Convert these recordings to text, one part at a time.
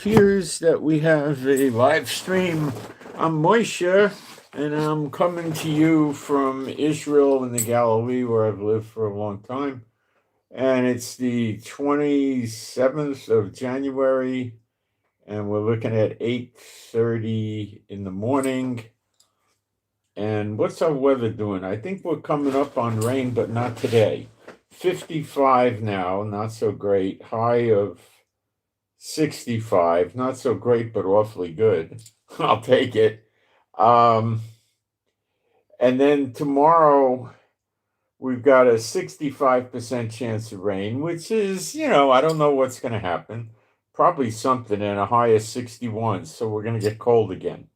appears that we have a live stream. I'm Moshe, and I'm coming to you from Israel in the Galilee, where I've lived for a long time. And it's the 27th of January, and we're looking at 8:30 in the morning. And what's our weather doing? I think we're coming up on rain, but not today. 55 now, not so great. High of 65, not so great, but awfully good. I'll take it. Um, and then tomorrow, we've got a 65% chance of rain, which is, I don't know what's going to happen. Probably something, and a high of 61. So we're going to get cold again.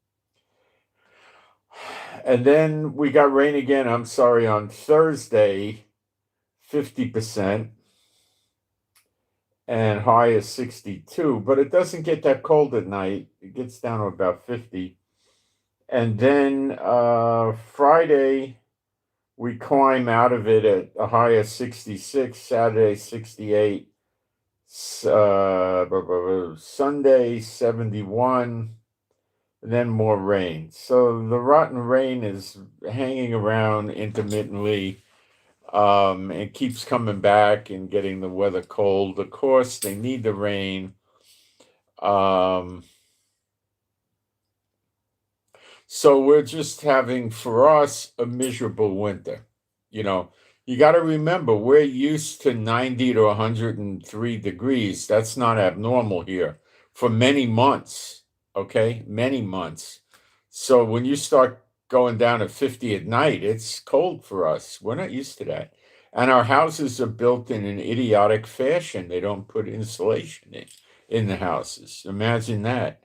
And then we got rain again, I'm sorry, on Thursday, 50%. And high is 62, but it doesn't get that cold at night. It gets down to about 50. And then Friday, we climb out of it at a high of 66, Saturday 68, Sunday 71, and then more rain. So the rotten rain is hanging around intermittently. It keeps coming back and getting the weather cold. Of course, they need the rain. So we're just having, for us, a miserable winter. You got to remember, we're used to 90 to 103 degrees. That's not abnormal here for many months, okay? Many months. So when you start going down to 50 at night, it's cold for us. We're not used to that. And our houses are built in an idiotic fashion. They don't put insulation in the houses. Imagine that.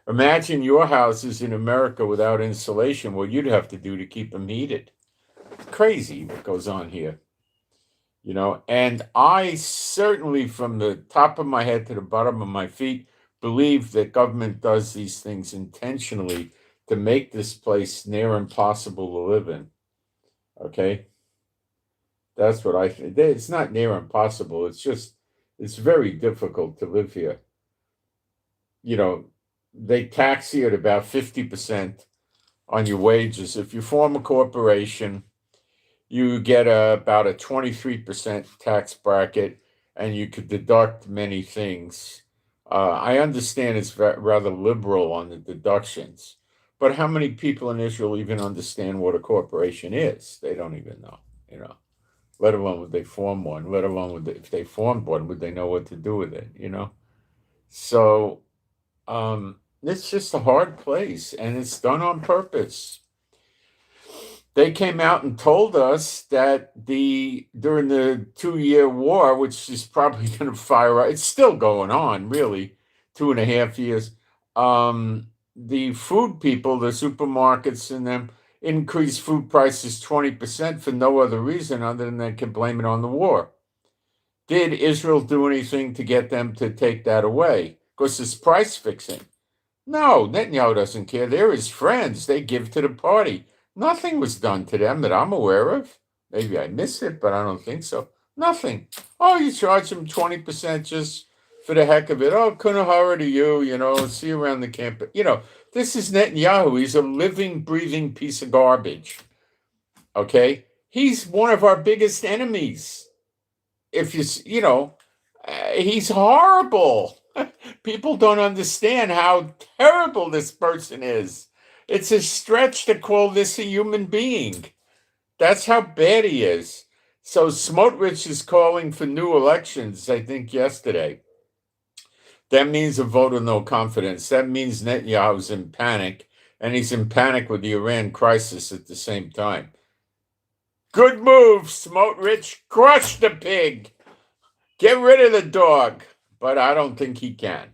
Imagine your houses in America without insulation, what you'd have to do to keep them heated. Crazy what goes on here. And I certainly, from the top of my head to the bottom of my feet, believe that government does these things intentionally to make this place near impossible to live in. Okay? That's what I think. It's not near impossible. It's very difficult to live here. They tax you at about 50% on your wages. If you form a corporation, you get about a 23% tax bracket, and you could deduct many things. I understand it's rather liberal on the deductions, but how many people in Israel even understand what a corporation is? They don't even know, let alone would they form one, let alone if they formed one, would they know what to do with it, So it's just a hard place, and it's done on purpose. They came out and told us that during the 2-year war, which is probably going to fire up, it's still going on, really, 2.5 years. The food people, the supermarkets and them, increased food prices 20% for no other reason other than they can blame it on the war. Did Israel do anything to get them to take that away? Because it's price fixing. No, Netanyahu doesn't care. They're his friends. They give to the party. Nothing was done to them that I'm aware of. Maybe I missed it, but I don't think so. Nothing. Oh, you charge them 20% just for the heck of it. Oh, kunahara to you, see you around the camp. This is Netanyahu. He's a living, breathing piece of garbage. Okay? He's one of our biggest enemies. He's horrible. People don't understand how terrible this person is. It's a stretch to call this a human being. That's how bad he is. So Smotrich is calling for new elections, I think, yesterday. That means a vote of no confidence. That means Netanyahu's in panic, and he's in panic with the Iran crisis at the same time. Good move, Smotrich. Crush the pig. Get rid of the dog. But I don't think he can.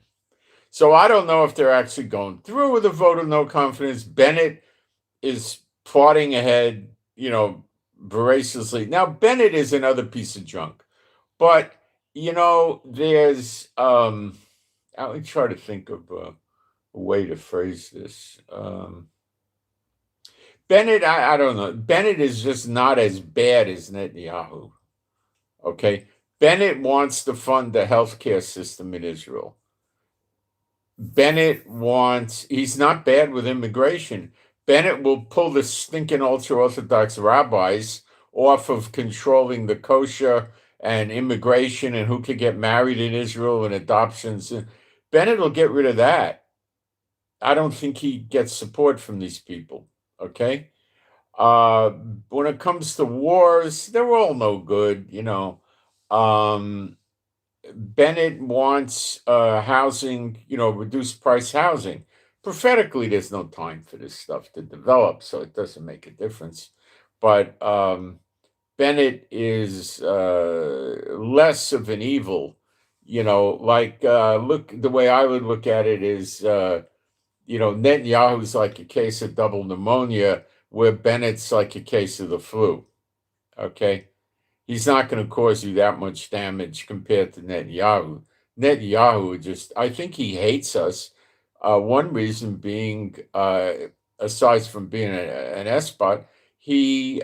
So I don't know if they're actually going through with a vote of no confidence. Bennett is plotting ahead, voraciously. Now, Bennett is another piece of junk. But, there's, let me try to think of a way to phrase this. Bennett, I don't know. Bennett is just not as bad as Netanyahu. Okay? Bennett wants to fund the healthcare system in Israel. Bennett wants, he's not bad with immigration. Bennett will pull the stinking ultra Orthodox rabbis off of controlling the kosher and immigration and who could get married in Israel and adoptions. Bennett will get rid of that. I don't think he gets support from these people. Okay. Uh, when it comes to wars, they're all no good, you know. Um, Bennett wants housing, you know, reduced price housing. Prophetically, there's no time for this stuff to develop, so it doesn't make a difference. But Bennett is less of an evil, you know. Like look, the way I would look at it is, you know, Netanyahu's like a case of double pneumonia, where Bennett's like a case of the flu. Okay, he's not going to cause you that much damage compared to Netanyahu. Netanyahu just, I think he hates us. One reason being, aside from being an espot, he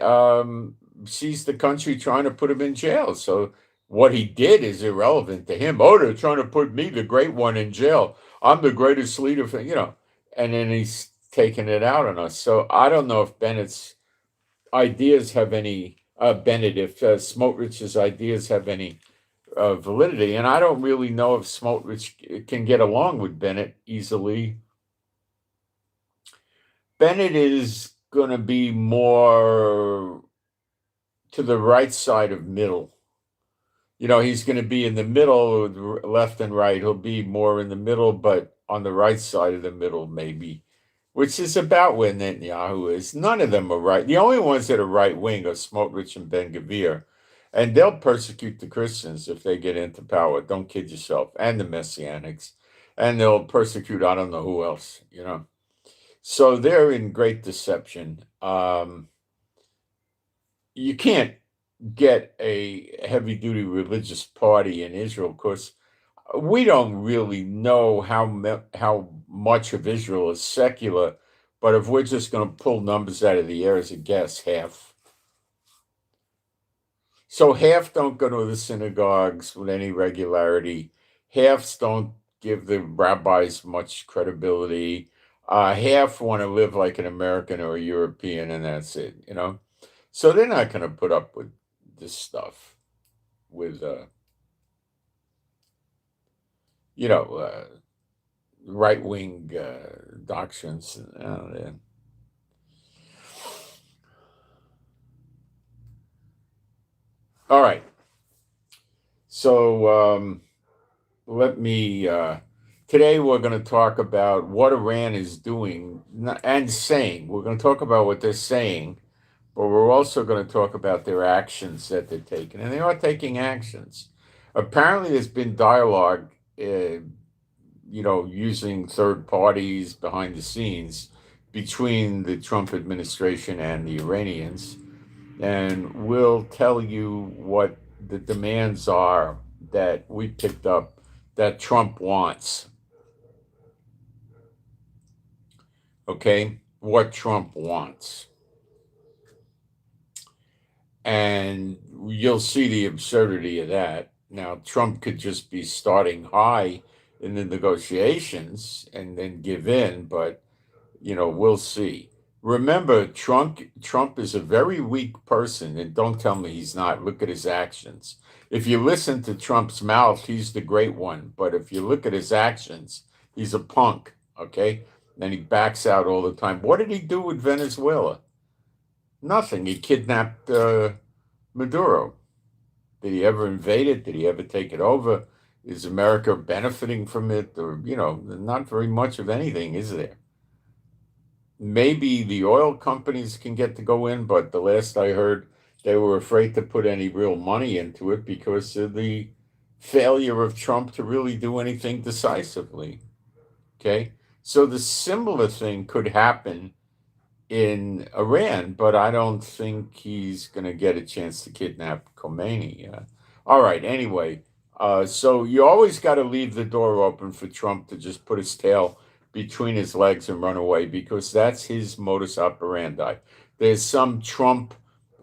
sees the country trying to put him in jail. So what he did is irrelevant to him. Oh, they're trying to put me, the great one, in jail. I'm the greatest leader, for, you know, and then he's taking it out on us. So I don't know if Bennett's ideas have any Bennett, if Smotrich's ideas have any validity, and I don't really know if Smotrich can get along with Bennett easily. Bennett is going to be more to the right side of middle. You know, he's going to be in the middle, left and right. He'll be more in the middle, but on the right side of the middle, maybe, which is about where Netanyahu is. None of them are right. The only ones that are right wing are Smotrich and Ben Gvir, and they'll persecute the Christians if they get into power. Don't kid yourself, and the Messianics, and they'll persecute I don't know who else. You know, so they're in great deception. You can't get a heavy duty religious party in Israel because we don't really know how much of Israel is secular, but if we're just going to pull numbers out of the air as a guess, half. So half don't go to the synagogues with any regularity. Halves don't give the rabbis much credibility. Half want to live like an American or a European, and that's it. You know, so they're not going to put up with this stuff with you know, right wing doctrines. All right. So let me. Today we're going to talk about what Iran is doing and saying. We're going to talk about what they're saying, but we're also going to talk about their actions that they're taking, and they are taking actions. Apparently, there's been dialogue. You know, using third parties behind the scenes between the Trump administration and the Iranians. And we'll tell you what the demands are that we picked up that Trump wants. Okay? What Trump wants. And you'll see the absurdity of that. Now, Trump could just be starting high in the negotiations and then give in, but you know, we'll see. Remember, Trump is a very weak person, and don't tell me he's not. Look at his actions. If you listen to Trump's mouth, he's the great one. But if you look at his actions, he's a punk, okay? And he backs out all the time. What did he do with Venezuela? Nothing. He kidnapped Maduro. Did he ever invade it? Did he ever take it over? Is America benefiting from it? Or, you know, not very much of anything, is there? Maybe the oil companies can get to go in, but the last I heard, they were afraid to put any real money into it because of the failure of Trump to really do anything decisively. Okay. So the similar thing could happen in Iran, but I don't think he's going to get a chance to kidnap Khomeini. All right. Anyway, so you always got to leave the door open for Trump to just put his tail between his legs and run away because that's his modus operandi. There's some Trump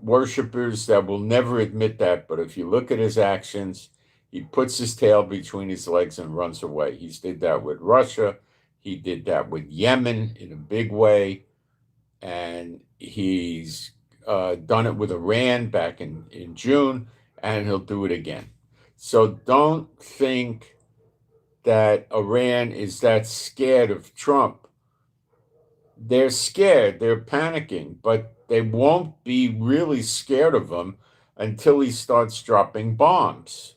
worshipers that will never admit that, but if you look at his actions, He puts his tail between his legs and runs away. He did that with Russia. He did that with Yemen in a big way. And he's done it with Iran back in June, and he'll do it again. So don't think that Iran is that scared of Trump. They're scared, they're panicking, but they won't be really scared of him until he starts dropping bombs.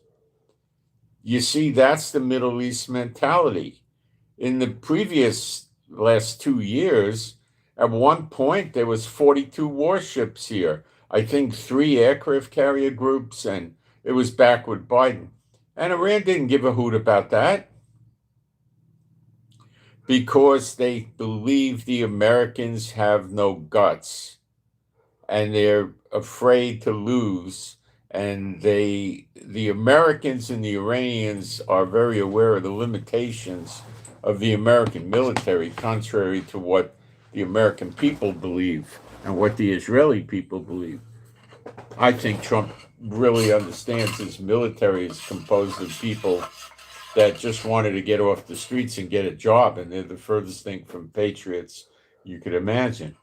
You see, that's the Middle East mentality. In the previous last 2 years, at one point there was 42 warships here. I think 3 aircraft carrier groups, and it was back with Biden. And Iran didn't give a hoot about that because they believe the Americans have no guts and they're afraid to lose. And the Americans and the Iranians are very aware of the limitations of the American military, contrary to what the American people believe and what the Israeli people believe. I think Trump really understands his military is composed of people that just wanted to get off the streets and get a job, and they're the furthest thing from patriots you could imagine.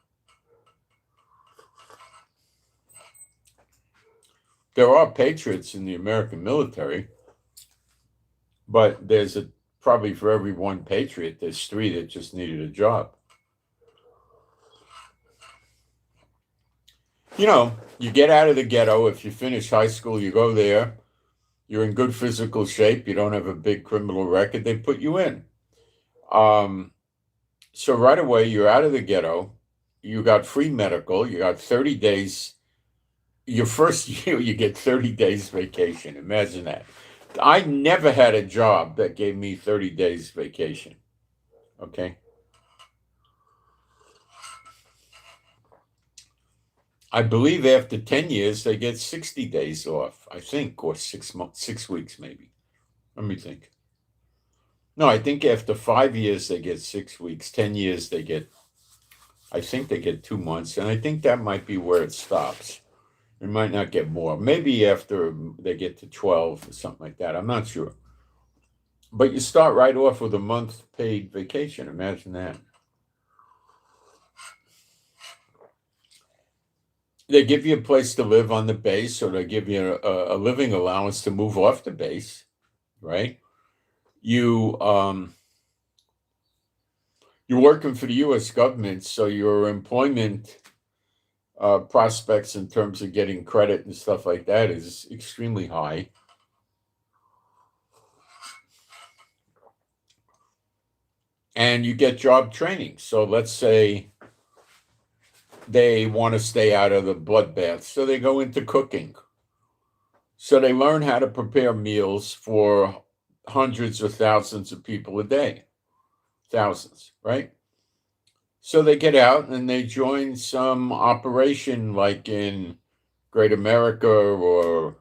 There are patriots in the American military, but there's probably for every one patriot, there's 3 that just needed a job. You know, you get out of the ghetto. If you finish high school, you go there. You're in good physical shape. You don't have a big criminal record. They put you in. So right away, you're out of the ghetto. You got free medical. You got 30 days. Your first year, you get 30 days vacation. Imagine that. I never had a job that gave me 30 days vacation. Okay. I believe after 10 years, they get 60 days off, I think, or 6 months, 6 weeks maybe. Let me think. No, I think after 5 years, they get 6 weeks. 10 years, I think they get 2 months. And I think that might be where it stops. It might not get more. Maybe after they get to 12 or something like that. I'm not sure. But you start right off with a month paid vacation. Imagine that. They give you a place to live on the base, or they give you a living allowance to move off the base, right? You're working for the U.S. government, so your employment prospects in terms of getting credit and stuff like that is extremely high. And you get job training. So let's say they want to stay out of the bloodbath, so they go into cooking. So they learn how to prepare meals for hundreds or thousands of people a day. Thousands, right? So they get out and they join some operation like in Great America or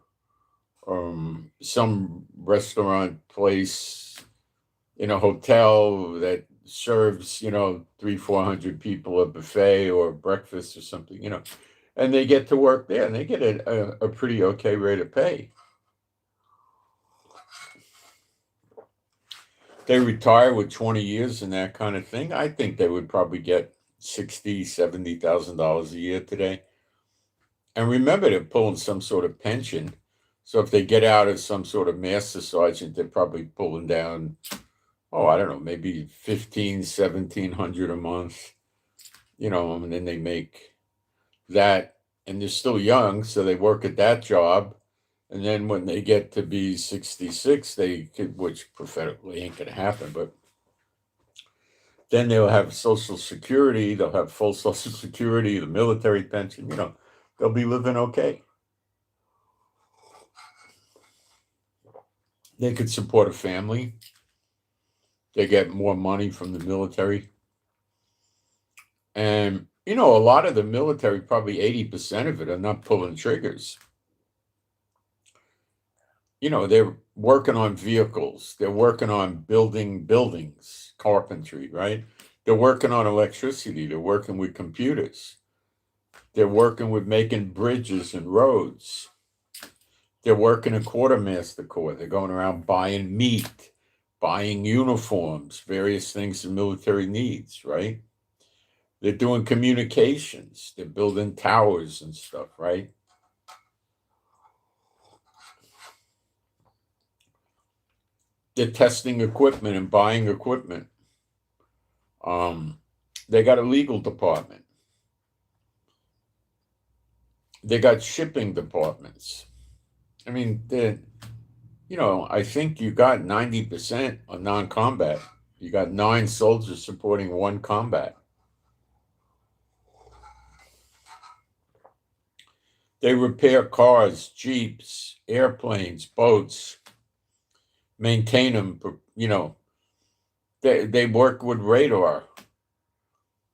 some restaurant place in a hotel that serves, 300-400 people a buffet or breakfast or something, and they get to work there and they get a pretty okay rate of pay. They retire with 20 years and that kind of thing. I think they would probably get $60,000-$70,000 a year today. And remember, they're pulling some sort of pension. So if they get out as some sort of master sergeant, they're probably pulling down, I don't know, maybe $1,500-$1,700 a month, and then they make that, and they're still young, so they work at that job. And then when they get to be 66, which prophetically ain't going to happen, but then they'll have Social Security, they'll have full Social Security, the military pension, they'll be living okay. They could support a family. They get more money from the military. And, a lot of the military, probably 80% of it, are not pulling triggers. They're working on vehicles. They're working on building buildings, carpentry, right? They're working on electricity. They're working with computers. They're working with making bridges and roads. They're working a quartermaster corps. They're going around buying meat, buying uniforms, various things the military needs, right? They're doing communications. They're building towers and stuff, right? They're testing equipment and buying equipment. They got a legal department. They got shipping departments. I mean, I think you got 90% on non-combat. You got 9 soldiers supporting 1 combat. They repair cars, jeeps, airplanes, boats, maintain them. They work with radar.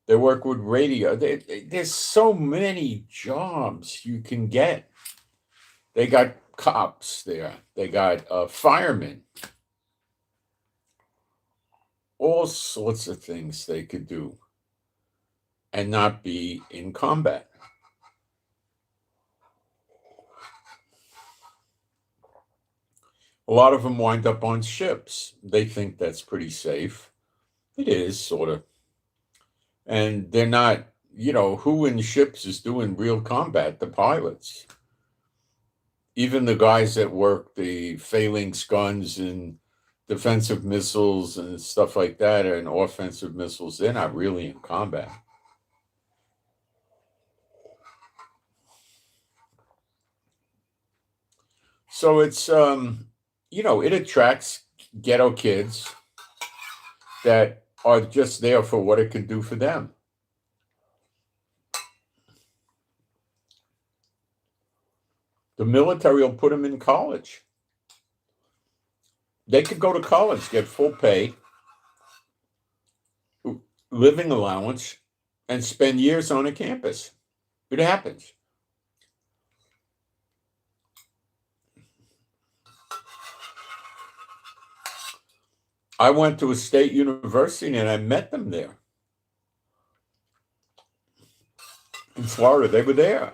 They work with radio. There's so many jobs you can get. They got cops there. They got firemen. All sorts of things they could do and not be in combat. A lot of them wind up on ships. They think that's pretty safe. It is, sort of. And they're not, who in ships is doing real combat? The pilots. Even the guys that work the phalanx guns and defensive missiles and stuff like that, and offensive missiles, they're not really in combat. So it's, it attracts ghetto kids that are just there for what it can do for them. The military will put them in college. They could go to college, get full pay, living allowance, and spend years on a campus. It happens. I went to a state university and I met them there. In Florida, they were there.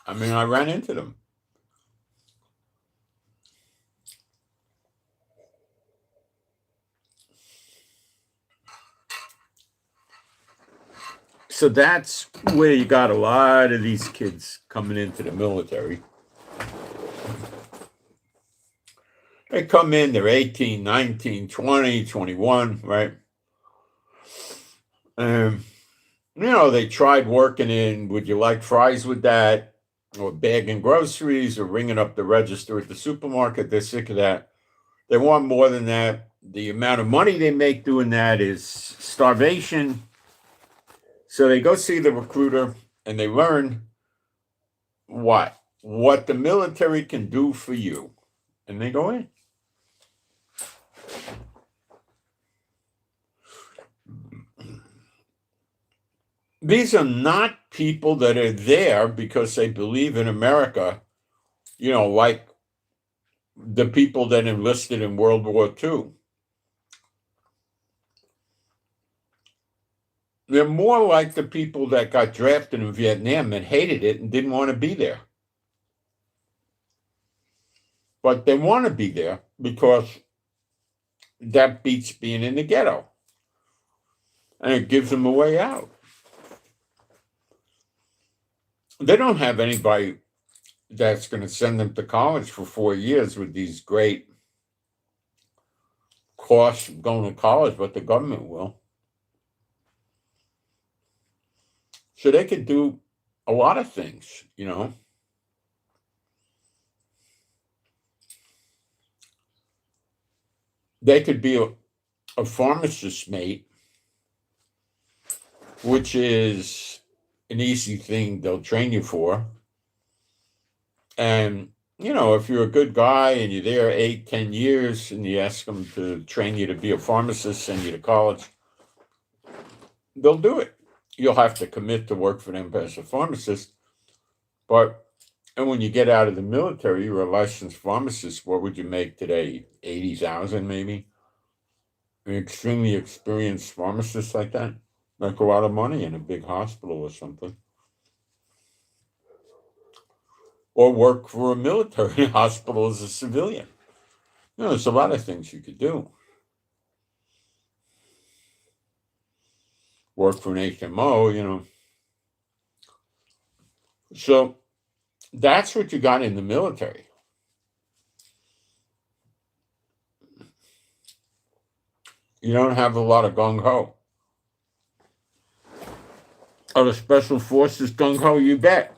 I mean, I ran into them. So that's where you got a lot of these kids coming into the military. They come in, they're 18, 19, 20, 21, right? They tried working in, would you like fries with that? Or bagging groceries or ringing up the register at the supermarket. They're sick of that. They want more than that. The amount of money they make doing that is starvation. So they go see the recruiter and they learn what the military can do for you. And they go in. These are not people that are there because they believe in America, like the people that enlisted in World War II. They're more like the people that got drafted in Vietnam and hated it and didn't want to be there. But they want to be there because that beats being in the ghetto. And it gives them a way out. They don't have anybody that's going to send them to college for 4 years with these great costs of going to college, but the government will. So they could do a lot of things, They could be a pharmacist's mate, which is an easy thing they'll train you for. And, if you're a good guy and you're there 8, 10 years and you ask them to train you to be a pharmacist, send you to college, they'll do it. You'll have to commit to work for them as a pharmacist. And when you get out of the military, you're a licensed pharmacist. What would you make today? 80,000 maybe? An extremely experienced pharmacist like that? Make a lot of money in a big hospital or something. or work for a military hospital as a civilian. There's a lot of things you could do. Work for an HMO, So that's what you got in the military. You don't have a lot of gung-ho. Are the special forces gung-ho? You bet.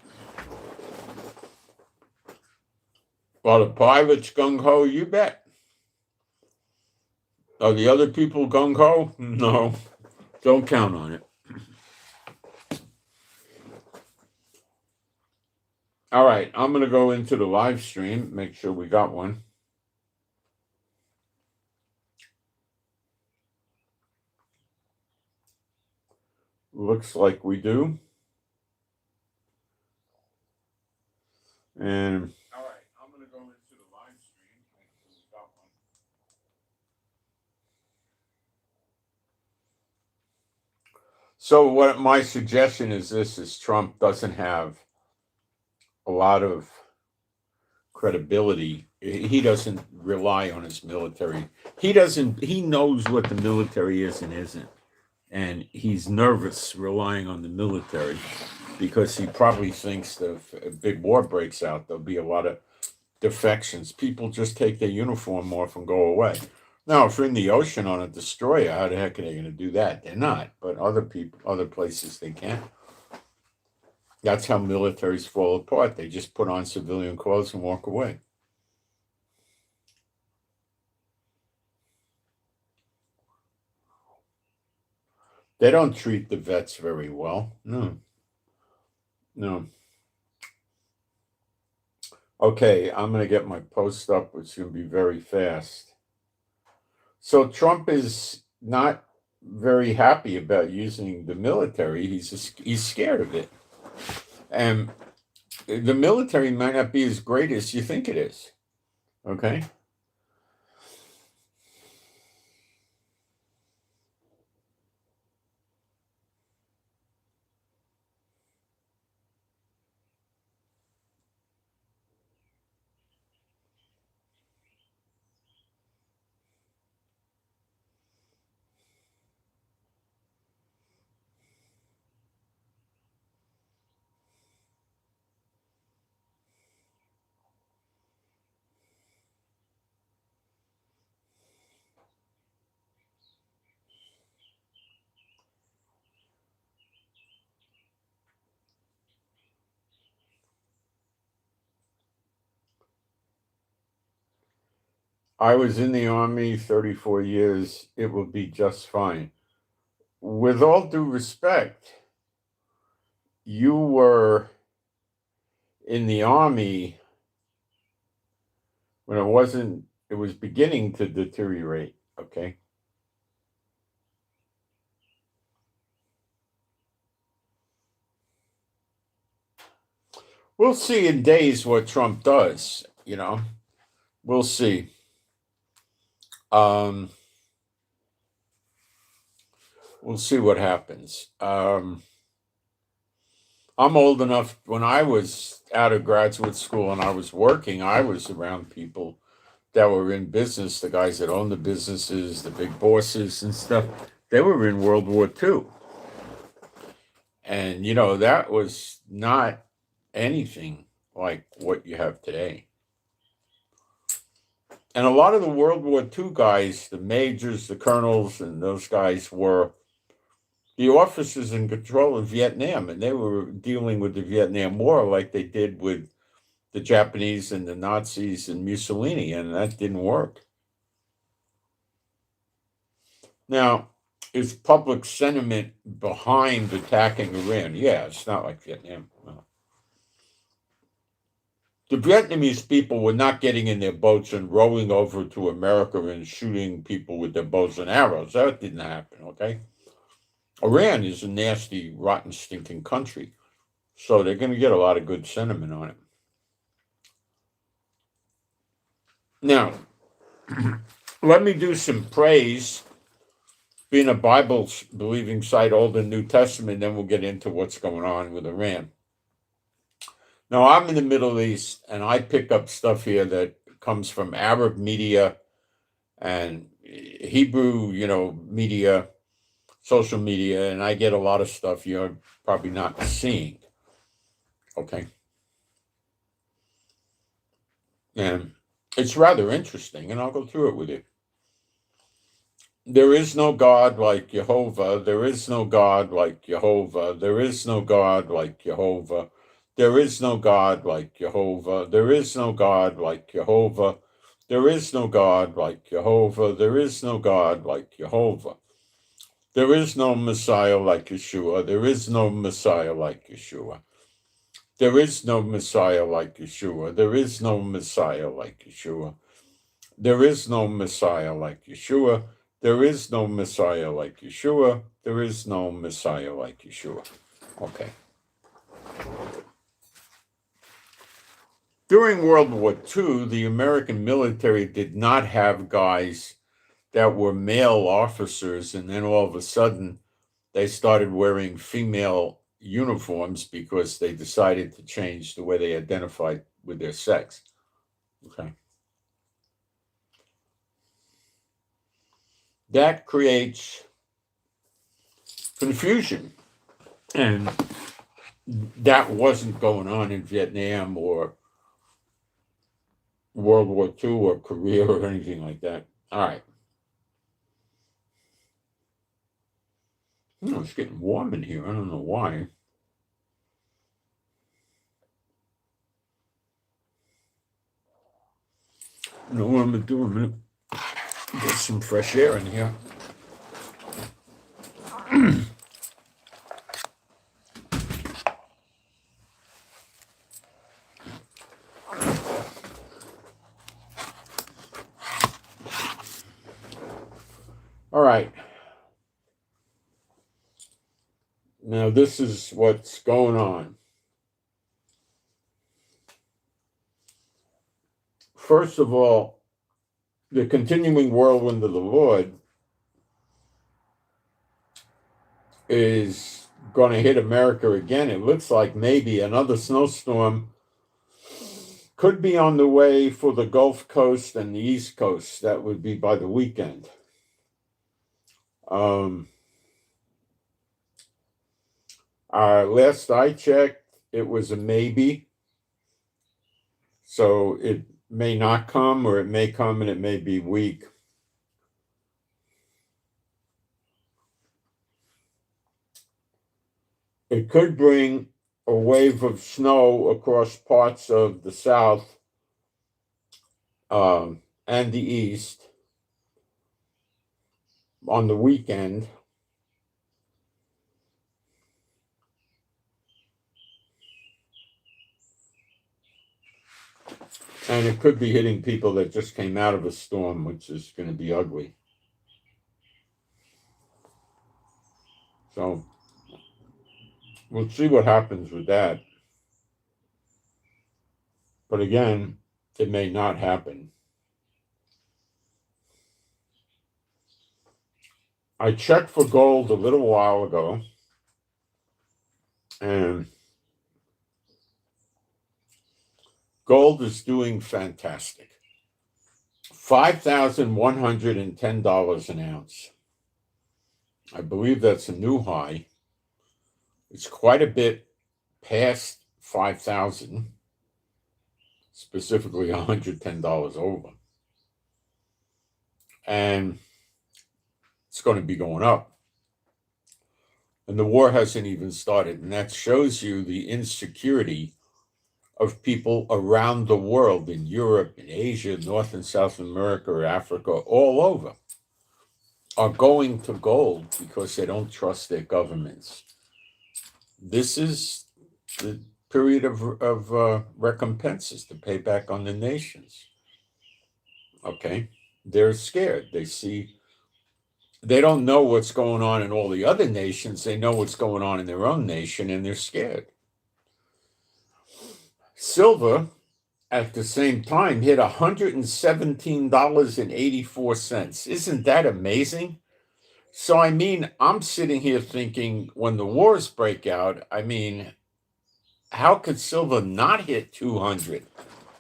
Are the pilots gung-ho? You bet. Are the other people gung-ho? No. Don't count on it. All right, I'm going to go into the live stream, make sure we got one. Looks like we do. And all right, I'm going to go into the live stream, make sure we got one. So what my suggestion is Trump doesn't have a lot of credibility. He doesn't rely on his military. He knows what the military is and isn't. And he's nervous relying on the military because he probably thinks that if a big war breaks out, there'll be a lot of defections. People just take their uniform off and go away. Now, if you're in the ocean on a destroyer, how the heck are they going to do that? They're not. But other places, they can. That's how militaries fall apart. They just put on civilian clothes and walk away. They don't treat the vets very well. No. Okay, I'm going to get my post up, which is going to be very fast. So Trump is not very happy about using the military. He's scared of it. And the military might not be as great as you think it is. Okay? I was in the Army 34 years. It will be just fine. With all due respect, you were in the Army when it was beginning to deteriorate, okay? We'll see in days what Trump does, We'll see. We'll see what happens. I'm old enough. When I was out of graduate school and I was working, I was around people that were in business, the guys that owned the businesses, the big bosses and stuff. They were in World War II. And, that was not anything like what you have today. And a lot of the World War II guys, the majors, the colonels, and those guys were the officers in control of Vietnam, and they were dealing with the Vietnam War like they did with the Japanese and the Nazis and Mussolini, and that didn't work. Now, is public sentiment behind attacking Iran? Yeah, it's not like Vietnam. No. The Vietnamese people were not getting in their boats and rowing over to America and shooting people with their bows and arrows. That didn't happen, okay? Iran is a nasty, rotten, stinking country. So they're going to get a lot of good sentiment on it. Now, let me do some praise. Being a Bible-believing site, Old and New Testament, then we'll get into what's going on with Iran. Now, I'm in the Middle East, and I pick up stuff here that comes from Arab media and Hebrew, media, social media, and I get a lot of stuff you're probably not seeing. Okay. And it's rather interesting, and I'll go through it with you. There is no God like Jehovah. There is no God like Jehovah. There is no God like Jehovah. There is no God like Jehovah. There is no God like Jehovah. There is no God like Jehovah. There is no God like Jehovah. There is no Messiah like Yeshua. There is no Messiah like Yeshua. There is no Messiah like Yeshua. There is no Messiah like Yeshua. There is no Messiah like Yeshua. There is no Messiah like Yeshua. There is no Messiah like Yeshua. Okay. During World War II, the American military did not have guys that were male officers, and then all of a sudden they started wearing female uniforms because they decided to change the way they identified with their sex. Okay. That creates confusion, and that wasn't going on in Vietnam or World War II or Korea or anything like that. All right. It's getting warm in here. I don't know why. I don't know what I'm going to do. I'm going to get some fresh air in here. All right. Now, this is what's going on. First of all, the continuing whirlwind of the Lord is going to hit America again. It looks like maybe another snowstorm could be on the way for the Gulf Coast and the East Coast. That would be by the weekend. Last I checked, it was a maybe. So it may not come, or it may come and it may be weak. It could bring a wave of snow across parts of the South and the East on the weekend. And it could be hitting people that just came out of a storm, which is going to be ugly. So we'll see what happens with that. But again, it may not happen. I checked for gold a little while ago, and gold is doing fantastic. $5,110 an ounce. I believe that's a new high. It's quite a bit past 5,000, specifically $110 over. And it's going to be going up. And the war hasn't even started. And that shows you the insecurity of people around the world, in Europe, in Asia, North and South America, Africa, all over, are going to gold because they don't trust their governments. This is the period of recompenses to pay back on the nations. Okay? They're scared. They don't know what's going on in all the other nations. They know what's going on in their own nation, and they're scared. Silver, at the same time, hit $117.84. Isn't that amazing? So, I'm sitting here thinking, when the wars break out, how could silver not hit 200?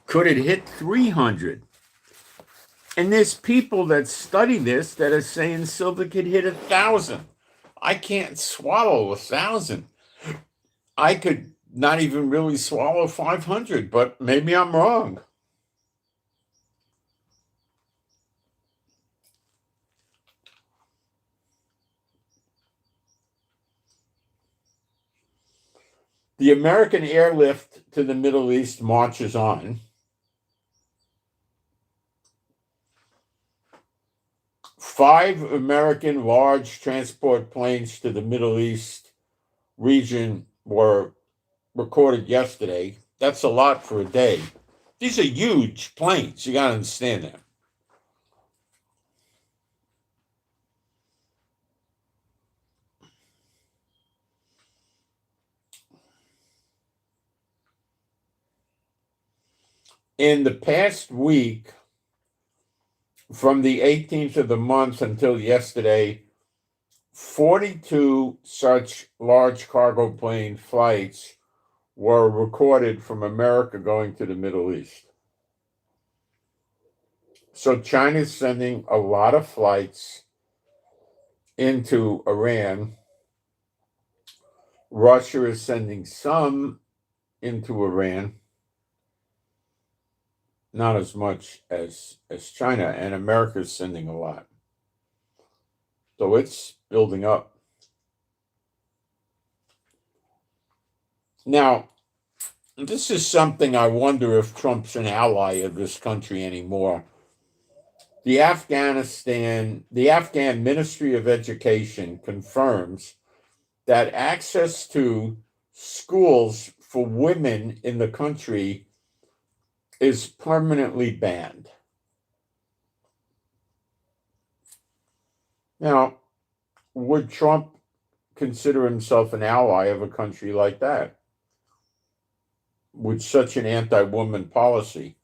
Could it hit 300? And there's people that study this that are saying silver could hit 1,000. I can't swallow 1,000. I could not even really swallow 500, but maybe I'm wrong. The American airlift to the Middle East marches on. 5 American large transport planes to the Middle East region were recorded yesterday. That's a lot for a day. These are huge planes. You got to understand that. In the past week, from the 18th of the month until yesterday, 42 such large cargo plane flights were recorded from America going to the Middle East. So China's sending a lot of flights into Iran. Russia is sending some into Iran, not as much as China, and America is sending a lot. So it's building up. Now, this is something I wonder if Trump's an ally of this country anymore. The Afghan Ministry of Education confirms that access to schools for women in the country is permanently banned. Now, would Trump consider himself an ally of a country like that with such an anti-woman policy?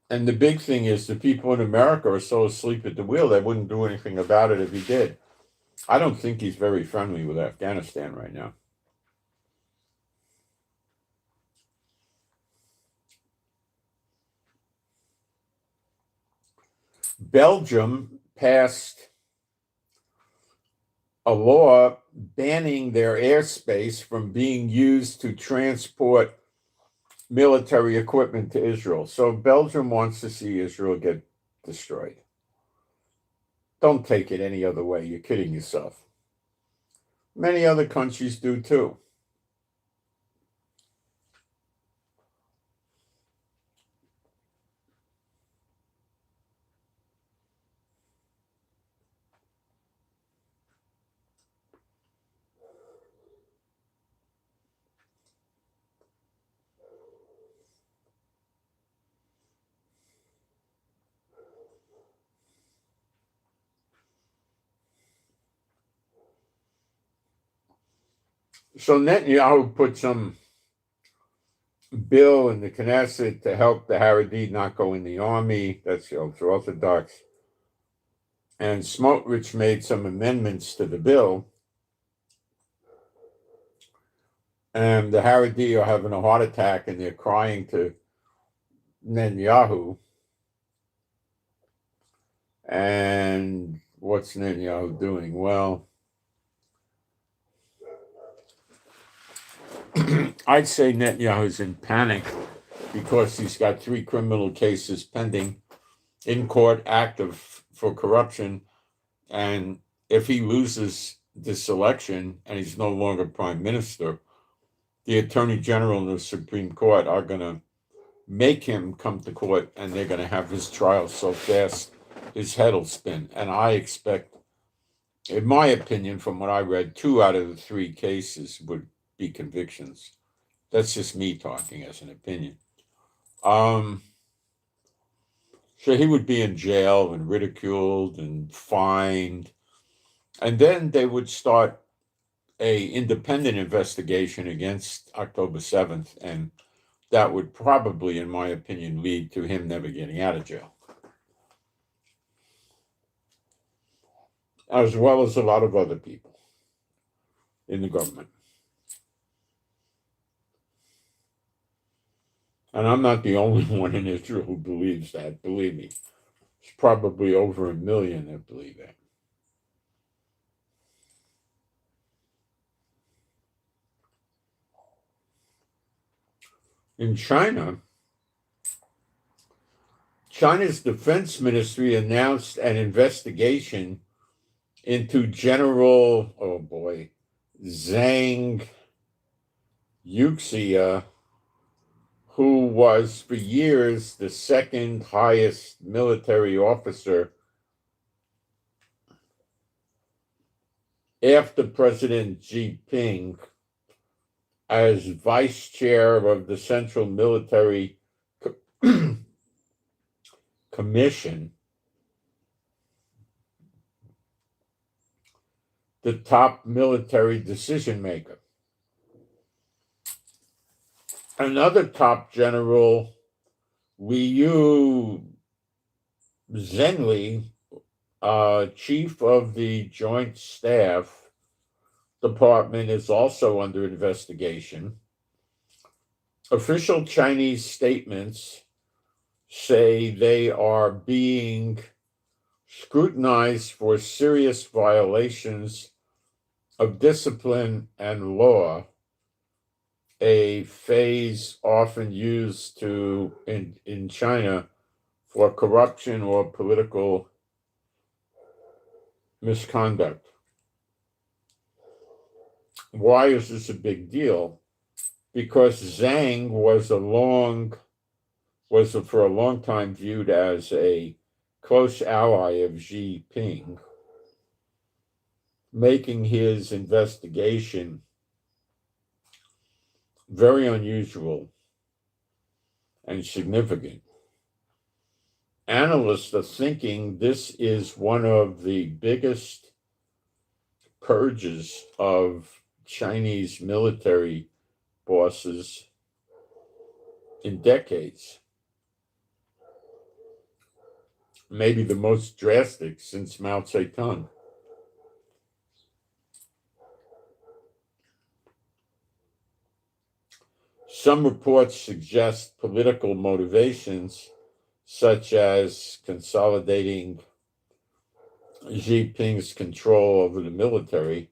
And the big thing is the people in America are so asleep at the wheel they wouldn't do anything about it if he did. I don't think he's very friendly with Afghanistan right now. Belgium passed a law banning their airspace from being used to transport military equipment to Israel. So Belgium wants to see Israel get destroyed. Don't take it any other way. You're kidding yourself. Many other countries do too. So Netanyahu put some bill in the Knesset to help the Haredi not go in the army. That's the ultra-Orthodox. And Smotrich made some amendments to the bill. And the Haredi are having a heart attack and they're crying to Netanyahu. And what's Netanyahu doing? Well, I'd say Netanyahu's in panic because he's got 3 criminal cases pending in court, active for corruption. And if he loses this election and he's no longer prime minister, the attorney general and the Supreme Court are going to make him come to court and they're going to have his trial so fast his head will spin. And I expect, in my opinion, from what I read, 2 out of the 3 cases would be convictions. That's just me talking as an opinion. So he would be in jail and ridiculed and fined. And then they would start a independent investigation against October 7th. And that would probably, in my opinion, lead to him never getting out of jail. As well as a lot of other people in the government. And I'm not the only one in Israel who believes that. Believe me, it's probably over 1 million that believe that. In China, China's defense ministry announced an investigation into General, oh boy, Zhang Yuxia, who was for years the second highest military officer after President Xi Jinping as vice chair of the Central Military Commission, the top military decision maker. Another top general, Liu Zhenli, chief of the Joint Staff Department, is also under investigation. Official Chinese statements say they are being scrutinized for serious violations of discipline and law, a phrase often used in China for corruption or political misconduct. Why is this a big deal? Because Zhang was for a long time viewed as a close ally of Xi Jinping, making his investigation very unusual and significant. Analysts are thinking this is one of the biggest purges of Chinese military bosses in decades. Maybe the most drastic since Mao Zedong. Some reports suggest political motivations, such as consolidating Xi Jinping's control over the military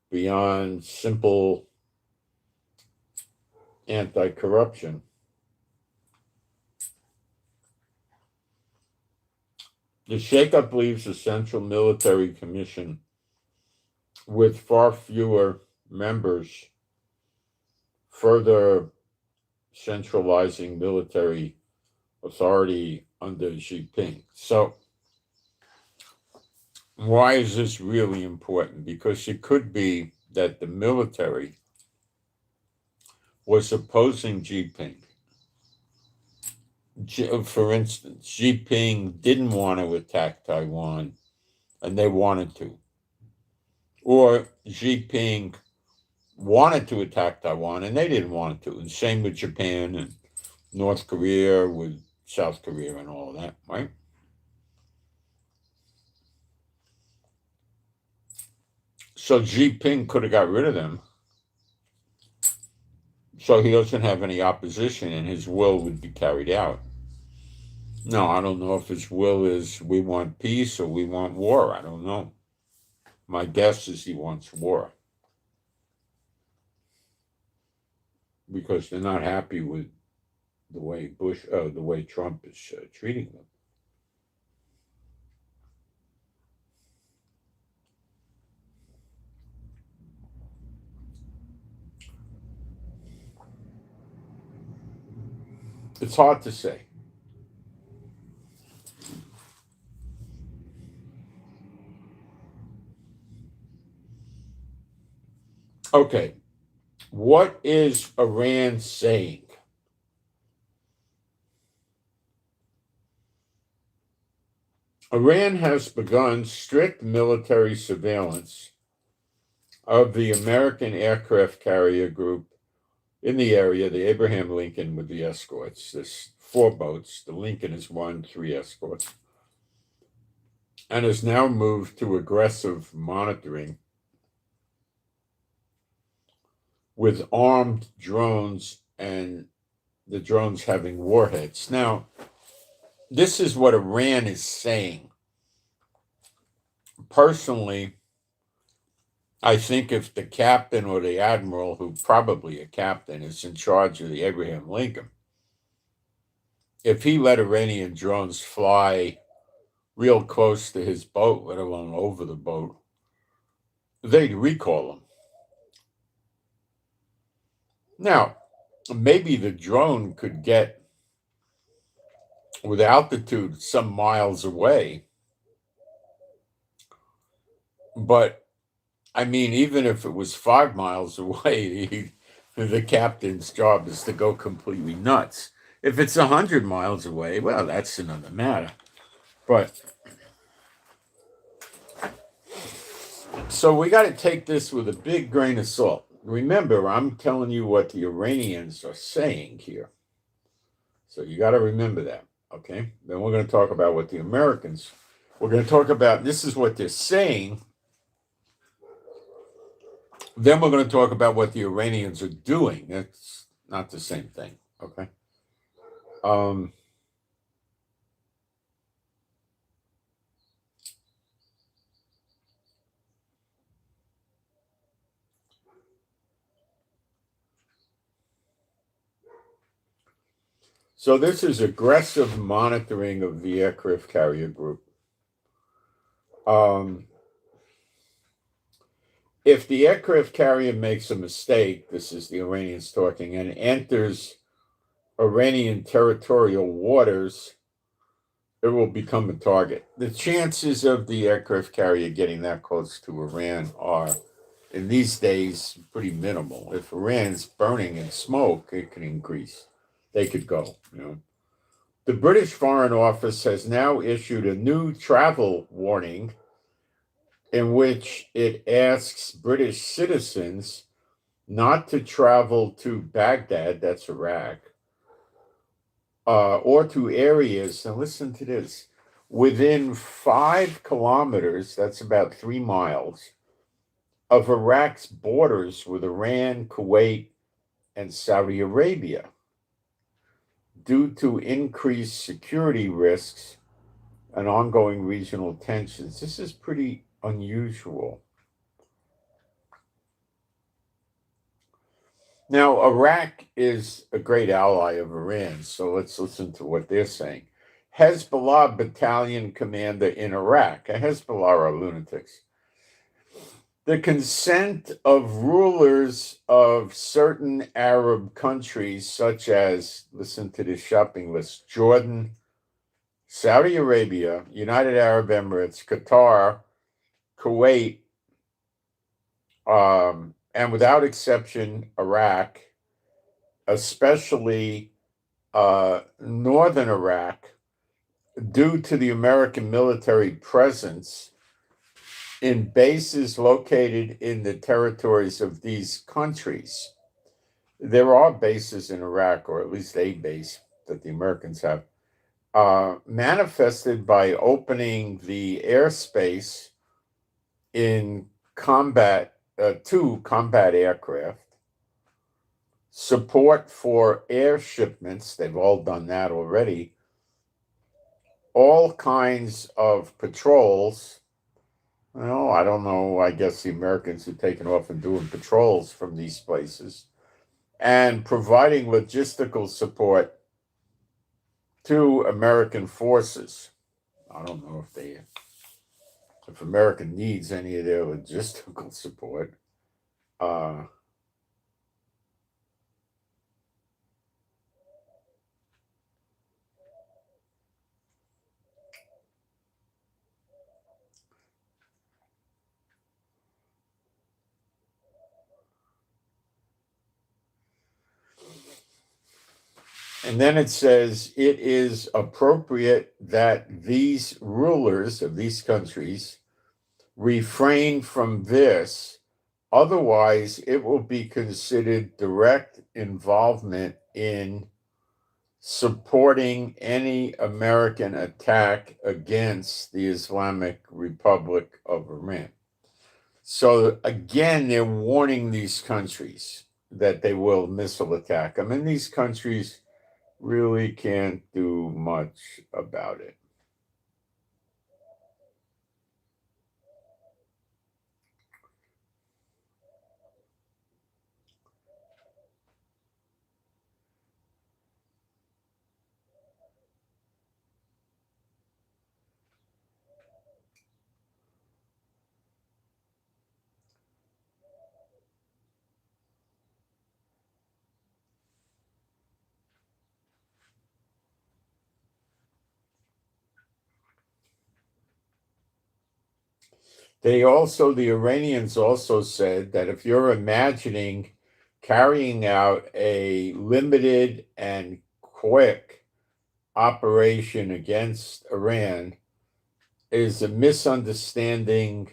beyond simple anti-corruption. The shakeup leaves a central military commission with far fewer members, further centralizing military authority under Xi Jinping. So, why is this really important? Because it could be that the military was opposing Xi Jinping. For instance, Xi Jinping didn't want to attack Taiwan, and they wanted to. Or Xi Jinping wanted to attack Taiwan, and they didn't want to. And same with Japan and North Korea, with South Korea and all of that, right? So Xi Jinping could have got rid of them, so he doesn't have any opposition and his will would be carried out. No, I don't know if his will is we want peace or we want war. I don't know. My guess is he wants war, because they're not happy with the way Trump is treating them. It's hard to say. Okay, what is Iran saying? Iran has begun strict military surveillance of the American aircraft carrier group in the area, the Abraham Lincoln with the escorts. There's 4 boats. The Lincoln is 1, 3 escorts. And has now moved to aggressive monitoring with armed drones and the drones having warheads. Now, this is what Iran is saying. Personally, I think if the captain or the admiral, who probably a captain, is in charge of the Abraham Lincoln, if he let Iranian drones fly real close to his boat, let alone over the boat, they'd recall him. Now, maybe the drone could get with altitude some miles away, but I mean, even if it was 5 miles away, the captain's job is to go completely nuts. If it's 100 miles away, well, that's another matter. But so we got to take this with a big grain of salt. Remember, I'm telling you what the Iranians are saying here. So you got to remember that, okay? Then we're going to talk about what the Americans, we're going to talk about, this is what they're saying. Then we're going to talk about what the Iranians are doing. That's not the same thing, okay? So this is aggressive monitoring of the aircraft carrier group. If the aircraft carrier makes a mistake, this is the Iranians talking, and enters Iranian territorial waters, it will become a target. The chances of the aircraft carrier getting that close to Iran are, in these days, pretty minimal. If Iran's burning in smoke, it can increase. They could go, you know. The British Foreign Office has now issued a new travel warning in which it asks British citizens not to travel to Baghdad, that's Iraq, or to areas, now listen to this, within 5 kilometers, that's about 3 miles, of Iraq's borders with Iran, Kuwait, and Saudi Arabia, due to increased security risks and ongoing regional tensions. This is pretty unusual. Now, Iraq is a great ally of Iran, so let's listen to what they're saying. Hezbollah battalion commander in Iraq. Hezbollah are lunatics. The consent of rulers of certain Arab countries, such as, listen to this shopping list, Jordan, Saudi Arabia, United Arab Emirates, Qatar, Kuwait, and without exception, Iraq, especially northern Iraq, due to the American military presence in bases located in the territories of these countries. There are bases in Iraq, or at least a base that the Americans have, manifested by opening the airspace in combat to combat aircraft, support for air shipments, they've all done that already, all kinds of patrols. Well, I don't know, I guess the Americans have taken off and doing patrols from these places, and providing logistical support to American forces. I don't know if America needs any of their logistical support. And then it says it is appropriate that these rulers of these countries refrain from this. Otherwise, it will be considered direct involvement in supporting any American attack against the Islamic Republic of Iran. So again, they're warning these countries that they will missile attack them. And these countries really can't do much about it. The Iranians also said that if you're imagining carrying out a limited and quick operation against Iran, is a misunderstanding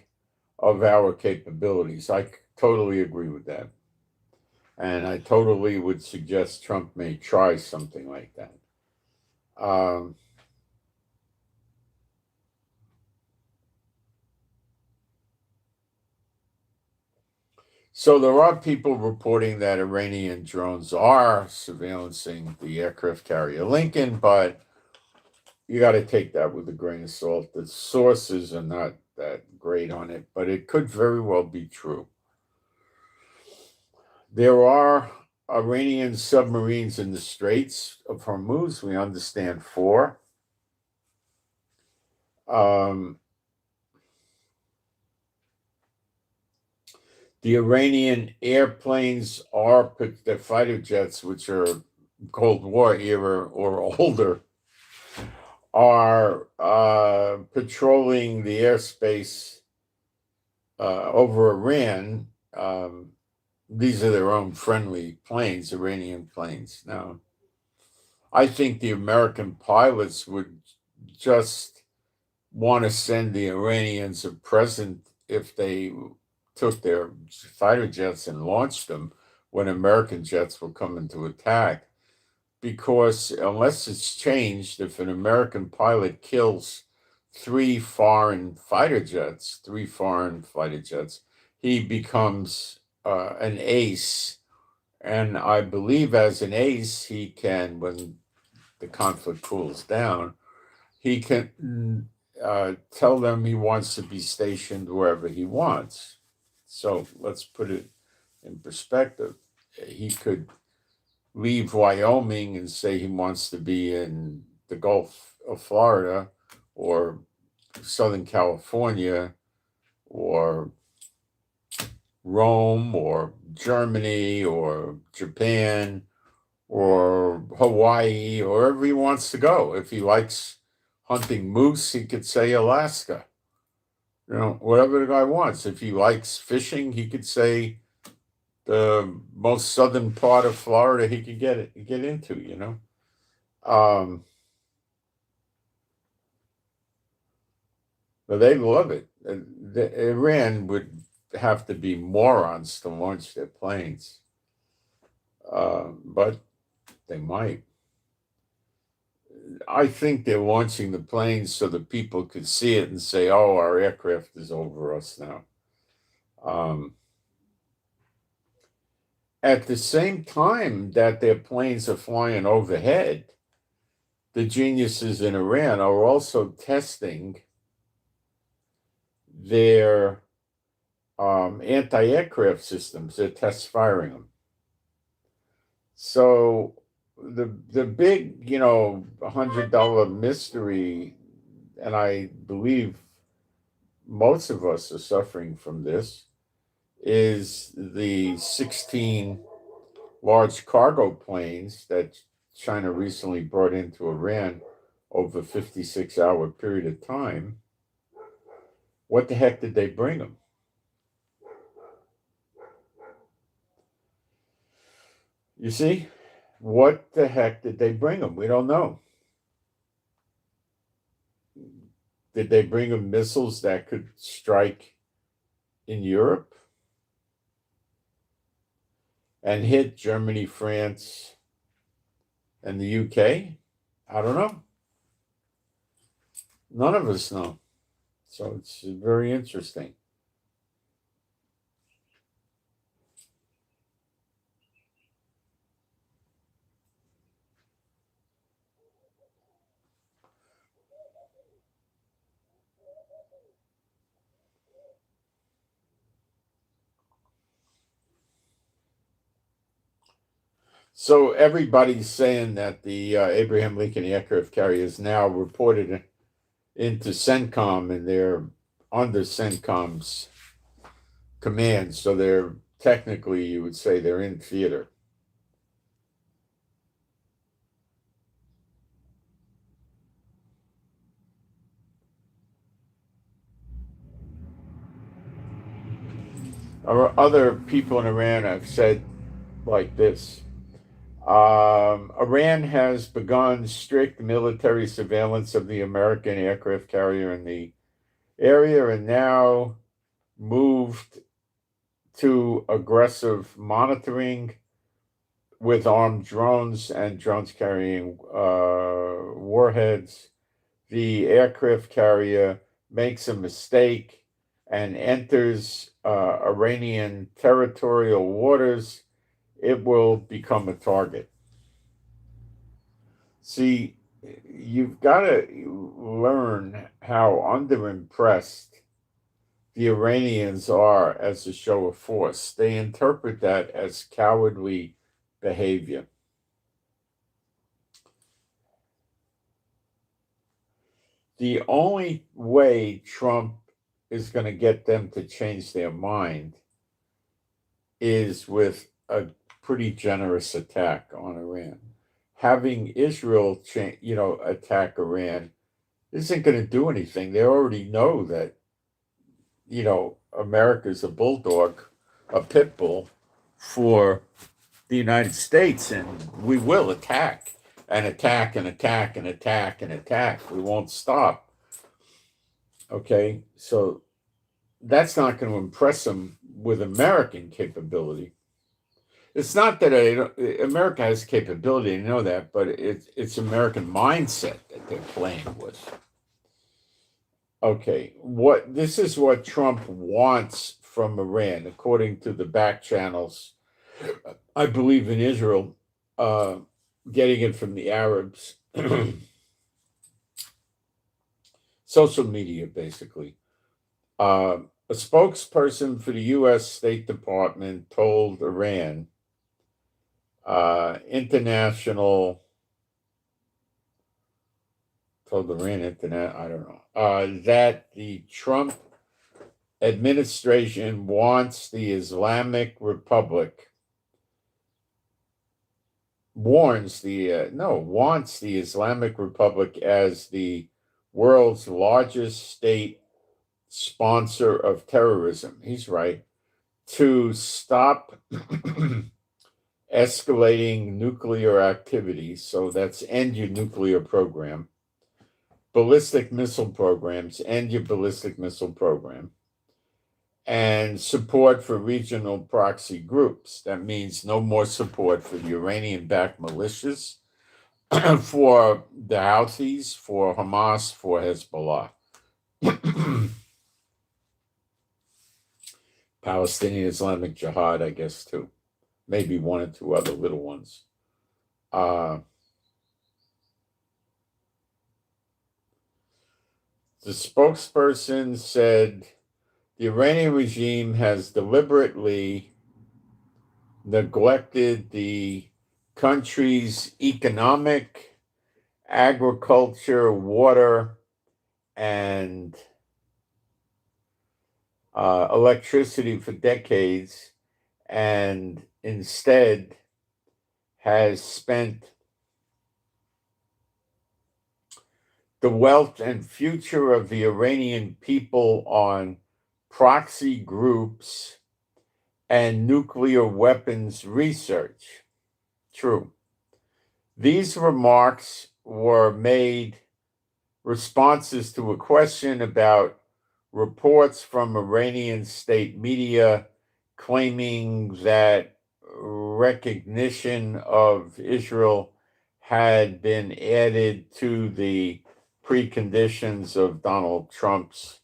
of our capabilities. I totally agree with that. And I totally would suggest Trump may try something like that. Um, So there are people reporting that Iranian drones are surveillancing the aircraft carrier Lincoln, but you got to take that with a grain of salt. The sources are not that great on it, but it could very well be true. There are Iranian submarines in the Straits of Hormuz. We understand four. Um, the Iranian airplanes are the fighter jets, which are Cold War era or older, are patrolling the airspace over Iran. These are their own friendly planes, Iranian planes. Now, I think the American pilots would just want to send the Iranians a present if they took their fighter jets and launched them when American jets were coming to attack. Because unless it's changed, if an American pilot kills three foreign fighter jets, he becomes an ace. And I believe as an ace, he can, when the conflict cools down, he can tell them he wants to be stationed wherever he wants. So let's put it in perspective. He could leave Wyoming and say he wants to be in the Gulf of Florida or Southern California or Rome or Germany or Japan or Hawaii or wherever he wants to go. If he likes hunting moose, he could say Alaska. Whatever the guy wants. If he likes fishing, he could say the most southern part of Florida he could get into. But they love it. Iran would have to be morons to launch their planes, but they might. I think they're launching the planes so the people could see it and say, "Oh, our aircraft is over us now." Um, at the same time that their planes are flying overhead, the geniuses in Iran are also testing their anti-aircraft systems. They're test firing them. So the big, $100 mystery, and I believe most of us are suffering from this, is the 16 large cargo planes that China recently brought into Iran over a 56-hour period of time. What the heck did they bring them? You see, what the heck did they bring them? We don't know. Did they bring them missiles that could strike in Europe and hit Germany, France, and the UK? I don't know. None of us know. So it's very interesting. So everybody's saying that the Abraham Lincoln aircraft carrier is now reported into CENTCOM, and they're under CENTCOM's command. So they're technically, you would say, they're in theater. Other people in Iran have said like this. Iran has begun strict military surveillance of the American aircraft carrier in the area and now moved to aggressive monitoring with armed drones and drones carrying warheads. The aircraft carrier makes a mistake and enters Iranian territorial waters, it will become a target. See, you've got to learn how underimpressed the Iranians are as a show of force. They interpret that as cowardly behavior. The only way Trump is going to get them to change their mind is with a pretty generous attack on Iran. Having Israel, attack Iran isn't going to do anything. They already know that, America's a bulldog, a pit bull for the United States, and we will attack and attack and attack and attack and attack. We won't stop. Okay, so that's not going to impress them with American capability. It's not that America has capability, I know that, but it's American mindset that they're playing with. Okay, this is what Trump wants from Iran, according to the back channels. I believe in Israel, getting it from the Arabs. Social media, basically. A spokesperson for the U.S. State Department told Iran that the Trump administration wants the Islamic Republic wants the Islamic Republic as the world's largest state sponsor of terrorism. He's right. To stop escalating nuclear activity, so that's end your nuclear program. Ballistic missile programs, end your ballistic missile program. And support for regional proxy groups. That means no more support for the Iranian-backed militias, for the Houthis, for Hamas, for Hezbollah. Palestinian Islamic Jihad, I guess, too. Maybe one or two other little ones. The spokesperson said the Iranian regime has deliberately neglected the country's economic, agriculture, water, and electricity for decades, and instead has spent the wealth and future of the Iranian people on proxy groups and nuclear weapons research. True. These remarks were made responses to a question about reports from Iranian state media claiming that recognition of Israel had been added to the preconditions of Donald Trump's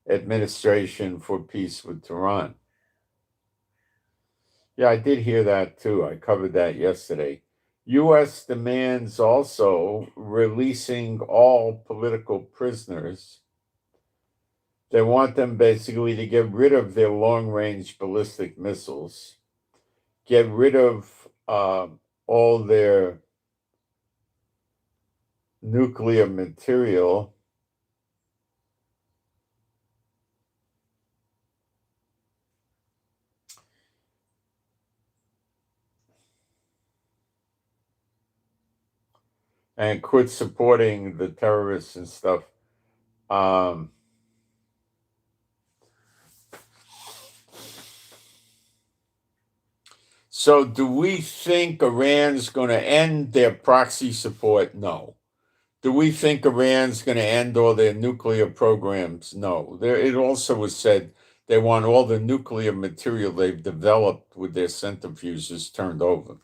administration for peace with Tehran. Yeah, I did hear that too. I covered that yesterday. U.S. demands also releasing all political prisoners. They want them basically to get rid of their long-range ballistic missiles, get rid of all their nuclear material and quit supporting the terrorists and stuff. So do we think Iran's going to end their proxy support? No. Do we think Iran's going to end all their nuclear programs? No. It also was said they want all the nuclear material they've developed with their centrifuges turned over.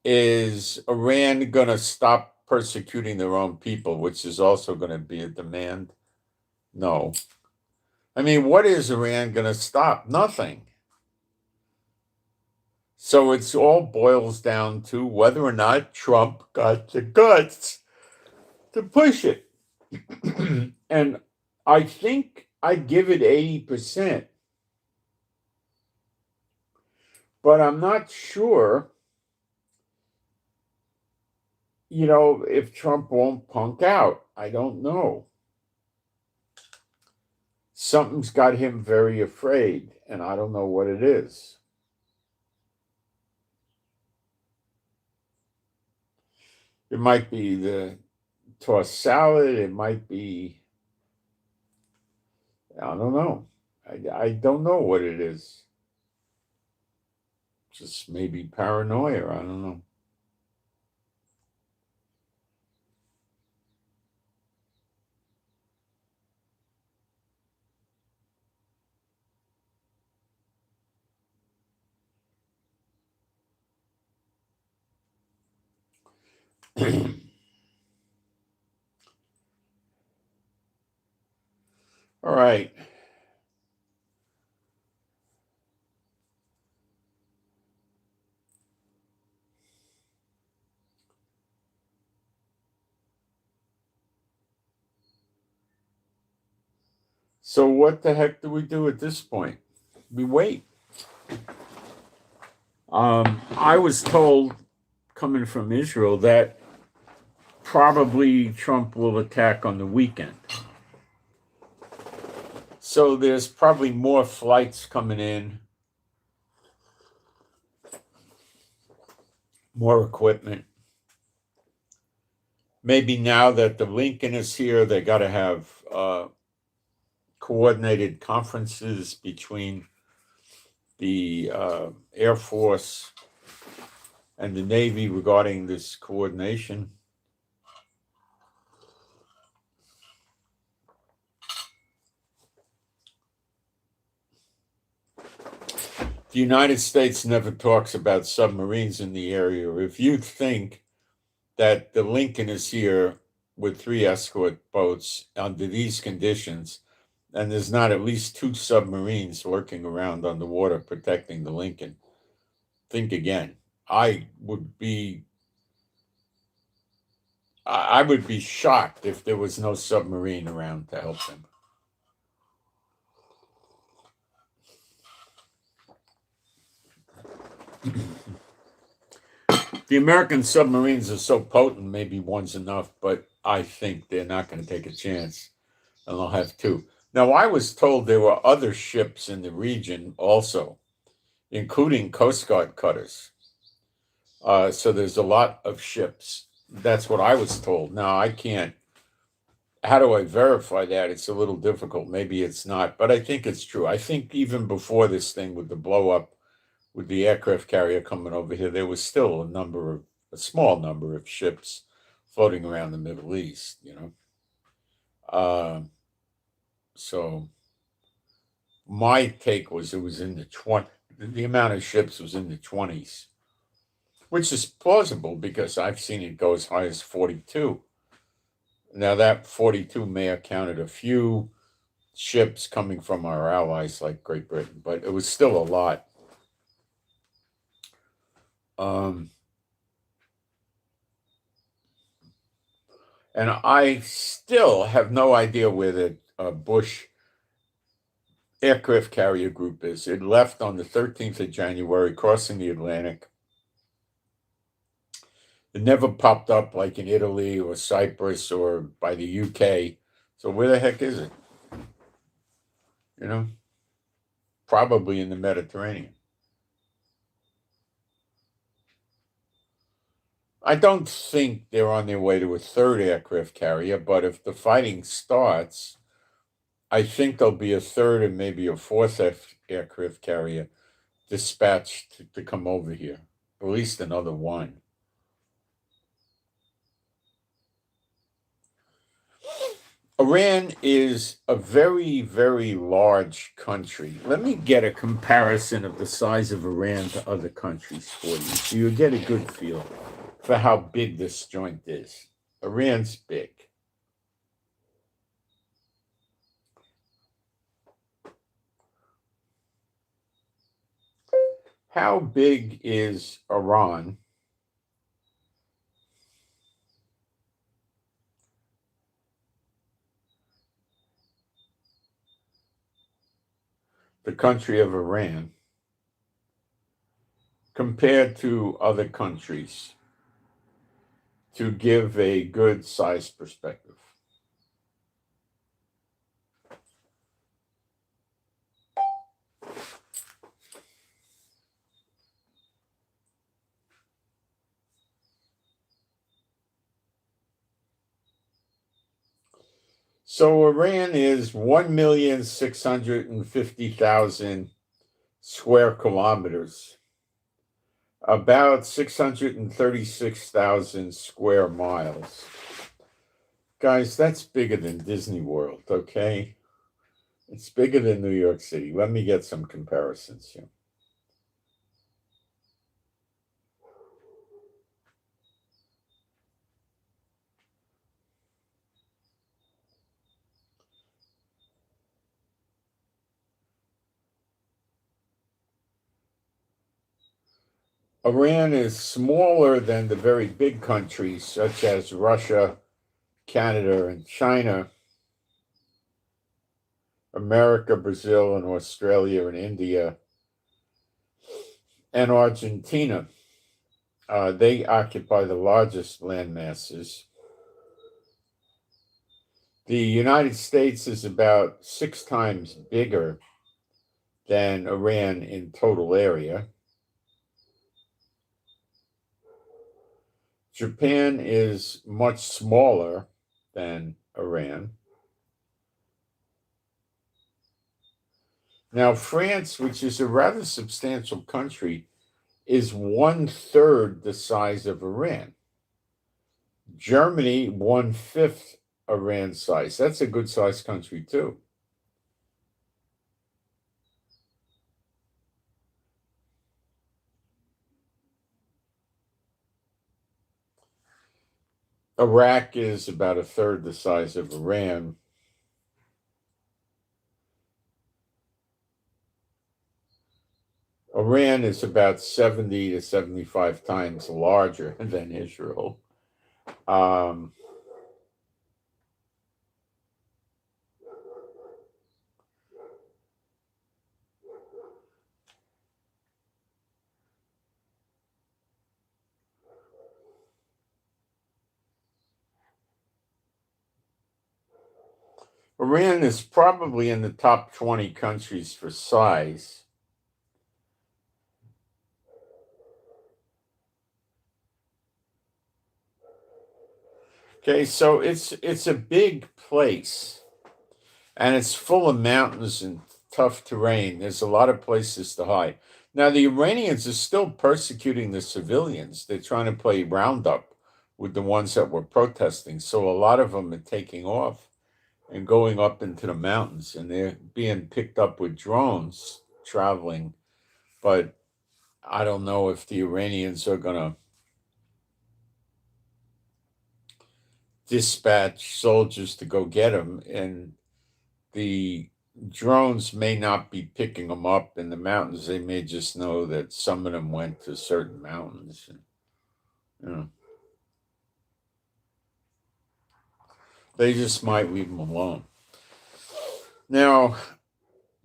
Is Iran going to stop persecuting their own people, which is also going to be a demand? No. I mean, what is Iran going to stop? Nothing. So it's all boils down to whether or not Trump got the guts to push it. And I think I'd give it 80%. But I'm not sure, if Trump won't punk out. I don't know. Something's got him very afraid, and I don't know what it is. It might be the tossed salad. It might be, I don't know. I don't know what it is. Just maybe paranoia. I don't know. All right. So what the heck do we do at this point? We wait. I was told, coming from Israel, that probably Trump will attack on the weekend. So there's probably more flights coming in, more equipment. Maybe now that the Lincoln is here, they got to have coordinated conferences between the Air Force and the Navy regarding this coordination. The United States never talks about submarines in the area. If you think that the Lincoln is here with 3 escort boats under these conditions, and there's not at least 2 submarines lurking around underwater protecting the Lincoln, think again. I would be shocked if there was no submarine around to help them. The American submarines are so potent, maybe one's enough, but I think they're not going to take a chance, and they'll have 2. Now, I was told there were other ships in the region also, including Coast Guard cutters. So there's a lot of ships. That's what I was told. Now, I can't. How do I verify that? It's a little difficult. Maybe it's not, but I think it's true. I think even before this thing with the blow up, with the aircraft carrier coming over here, there was still a small number of ships floating around the Middle East, So my take was it was in the amount of ships was in the 20s, which is plausible because I've seen it go as high as 42. Now that 42 may have counted a few ships coming from our allies like Great Britain, but it was still a lot. And I still have no idea where the Bush aircraft carrier group is. It left on the 13th of January, crossing the Atlantic. It never popped up like in Italy or Cyprus or by the UK. So where the heck is it? You know, probably in the Mediterranean. I don't think they're on their way to a third aircraft carrier, but if the fighting starts, I think there'll be a third and maybe a fourth aircraft carrier dispatched to come over here, at least another one. Iran is a very, very large country. Let me get a comparison of the size of Iran to other countries for you, so you get a good feel for how big this joint is. Iran's big. How big is Iran? The country of Iran, compared to other countries, to give a good size perspective. So Iran is 1,650,000 square kilometers, about 636,000 square miles. Guys, that's bigger than Disney World, okay? It's bigger than New York City. Let me get some comparisons here. Iran is smaller than the very big countries such as Russia, Canada, and China, America, Brazil, and Australia, and India, and Argentina. They occupy the largest land masses. The United States is about 6 times bigger than Iran in total area. Japan is much smaller than Iran. Now, France, which is a rather substantial country, is 1/3 the size of Iran. Germany, 1/5 Iran size. That's a good sized country, too. Iraq is about 1/3 the size of Iran. Iran is about 70 to 75 times larger than Israel. Iran is probably in the top 20 countries for size. Okay, so it's a big place, and it's full of mountains and tough terrain. There's a lot of places to hide. Now, the Iranians are still persecuting the civilians. They're trying to play roundup with the ones that were protesting. So a lot of them are taking off and going up into the mountains, and they're being picked up with drones traveling. But I don't know if the Iranians are going to dispatch soldiers to go get them, and the drones may not be picking them up in the mountains. They may just know that some of them went to certain mountains. And, you know, they just might leave them alone. Now,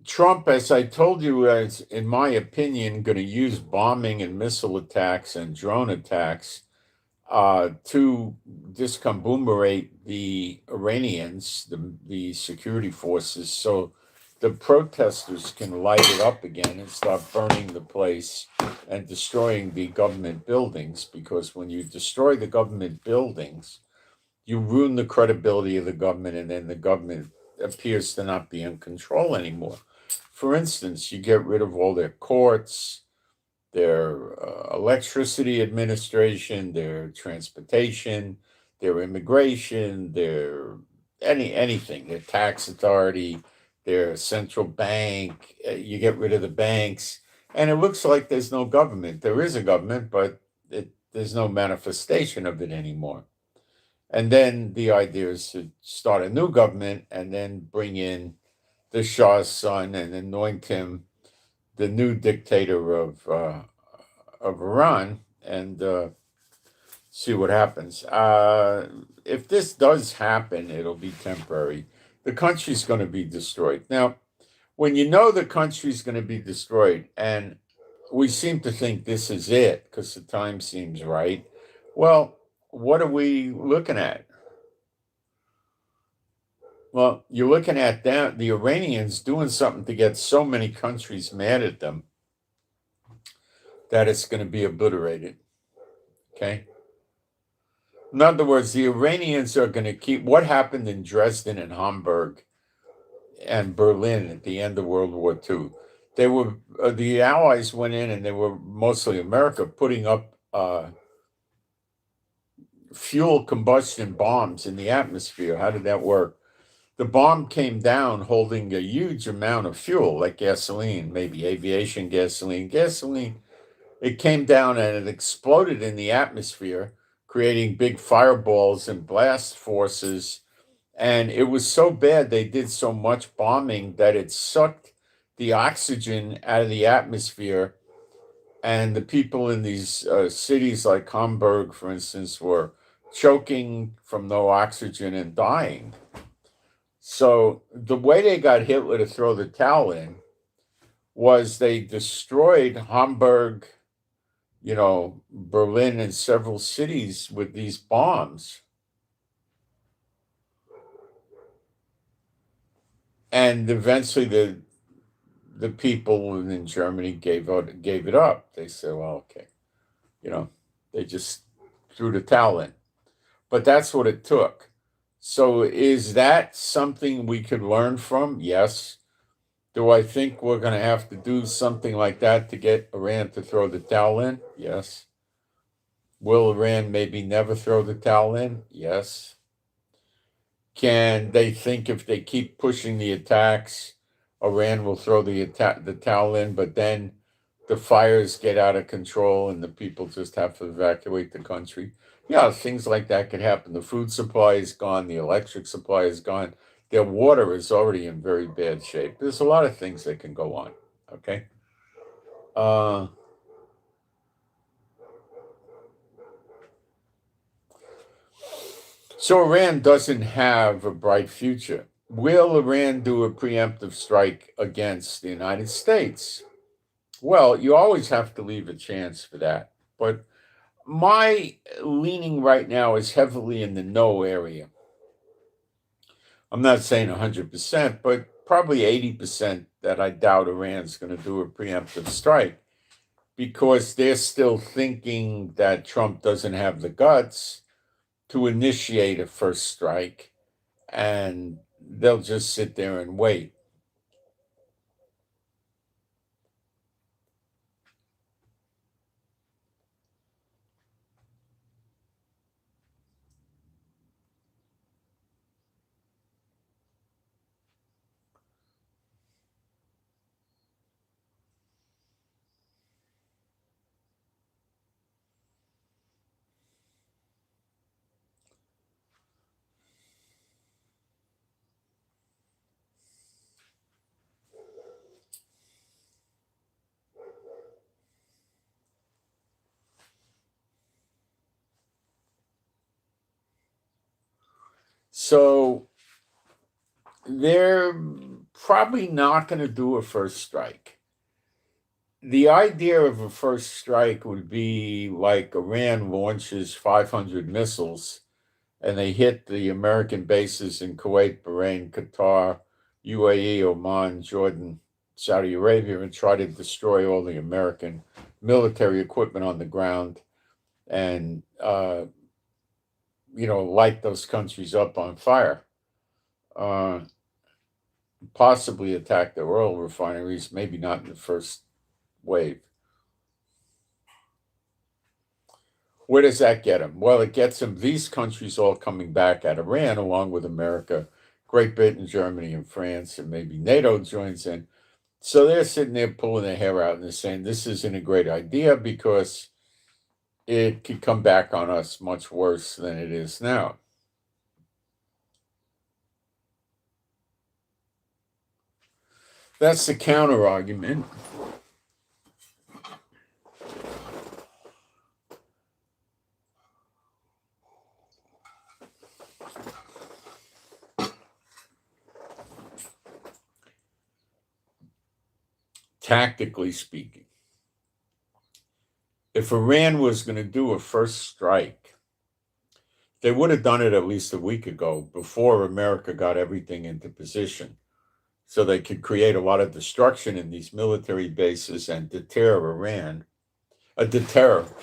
Trump, as I told you, is, in my opinion, going to use bombing and missile attacks and drone attacks to discombobulate the Iranians, the security forces, so the protesters can light it up again and start burning the place and destroying the government buildings. Because when you destroy the government buildings, you ruin the credibility of the government, and then the government appears to not be in control anymore. For instance, you get rid of all their courts, their electricity administration, their transportation, their immigration, their anything, their tax authority, their central bank. You get rid of the banks, and it looks like there's no government. There is a government, but there's no manifestation of it anymore. And then the idea is to start a new government and then bring in the Shah's son and anoint him the new dictator of Iran, and see what happens. If this does happen, it'll be temporary. The country's going to be destroyed. Now, when you know the country's going to be destroyed, and we seem to think this is it because the time seems right, well, what are we looking at? Well, you're looking at them, the Iranians doing something to get so many countries mad at them that it's going to be obliterated. Okay? In other words, the Iranians are going to keep what happened in Dresden and Hamburg and Berlin at the end of World War II. They were the Allies went in, and they were mostly America putting up fuel combustion bombs in the atmosphere. How did that work? The bomb came down holding a huge amount of fuel, like gasoline, maybe aviation gasoline. It came down and it exploded in the atmosphere, creating big fireballs and blast forces. And it was so bad, they did so much bombing that it sucked the oxygen out of the atmosphere. And the people in these cities like Hamburg, for instance, were choking from no oxygen and dying. So the way they got Hitler to throw the towel in was they destroyed Hamburg, Berlin, and several cities with these bombs. And eventually the people in Germany gave it up. They said, well, okay, they just threw the towel in. But that's what it took. So is that something we could learn from? Yes. Do I think we're going to have to do something like that to get Iran to throw the towel in? Yes. Will Iran maybe never throw the towel in? Yes. Can they think if they keep pushing the attacks, Iran will throw the towel in, but then the fires get out of control and the people just have to evacuate the country? Yeah, things like that could happen. The food supply is gone. The electric supply is gone. Their water is already in very bad shape. There's a lot of things that can go on. Okay. So Iran doesn't have a bright future. Will Iran do a preemptive strike against the United States? Well, you always have to leave a chance for that. But my leaning right now is heavily in the no area. I'm not saying 100%, but probably 80% that I doubt Iran's going to do a preemptive strike because they're still thinking that Trump doesn't have the guts to initiate a first strike, and they'll just sit there and wait. So they're probably not going to do a first strike. the idea of a first strike would be like Iran launches 500 missiles and they hit the American bases in Kuwait, Bahrain, Qatar, UAE, Oman, Jordan, Saudi Arabia, and try to destroy all the American military equipment on the ground and, light those countries up on fire. Uh, Possibly attack the oil refineries, maybe not in the first wave. Where does that get them? Well, it gets them these countries all coming back at Iran, along with America, Great Britain, Germany, and France, and maybe NATO joins in. So they're sitting there pulling their hair out and they're saying this isn't a great idea because it could come back on us much worse than it is now. That's the counter argument. Tactically speaking, if Iran was going to do a first strike, they would have done it at least a week ago before America got everything into position. So they could create a lot of destruction in these military bases and deter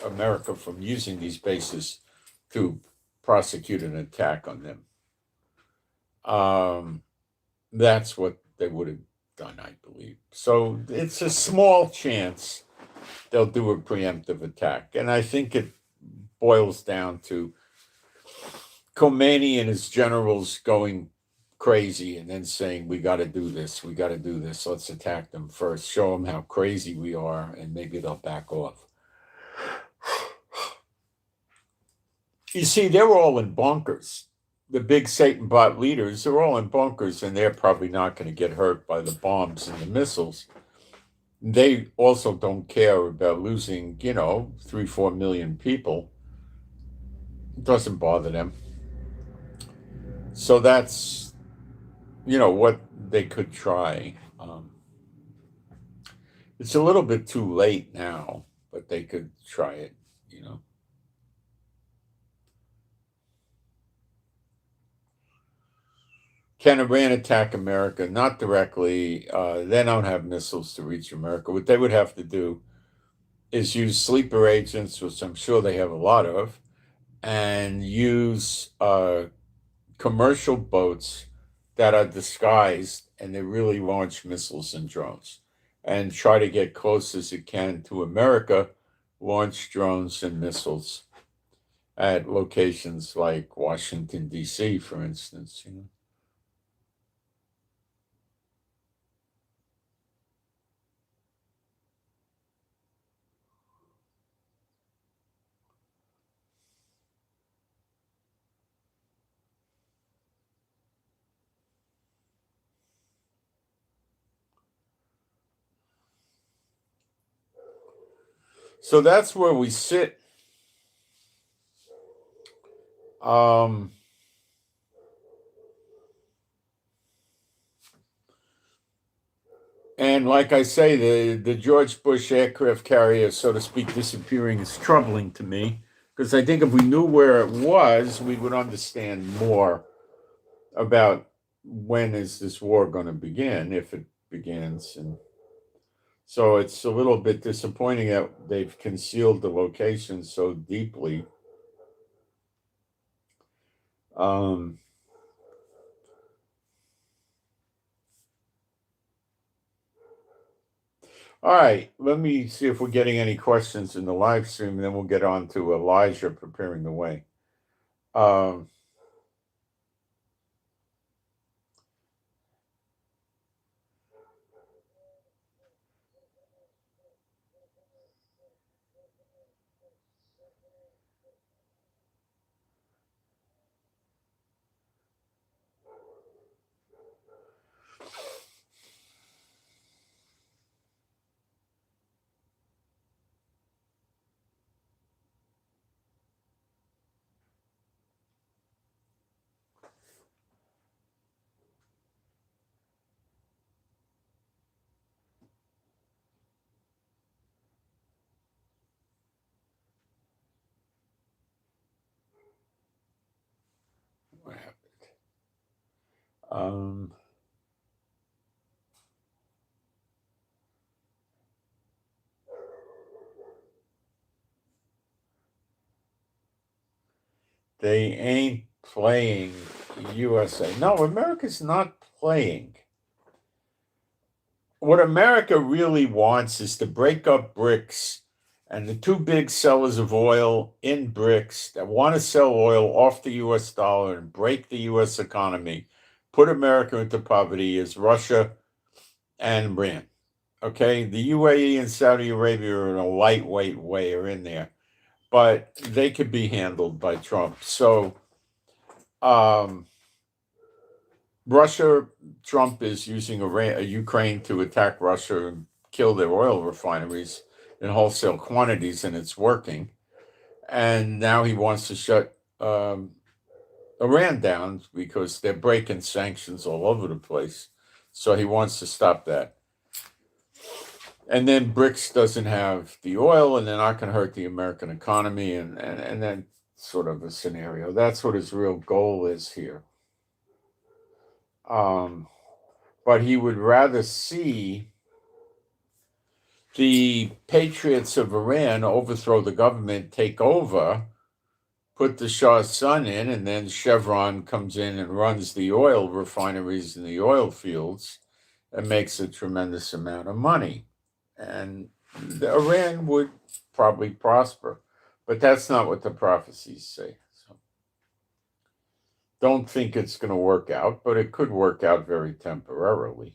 America from using these bases to prosecute an attack on them. That's what they would have done, I believe. So it's a small chance they'll do a preemptive attack. And I think it boils down to Khomeini and his generals going crazy and then saying, we got to do this, let's attack them first, show them how crazy we are, and maybe they'll back off. You see, they're all in bunkers. The big Satan bot leaders are all in bunkers, and they're probably not going to get hurt by the bombs and the missiles. They also don't care about losing, 3-4 million people. It doesn't bother them. So that's, what they could try. It's a little bit too late now, but they could try it. Can Iran attack America? Not directly. They don't have missiles to reach America. What they would have to do is use sleeper agents, which I'm sure they have a lot of, and use commercial boats that are disguised and they really launch missiles and drones and try to get close as it can to America, launch drones and missiles at locations like Washington, D.C., for instance. So that's where we sit. And like I say, the George Bush aircraft carrier, so to speak, disappearing is troubling to me because I think if we knew where it was, we would understand more about when is this war going to begin, if it begins. And so it's a little bit disappointing that they've concealed the location so deeply. Um, all right, let me see if we're getting any questions in the live stream, and then we'll get on to Elijah preparing the way. Um, What happened? They ain't playing USA. No, America's not playing. What America really wants is to break up BRICS and the two big sellers of oil in BRICS that want to sell oil off the US dollar and break the US economy, put America into poverty is Russia and Iran. Okay, the UAE and Saudi Arabia are in a lightweight way are in there, but they could be handled by Trump. So Russia, Trump is using Ukraine to attack Russia and kill their oil refineries in wholesale quantities, and it's working. And now he wants to shut Iran down because they're breaking sanctions all over the place. So he wants to stop that. And then BRICS doesn't have the oil, and they're not going to hurt the American economy, and then sort of a scenario. That's what his real goal is here. But he would rather see the patriots of Iran overthrow the government, take over, put the Shah's son in, and then Chevron comes in and runs the oil refineries and the oil fields and makes a tremendous amount of money. And Iran would probably prosper. But that's not what the prophecies say. So don't think it's going to work out, but it could work out very temporarily.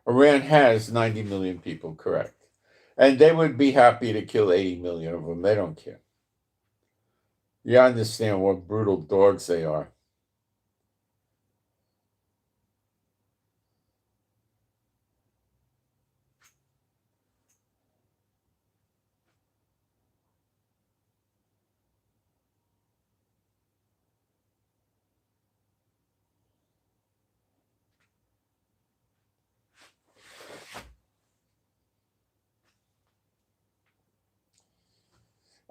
Iran has 90 million people, correct. And they would be happy to kill 80 million of them. They don't care. You understand what brutal dogs they are.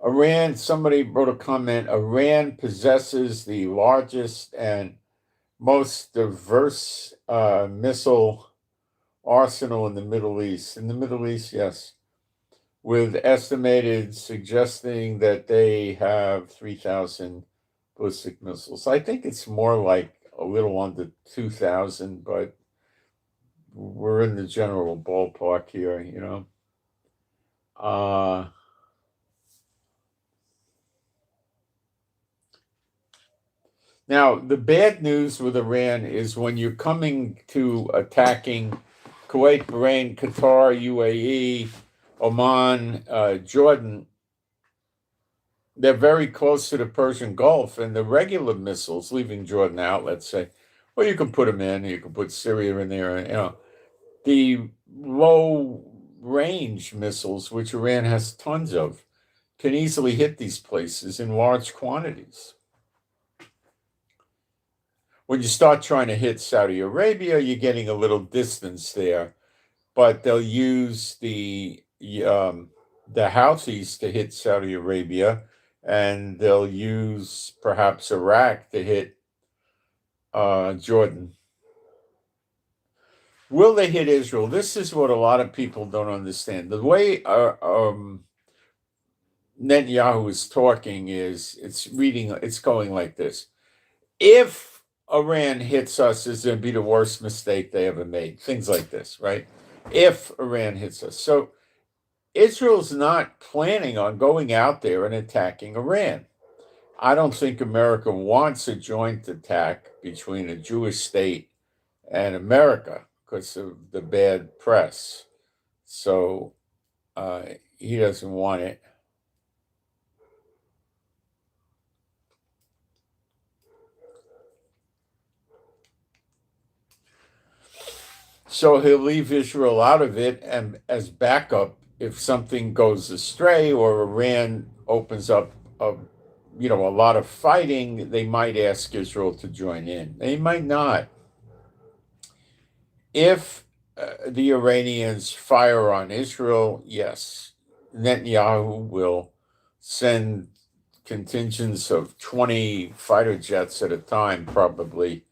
Iran, somebody wrote a comment, Iran possesses the largest and most diverse missile arsenal in the Middle East. In the Middle East, yes. With estimated suggesting that they have 3,000 ballistic missiles. I think it's more like a little under 2,000, but we're in the general ballpark here, you know. Now, the bad news with Iran is when you're coming to attacking Kuwait, Bahrain, Qatar, UAE, Oman, Jordan, they're very close to the Persian Gulf, and the regular missiles, leaving Jordan out, let's say, well, you can put them in, you can put Syria in there, you know, the low-range missiles, which Iran has tons of, can easily hit these places in large quantities. When you start trying to hit Saudi Arabia, you're getting a little distance there, but they'll use the Houthis to hit Saudi Arabia, and they'll use perhaps Iraq to hit Jordan. Will they hit Israel? This is what a lot of people don't understand. The way Netanyahu is talking is it's going like this. If Iran hits us, is going to be the worst mistake they ever made. Things like this, right? If Iran hits us. So Israel's not planning on going out there and attacking Iran. I don't think America wants a joint attack between a Jewish state and America because of the bad press. So he doesn't want it. So he'll leave Israel out of it, and as backup, if something goes astray or Iran opens up a lot of fighting, they might ask Israel to join in. They might not. If the Iranians fire on Israel, yes, Netanyahu will send contingents of 20 fighter jets at a time, probably,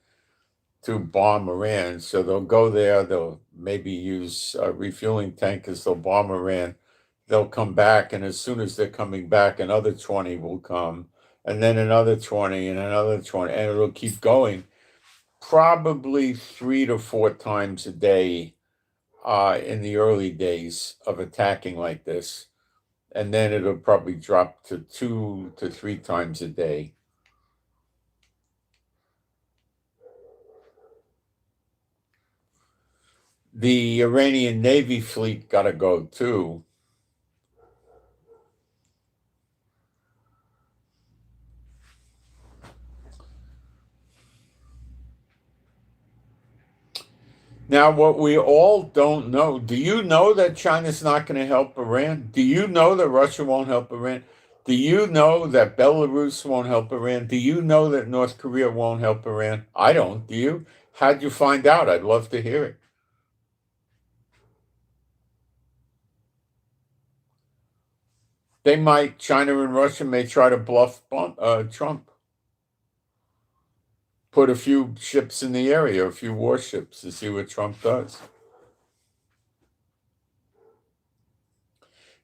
to bomb Iran. So they'll go there, they'll maybe use refueling tankers, they'll bomb Iran, they'll come back, and as soon as they're coming back, another 20 will come, and then another 20, and another 20, and it'll keep going, probably 3 to 4 times a day in the early days of attacking like this. And then it'll probably drop to 2 to 3 times a day. The Iranian Navy fleet got to go too. Now, what we all don't know, do you know that China's not going to help Iran? Do you know that Russia won't help Iran? Do you know that Belarus won't help Iran? Do you know that North Korea won't help Iran? I don't. Do you? How'd you find out? I'd love to hear it. China and Russia may try to bluff Trump. Put a few ships in the area, a few warships, to see what Trump does.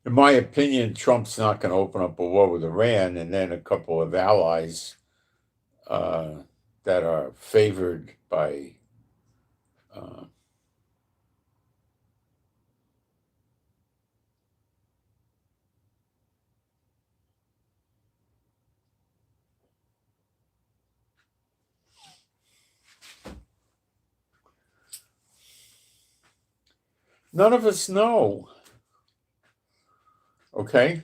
In my opinion, Trump's not going to open up a war with Iran, and then a couple of allies that are favored by none of us know. Okay?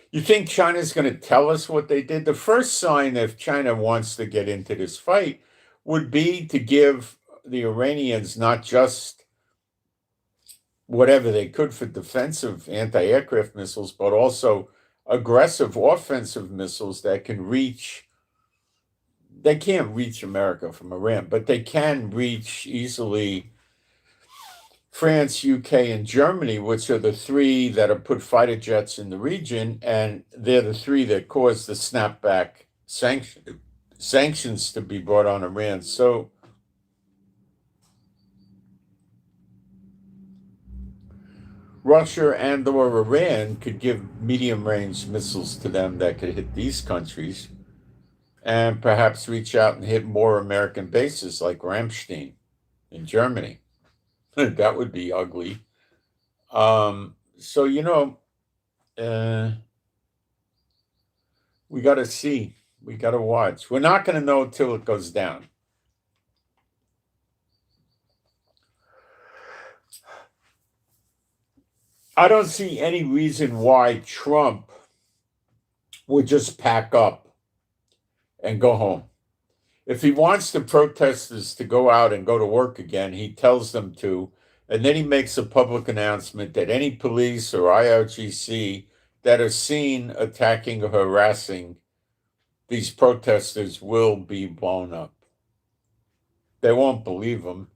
You think China's going to tell us what they did? The first sign, if China wants to get into this fight, would be to give the Iranians not just whatever they could for defensive anti-aircraft missiles, but also aggressive offensive missiles that can reach. They can't reach America from Iran, but they can reach easily France, UK, and Germany, which are the three that have put fighter jets in the region, and they're the three that caused the snapback sanctions to be brought on Iran. So Russia and or Iran could give medium-range missiles to them that could hit these countries and perhaps reach out and hit more American bases like Ramstein in Germany. That would be ugly. So, we got to see. We got to watch. We're not going to know till it goes down. I don't see any reason why Trump would just pack up and go home. If he wants the protesters to go out and go to work again, he tells them to, and then he makes a public announcement that any police or IRGC that are seen attacking or harassing these protesters will be blown up. They won't believe him.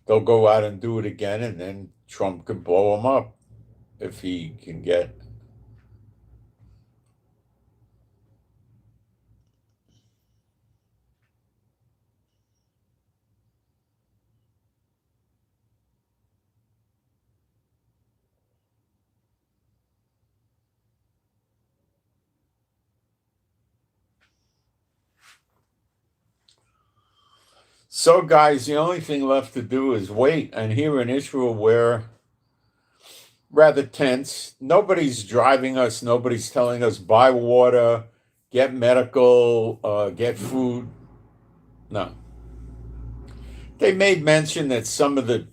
They'll go out and do it again, and then Trump could blow them up if he can get. So, guys, the only thing left to do is wait. And here in Israel, we're rather tense. Nobody's driving us. Nobody's telling us buy water, get medical, get food. No. They made mention that some of the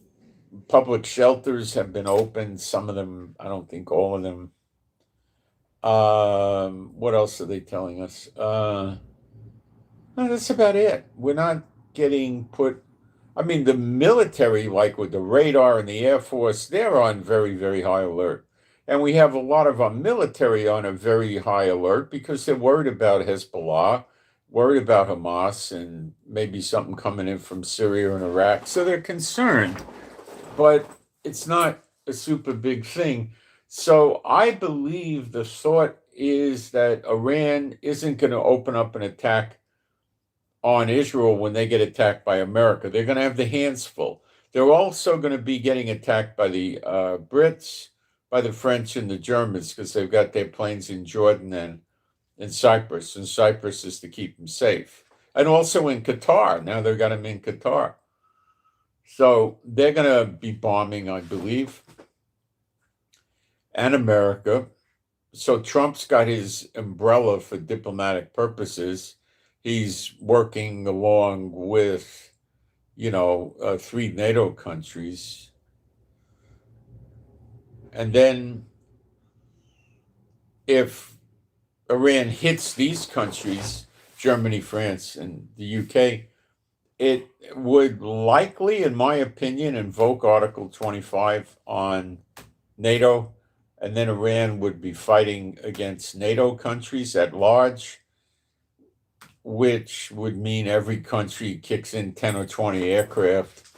public shelters have been opened. Some of them, I don't think all of them. What else are they telling us? No, that's about it. We're not getting put. I mean, the military, like with the radar and the Air Force, they're on very, very high alert. And we have a lot of our military on a very high alert because they're worried about Hezbollah, worried about Hamas, and maybe something coming in from Syria and Iraq. So they're concerned. but it's not a super big thing. So I believe the thought is that Iran isn't going to open up an attack on Israel when they get attacked by America. They're going to have the hands full. They're also going to be getting attacked by the Brits, by the French, and the Germans because they've got their planes in Jordan and in Cyprus, and Cyprus is to keep them safe. And also in Qatar. Now they've got them in Qatar. So they're going to be bombing, I believe, and America. So Trump's got his umbrella for diplomatic purposes. He's working along with, three NATO countries. And then if Iran hits these countries, Germany, France, and the UK, it would likely, in my opinion, invoke Article 25 on NATO, and then Iran would be fighting against NATO countries at large, which would mean every country kicks in 10 or 20 aircraft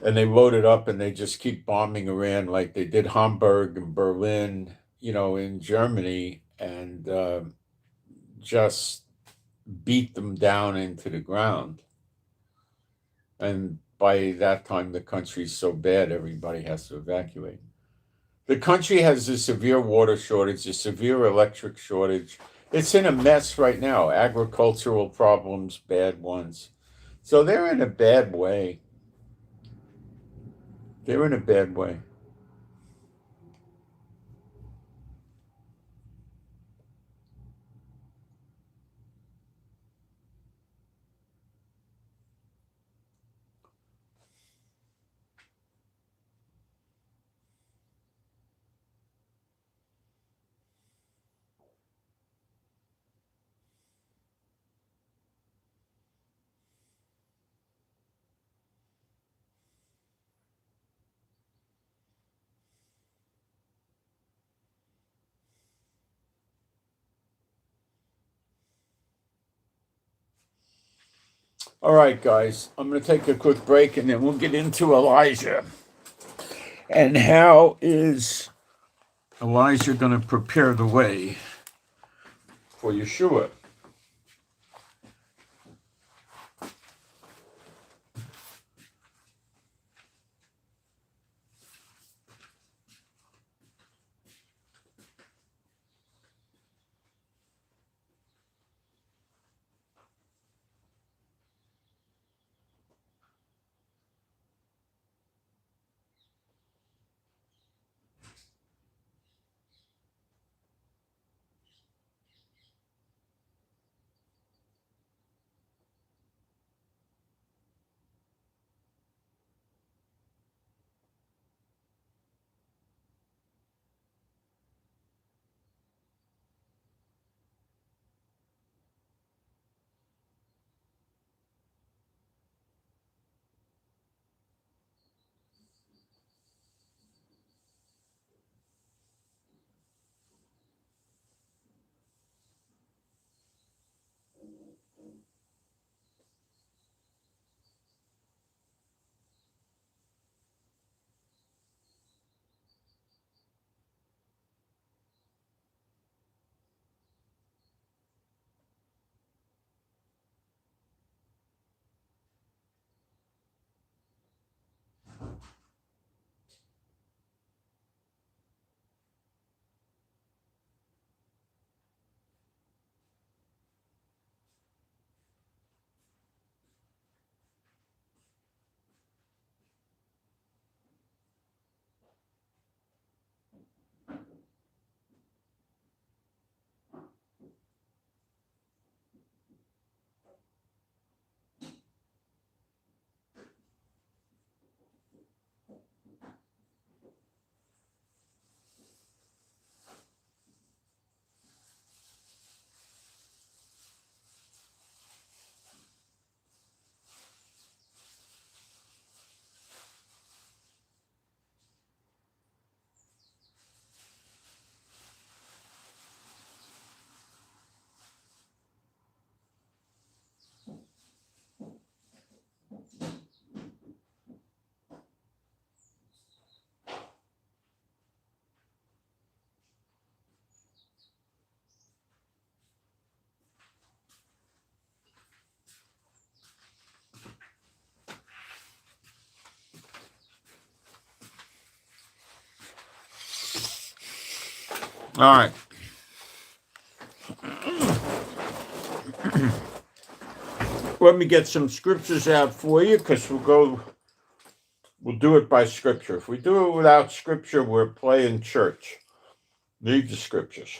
and they load it up and they just keep bombing Iran like they did Hamburg and Berlin, in Germany, and just beat them down into the ground. And by that time, the country's so bad, everybody has to evacuate. The country has a severe water shortage, a severe electric shortage. It's in a mess right now. Agricultural problems, bad ones. So they're in a bad way. They're in a bad way. All right, guys, I'm going to take a quick break and then we'll get into Elijah. And how is Elijah going to prepare the way for Yeshua? All right. Let me get some scriptures out for you, because we'll do it by scripture. If we do it without scripture, we're playing church. Need the scriptures.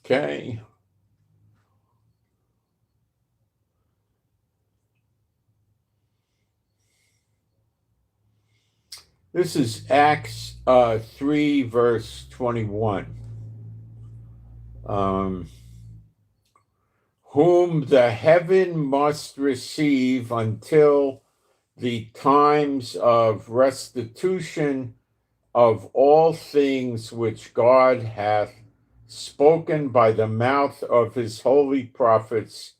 Okay. This is Acts 3, verse 21. Whom the heaven must receive until the times of restitution of all things which God hath spoken by the mouth of his holy prophets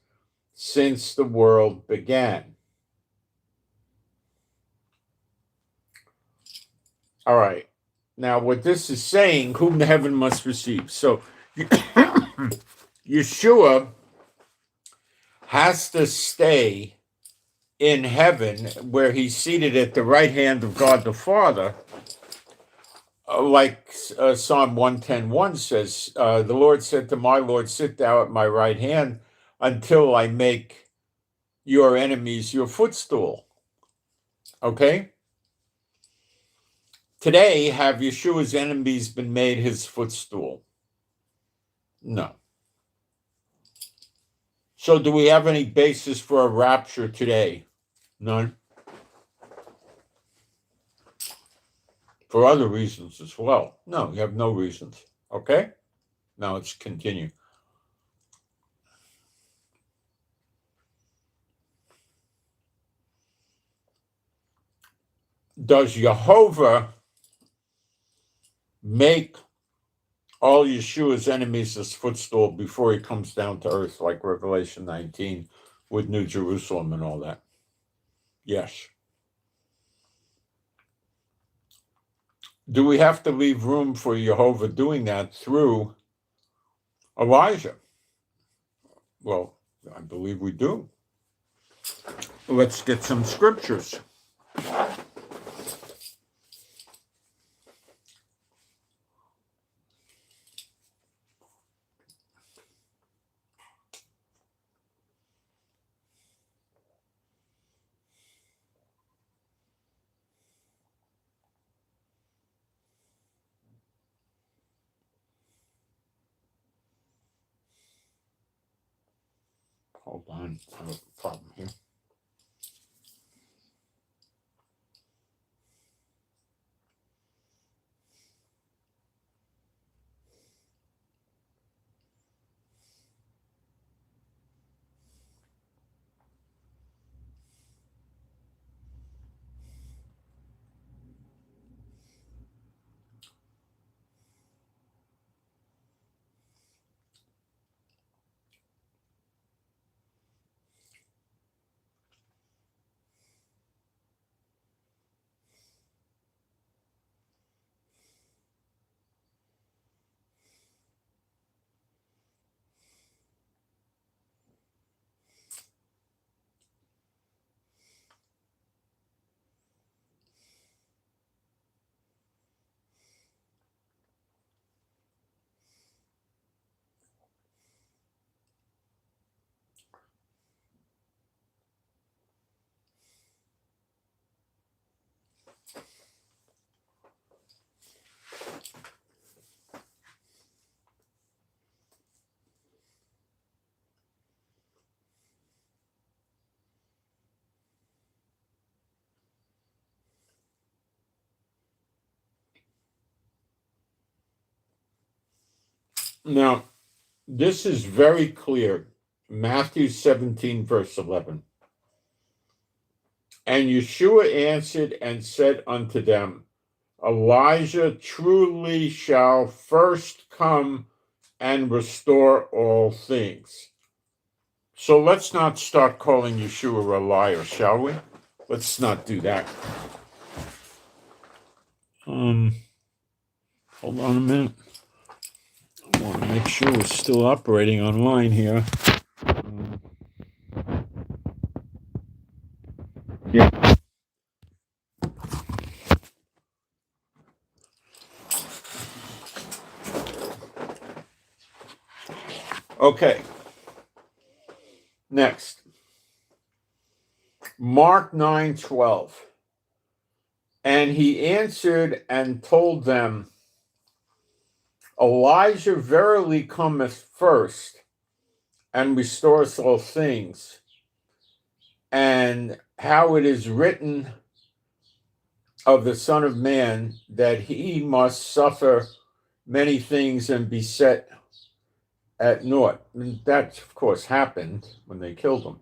since the world began. All right. Now, what this is saying, whom the heaven must receive. So, Yeshua has to stay in heaven where he's seated at the right hand of God the Father. Like Psalm 110:1 says, the Lord said to my Lord, sit thou at my right hand until I make your enemies your footstool. Okay? Today, have Yeshua's enemies been made his footstool? No. So do we have any basis for a rapture today? None. For other reasons as well. No, you have no reasons. Okay? Now let's continue. Does Jehovah make all Yeshua's enemies his footstool before he comes down to earth, like Revelation 19 with New Jerusalem and all that? Yes. Do we have to leave room for Jehovah doing that through Elijah? Well, I believe we do. Let's get some scriptures. Hold on, I have a problem here. Now, this is very clear. Matthew 17, verse 11. And Yeshua answered and said unto them, Elijah truly shall first come and restore all things. So let's not start calling Yeshua a liar, shall we? Let's not do that. Hold on a minute. I want to make sure we're still operating online here. Yeah. Okay. Next. Mark 9:12. And he answered and told them, Elijah verily cometh first and restores all things. And how it is written of the Son of Man that he must suffer many things and be set at naught. And that, of course, happened when they killed him.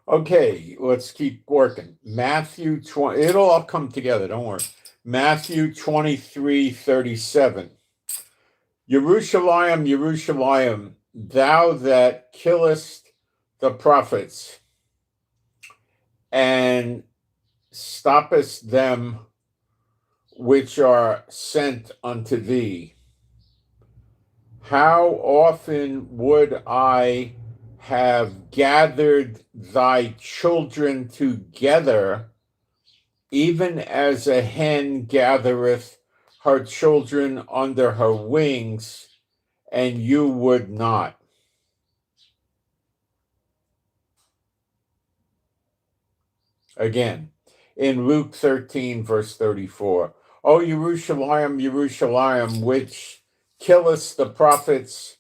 Okay, let's keep working. Matthew 20, it'll all come together, don't worry. Matthew 23:37. Jerusalem, Jerusalem, thou that killest the prophets and stoppest them which are sent unto thee. How often would I have gathered thy children together, even as a hen gathereth her children under her wings, and you would not. Again, in Luke 13, verse 34, O Jerusalem, Jerusalem, which killest the prophets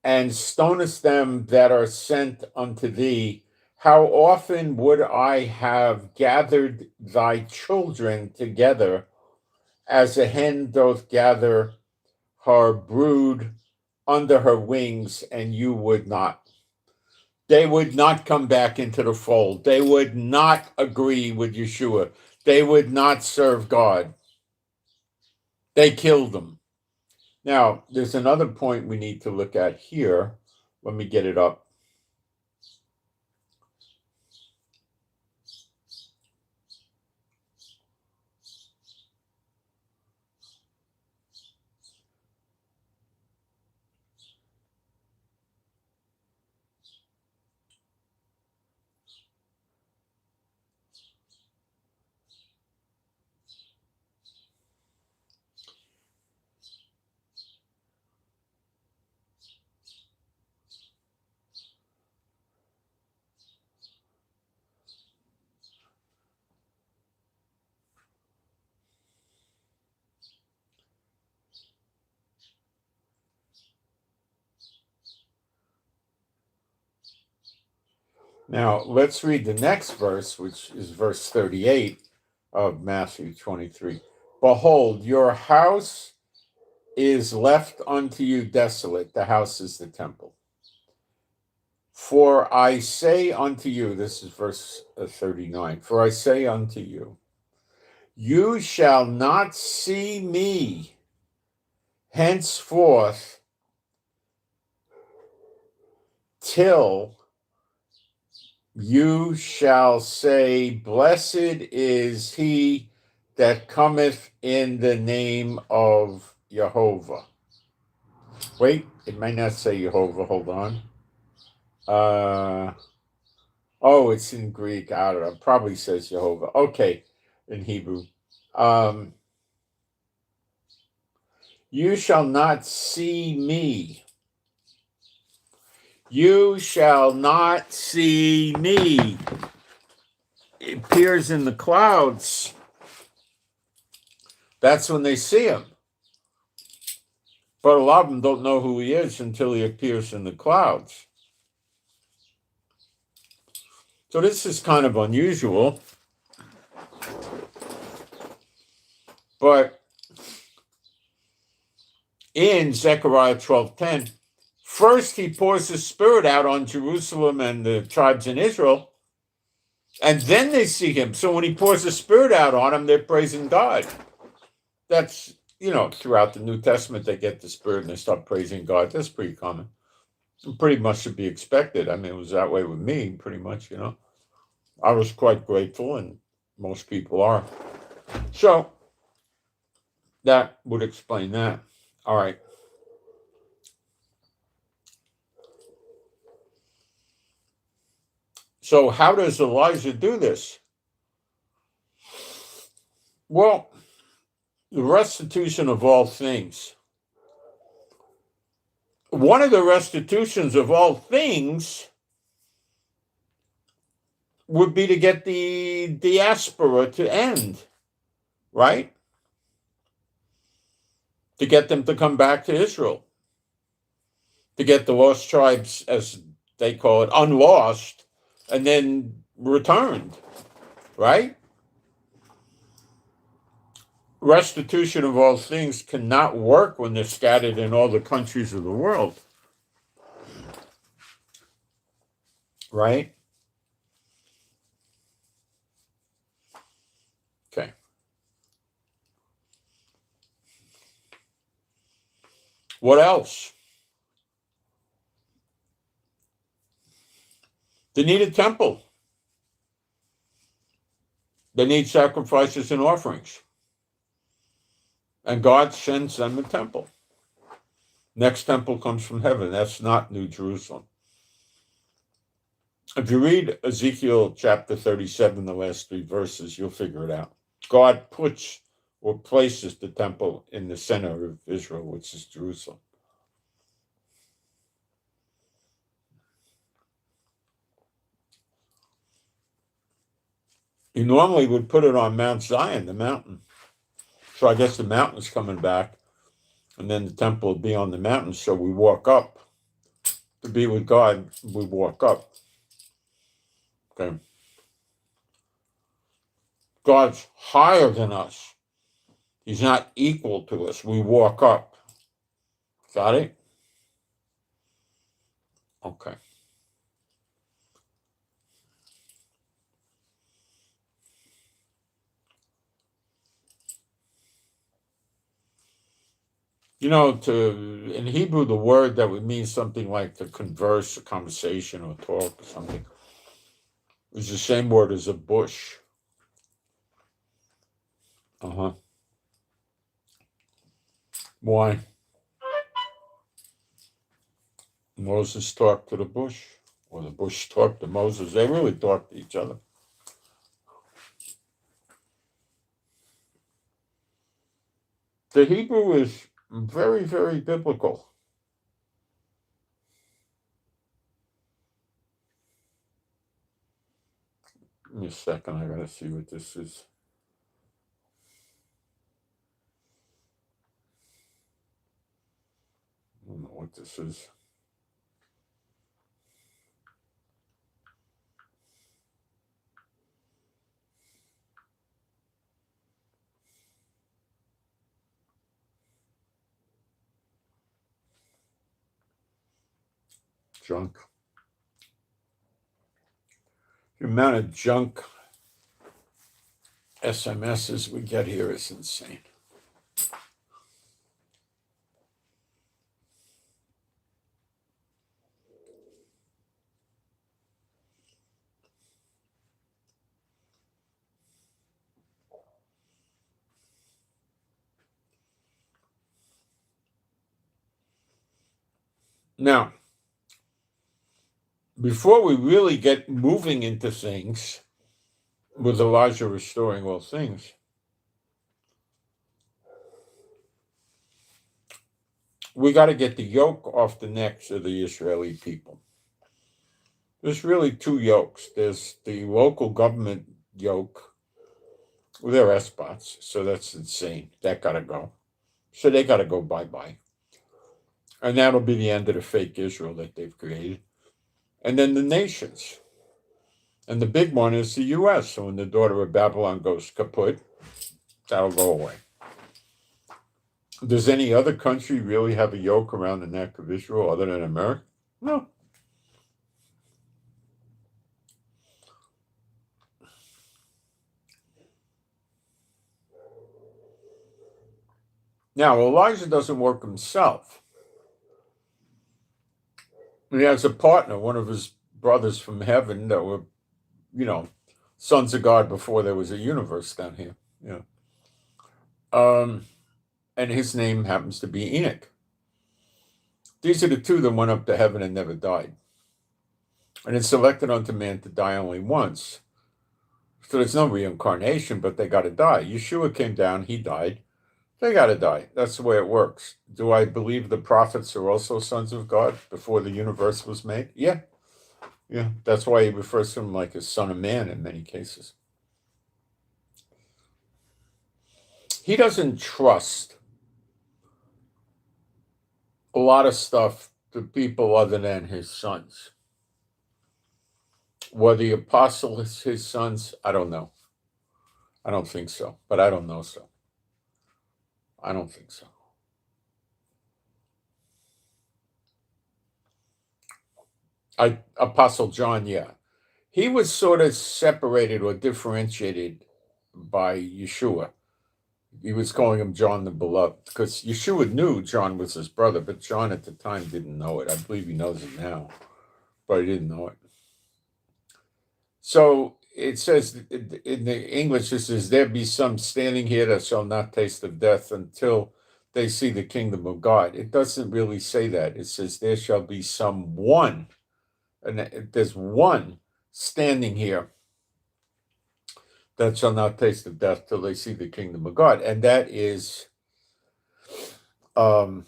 and stonest them that are sent unto thee, how often would I have gathered thy children together, as a hen doth gather her brood under her wings, and you would not. They would not come back into the fold. They would not agree with Yeshua. They would not serve God. They killed them. Now, there's another point we need to look at here. Let me get it up. Now, let's read the next verse, which is verse 38 of Matthew 23. Behold, your house is left unto you desolate. The house is the temple. For I say unto you, this is verse 39, for I say unto you, you shall not see me henceforth till you shall say, blessed is he that cometh in the name of Jehovah. Wait, it might not say Jehovah. Hold on. Oh, it's in Greek. I don't know. It probably says Jehovah. Okay, in Hebrew. You shall not see me. You shall not see me. It appears in the clouds. That's when they see him. But a lot of them don't know who he is until he appears in the clouds. So this is kind of unusual. But in Zechariah 12:10, first he pours his spirit out on Jerusalem and the tribes in Israel, and then they see him. So when he pours the spirit out on them, they're praising God. That's, throughout the New Testament, they get the spirit and they start praising God. That's pretty common. Pretty much to be expected. I mean, it was that way with me, pretty much, I was quite grateful, and most people are. So that would explain that. All right. So how does Elijah do this? Well, the restitution of all things. One of the restitutions of all things would be to get the diaspora to end, right? To get them to come back to Israel. To get the lost tribes, as they call it, unlost, and then returned, right? Restitution of all things cannot work when they're scattered in all the countries of the world, right? Okay. What else? They need a temple. They need sacrifices and offerings. And God sends them a temple. Next temple comes from heaven. That's not New Jerusalem. If you read Ezekiel chapter 37, the last 3 verses, you'll figure it out. God puts or places the temple in the center of Israel, which is Jerusalem. He normally would put it on Mount Zion, the mountain. So I guess the mountain's coming back, and then the temple will be on the mountain. So we walk up to be with God. We walk up. Okay. God's higher than us. He's not equal to us. We walk up. Got it? Okay. In Hebrew, the word that would mean something like to converse, a conversation, or talk, or something, is the same word as a bush. Why? Moses talked to the bush, or the bush talked to Moses. They really talked to each other. The Hebrew is very, very biblical. Give me a second. I gotta see what this is. I don't know what this is. Junk. The amount of junk SMSs we get here is insane. Now, before we really get moving into things with Elijah restoring all things, we got to get the yoke off the necks of the Israeli people. There's really two yokes. There's the local government yoke. Well, they're espots, so that's insane. That got to go. So they got to go bye-bye. And that'll be the end of the fake Israel that they've created. And then the nations. And the big one is the U.S. So when the daughter of Babylon goes kaput, that'll go away. Does any other country really have a yoke around the neck of Israel other than America? No. Now, Elijah doesn't work himself. He has a partner, one of his brothers from heaven that were, sons of God before there was a universe down here. And his name happens to be Enoch. These are the two that went up to heaven and never died. And it's selected unto man to die only once. So there's no reincarnation, but they got to die. Yeshua came down, he died. They got to die. That's the way it works. Do I believe the prophets are also sons of God before the universe was made? Yeah. That's why he refers to them like a son of man in many cases. He doesn't trust a lot of stuff to people other than his sons. Were the apostles his sons? I don't know. I don't think so, but I don't know so. I don't think so. Apostle John, yeah. He was sort of separated or differentiated by Yeshua. He was calling him John the Beloved because Yeshua knew John was his brother, but John at the time didn't know it. I believe he knows it now, but he didn't know it. So it says in the English, it says, there be some standing here that shall not taste of death until they see the kingdom of God. It doesn't really say that. It says there shall be some one, and there's one standing here that shall not taste of death till they see the kingdom of God. And that is Apostle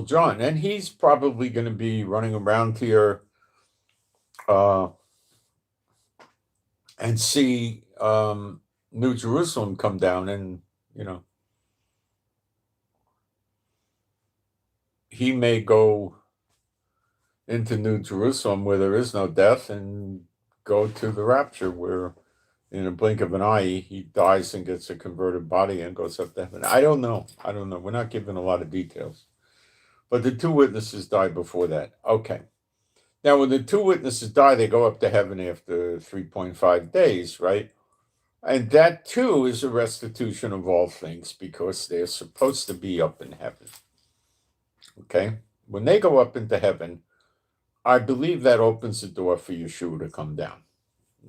John. And he's probably going to be running around here and see New Jerusalem come down, and he may go into New Jerusalem where there is no death and go to the rapture where in a blink of an eye he dies and gets a converted body and goes up to heaven. I don't know. We're not given a lot of details. But the two witnesses died before that. Okay. Now, when the two witnesses die, they go up to heaven after 3.5 days, right? And that, too, is a restitution of all things because they're supposed to be up in heaven. Okay? When they go up into heaven, I believe that opens the door for Yeshua to come down.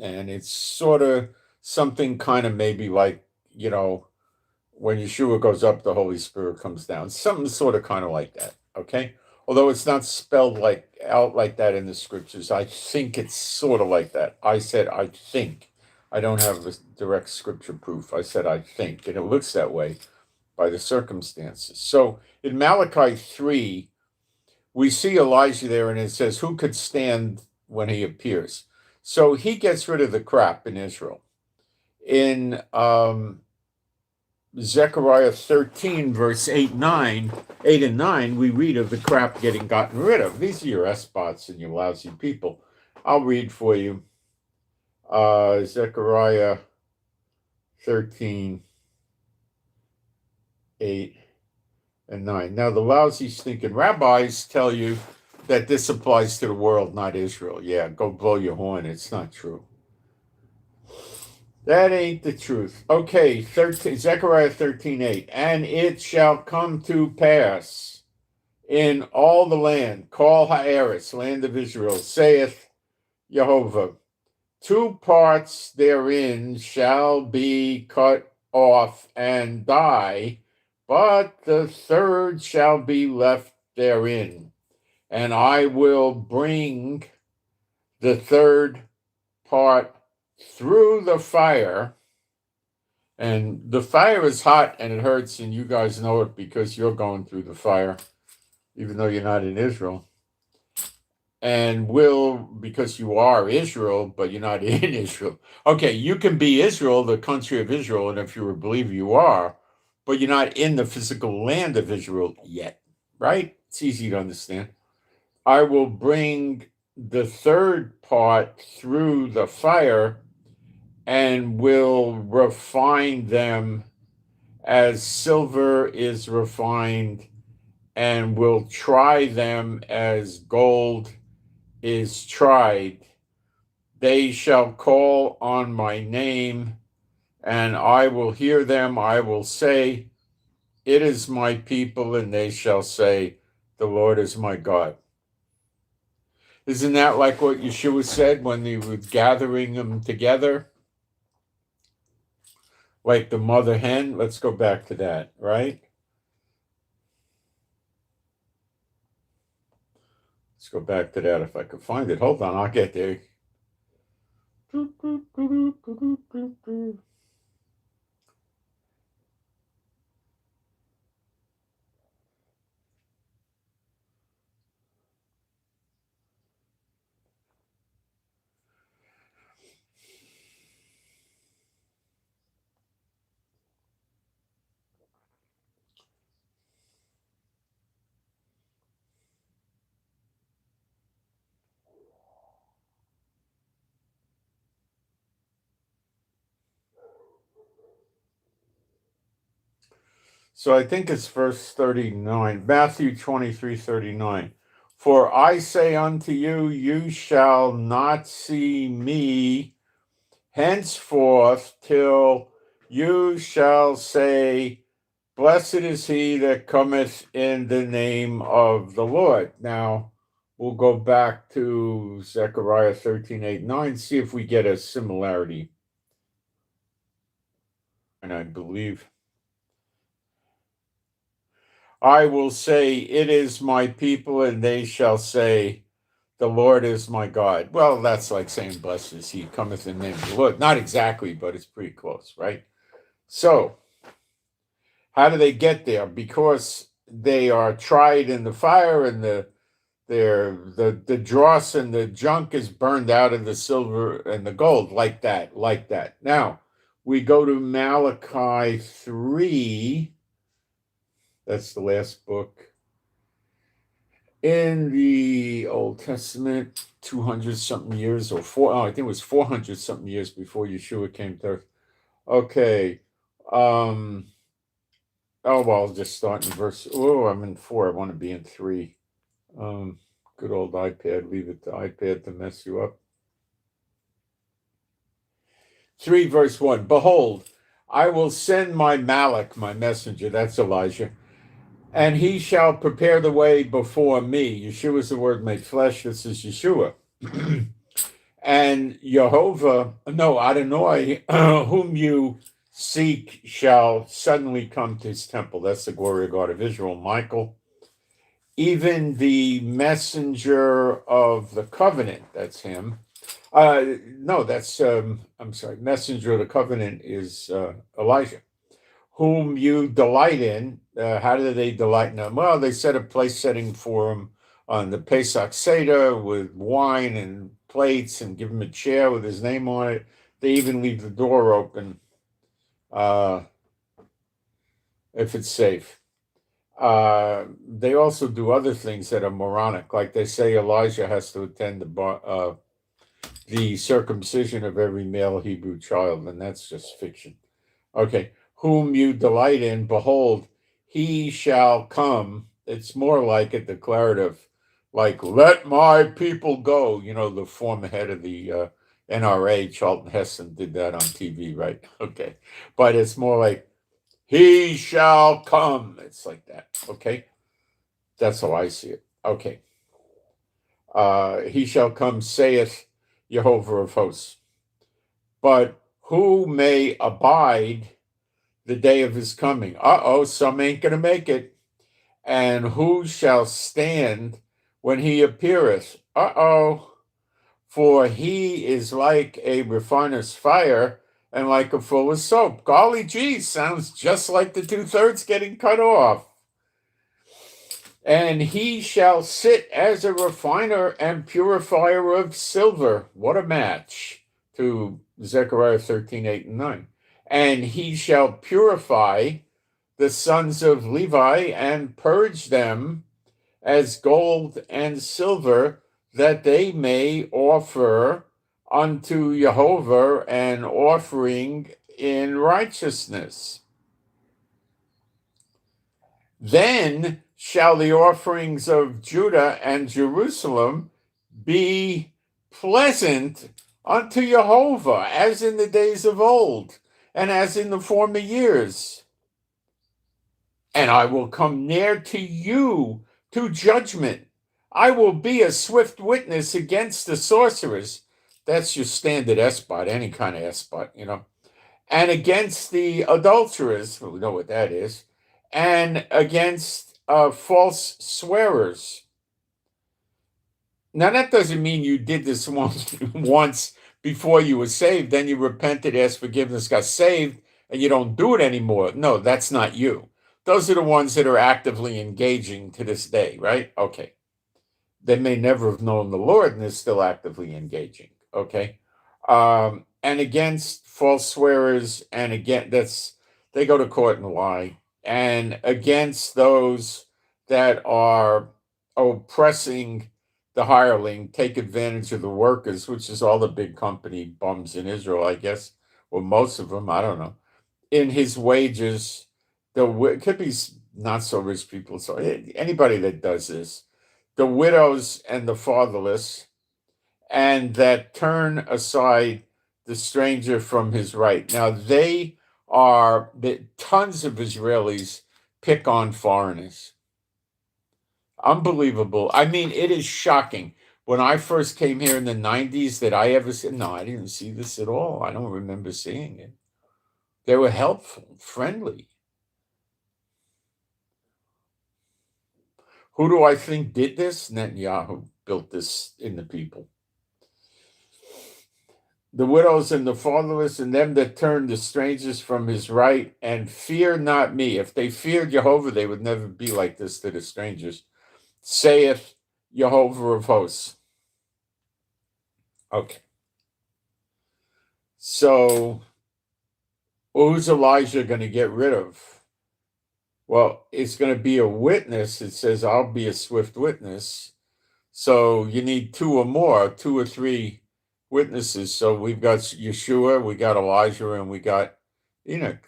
And it's sort of something kind of maybe like, when Yeshua goes up, the Holy Spirit comes down. Something sort of kind of like that, okay? Although it's not spelled out like that in the scriptures, I think it's sort of like that. I said, I think. I don't have a direct scripture proof. I said, I think. And it looks that way by the circumstances. So in Malachi 3, we see Elijah there, and it says, who could stand when he appears? So he gets rid of the crap in Israel. In Zechariah 13, verse 8 and 9, we read of the crap getting gotten rid of. These are your S-spots and your lousy people. I'll read for you. Zechariah 13, 8 and 9. Now, the lousy, stinking rabbis tell you that this applies to the world, not Israel. Yeah, go blow your horn. It's not true. That ain't the truth. Okay, Zechariah 13:8. And it shall come to pass in all the land, call Haaretz, land of Israel, saith Jehovah, 2 parts therein shall be cut off and die, but the third shall be left therein, and I will bring the third part through the fire. And the fire is hot and it hurts, and you guys know it because you're going through the fire, even though you're not in Israel. And will, because you are Israel, but you're not in Israel. Okay, you can be Israel, the country of Israel, and if you're a believer, you are, but you're not in the physical land of Israel yet, right? It's easy to understand. I will bring the third part through the fire and will refine them as silver is refined, and will try them as gold is tried. They shall call on my name, and I will hear them. I will say, it is my people, and they shall say, the Lord is my God. Isn't that like what Yeshua said when he was gathering them together? Like the mother hen? Let's go back to that, right? Let's go back to that if I could find it. Hold on, I'll get there. So I think it's verse 39, Matthew 23:39. For I say unto you, you shall not see me henceforth till you shall say, blessed is he that cometh in the name of the Lord. Now, we'll go back to Zechariah 13:8-9, see if we get a similarity. And I believe, I will say, it is my people, and they shall say, the Lord is my God. Well, that's like saying, blessed is he cometh in the name of the Lord. Not exactly, but it's pretty close, right? So, how do they get there? Because they are tried in the fire, and the dross and the junk is burned out of the silver and the gold, like that. Now, we go to Malachi 3. That's the last book in the Old Testament, 200 something years, or I think it was 400 something years before Yeshua came to earth. Okay. Oh, well, I'll just start in verse. Oh, I'm in 4. I want to be in 3. Good old iPad. Leave it to iPad to mess you up. 3 verse 1. Behold, I will send my Malach, my messenger. That's Elijah. And he shall prepare the way before me. Yeshua is the word made flesh. This is Yeshua. And Adonai, whom you seek, shall suddenly come to his temple. That's the glory of God of Israel, Michael. Even the messenger of the covenant, that's him. Messenger of the covenant is Elijah. Whom you delight in. How do they delight in him? Well, they set a place setting for him on the Pesach Seder with wine and plates, and give him a chair with his name on it. They even leave the door open if it's safe. They also do other things that are moronic, like they say Elijah has to attend the circumcision of every male Hebrew child, and that's just fiction. Okay. Whom you delight in, behold, he shall come. It's more like a declarative, like, let my people go. You know, the former head of the NRA, Charlton Heston, did that on TV, right? Okay. But it's more like, he shall come. It's like that. Okay. That's how I see it. Okay. He shall come, saith Jehovah of hosts. But who may abide the day of his coming? Some ain't going to make it. And who shall stand when he appeareth? For he is like a refiner's fire and like a fuller's soap. Golly gee, sounds just like the 2/3 getting cut off. And he shall sit as a refiner and purifier of silver. What a match to Zechariah 13:8 and 9. And he shall purify the sons of Levi and purge them as gold and silver, that they may offer unto Jehovah an offering in righteousness. Then shall the offerings of Judah and Jerusalem be pleasant unto Jehovah, as in the days of old, and as in the former years. And I will come near to you to judgment. I will be a swift witness against the sorcerers. That's your standard S-spot, any kind of S-spot, And against the adulterers, we know what that is, and against false swearers. Now, that doesn't mean you did this once before you were saved, then you repented, asked forgiveness, got saved, and you don't do it anymore. No, that's not you. Those are the ones that are actively engaging to this day, right? Okay. They may never have known the Lord, and they're still actively engaging, okay? And against false swearers, and again, they go to court and lie. And against those that are oppressing the hireling, take advantage of the workers, which is all the big company bums in Israel, I guess, or most of them, I don't know, in his wages. It could be not so rich people, so anybody that does this, the widows and the fatherless, and that turn aside the stranger from his right. Now, tons of Israelis pick on foreigners. Unbelievable. I mean, it is shocking. When I first came here in the 90s, that I ever said, no, I didn't see this at all. I don't remember seeing it. They were helpful, friendly. Who do I think did this? Netanyahu built this in the people. The widows and the fatherless, and them that turn the strangers from his right, and fear not me. If they feared Jehovah, they would never be like this to the strangers, saith Jehovah of hosts. Okay. So, who's Elijah going to get rid of? Well, it's going to be a witness. It says, I'll be a swift witness. So you need 2 or 3 witnesses. So we've got Yeshua, we got Elijah, and we got Enoch.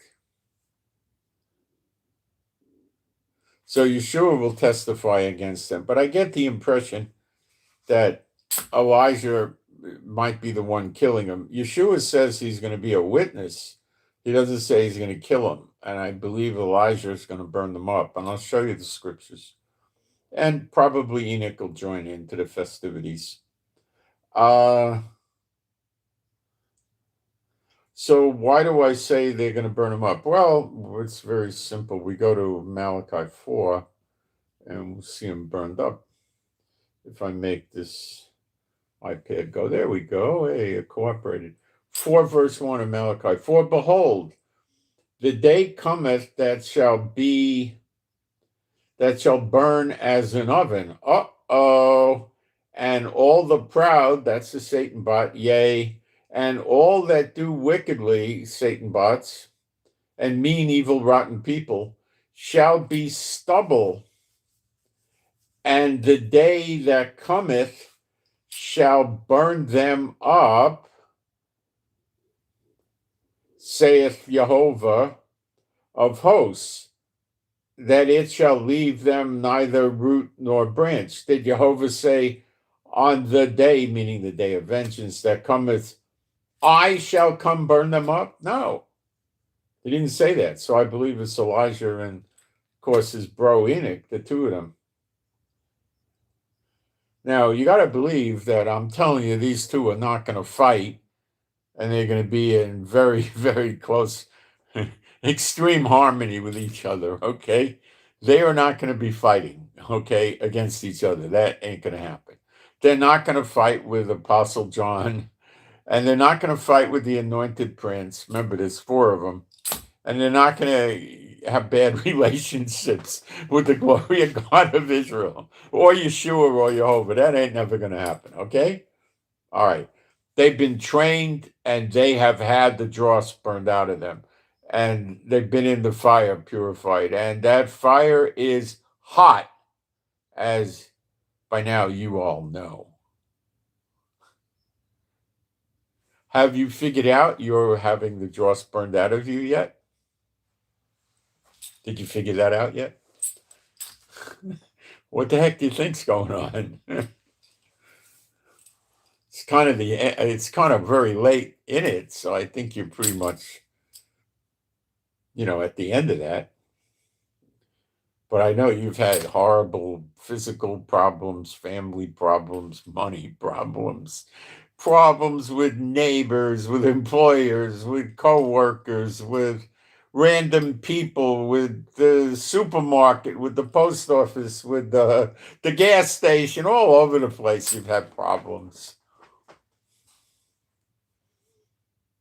So Yeshua will testify against them. But I get the impression that Elijah might be the one killing him. Yeshua says he's going to be a witness. He doesn't say he's going to kill him. And I believe Elijah is going to burn them up. And I'll show you the scriptures. And probably Enoch will join into the festivities. So why do I say they're going to burn them up? Well, it's very simple. We go to Malachi 4, and we'll see them burned up. If I make this iPad go, there we go. Hey, it cooperated. 4 verse 1 of Malachi. For behold, the day cometh that shall burn as an oven. And all the proud, that's the Satan bot, yea, and all that do wickedly, Satan bots, and mean, evil, rotten people, shall be stubble. And the day that cometh shall burn them up, saith Jehovah of hosts, that it shall leave them neither root nor branch. Did Jehovah say, on the day, meaning the day of vengeance that cometh, I shall come burn them up? No, he didn't say that. So I believe it's Elijah and, of course, his bro Enoch, the 2 of them. Now, you got to believe that I'm telling you, these 2 are not going to fight, and they're going to be in very, very close, extreme harmony with each other, okay? They are not going to be fighting, okay, against each other. That ain't going to happen. They're not going to fight with Apostle John, and they're not going to fight with the anointed prince. Remember, there's four of them. And they're not going to have bad relationships with the glory of God of Israel or Yeshua or Jehovah. That ain't never going to happen, okay? All right. They've been trained and they have had the dross burned out of them. And they've been in the fire purified. And that fire is hot, as by now you all know. Have you figured out you're having the dross burned out of you yet? Did you figure that out yet? What the heck do you think's going on? It's kind of very late in it, so I think you're pretty much, at the end of that. But I know you've had horrible physical problems, family problems, money problems, problems with neighbors, with employers, with coworkers, with random people, with the supermarket, with the post office, with the gas station, all over the place you've had problems.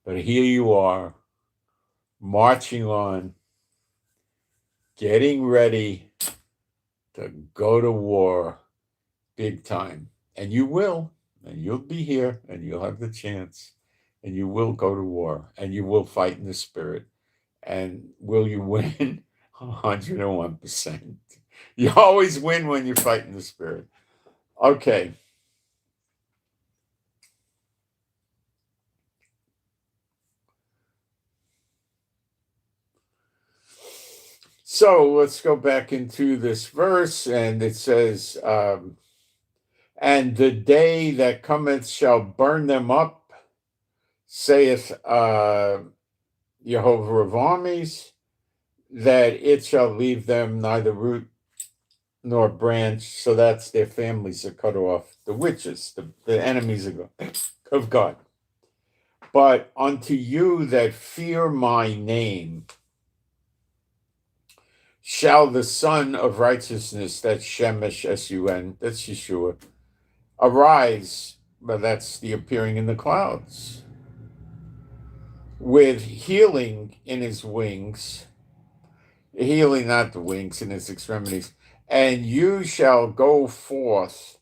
But here you are, marching on, getting ready to go to war big time. And you will, and you'll be here, and you'll have the chance, and you will go to war, and you will fight in the spirit. And will you win? 101%. You always win when you fight in the spirit. Okay. So let's go back into this verse, and it says, and the day that cometh shall burn them up, saith Jehovah of armies, that it shall leave them neither root nor branch. So that's their families are cut off, the witches, the enemies of God. But unto you that fear my name shall the Son of Righteousness, that's Shemesh, S-U-N, that's Yeshua, arise, but that's the appearing in the clouds, with healing in his wings, healing not the wings, in his extremities, and you shall go forth,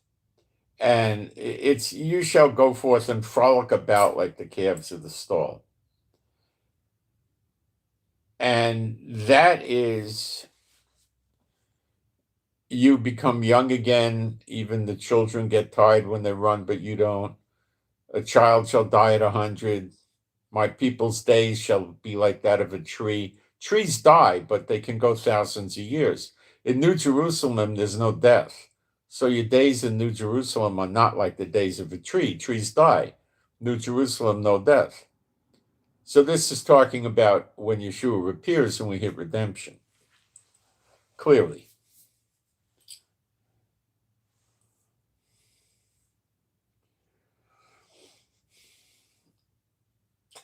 and you shall go forth and frolic about like the calves of the stall. And that is, you become young again. Even the children get tired when they run, but you don't. A child shall die at 100. My people's days shall be like that of a tree. Trees die, but they can go thousands of years. In New Jerusalem, there's no death. So your days in New Jerusalem are not like the days of a tree. Trees die. New Jerusalem, no death. So this is talking about when Yeshua appears and we hit redemption. Clearly.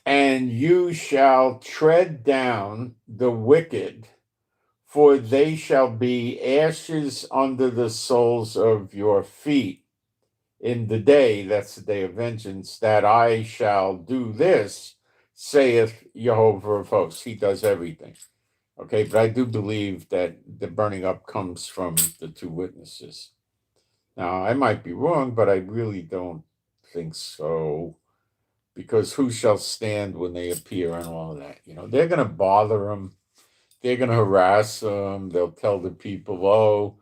And you shall tread down the wicked, for they shall be ashes under the soles of your feet in the day, that's the day of vengeance, that I shall do this, saith Jehovah of hosts. He does everything. Okay, but I do believe that the burning up comes from the two witnesses. Now, I might be wrong, but I really don't think so. Because who shall stand when they appear and all of that? They're going to bother them. They're going to harass them. They'll tell the people, oh,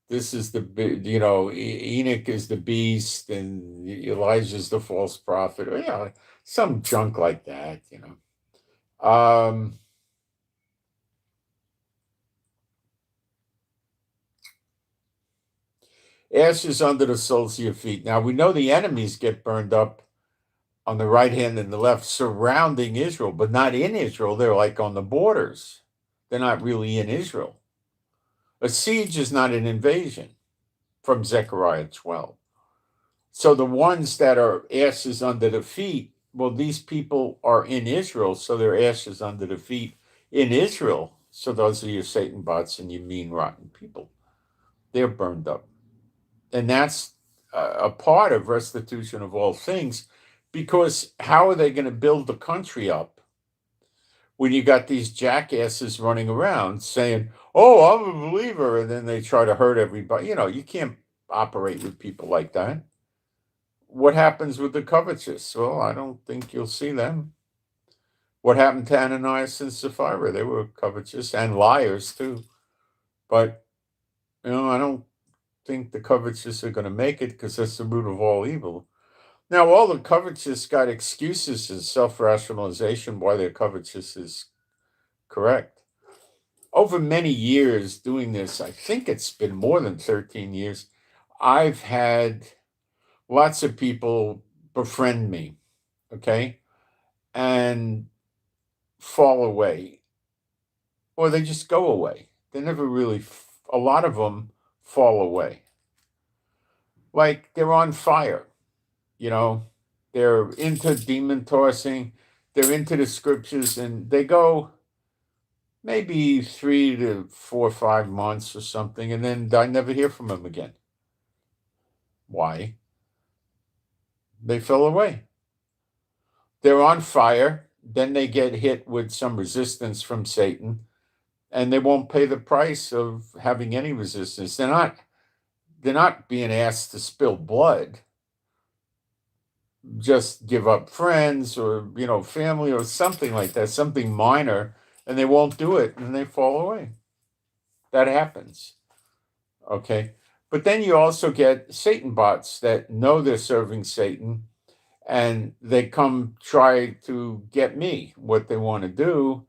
this is Enoch is the beast and Elijah's the false prophet. Or, some junk like that, Ashes under the soles of your feet. Now, we know the enemies get burned up on the right hand and the left surrounding Israel, but not in Israel. They're like on the borders. They're not really in Israel. A siege is not an invasion from Zechariah 12. So the ones that are ashes under the feet, well, these people are in Israel, so they're ashes under the feet in Israel. So those are your Satan bots and your mean, rotten people. They're burned up. And that's a part of restitution of all things, because how are they going to build the country up when you got these jackasses running around saying, "Oh, I'm a believer," and then they try to hurt everybody? You can't operate with people like that. What happens with the covetous? Well, I don't think you'll see them. What happened to Ananias and Sapphira? They were covetous and liars too. But, I don't think the covetous are going to make it, because that's the root of all evil. Now, all the covetous got excuses and self-rationalization why their covetous is correct. Over many years doing this, I think it's been more than 13 years, I've had lots of people befriend me, okay, and fall away, or they just go away. They never really, a lot of them fall away. Like they're on fire, they're into demon tossing, they're into the scriptures, and they go maybe 3 to 4 or 5 months or something, and then I never hear from them again. Why? They fell away. They're on fire, then they get hit with some resistance from Satan, and they won't pay the price of having any resistance. They're not being asked to spill blood. Just give up friends or family or something like that, something minor, and they won't do it, and they fall away. That happens. Okay. But then you also get Satan bots that know they're serving Satan, and they come try to get me. What they want to do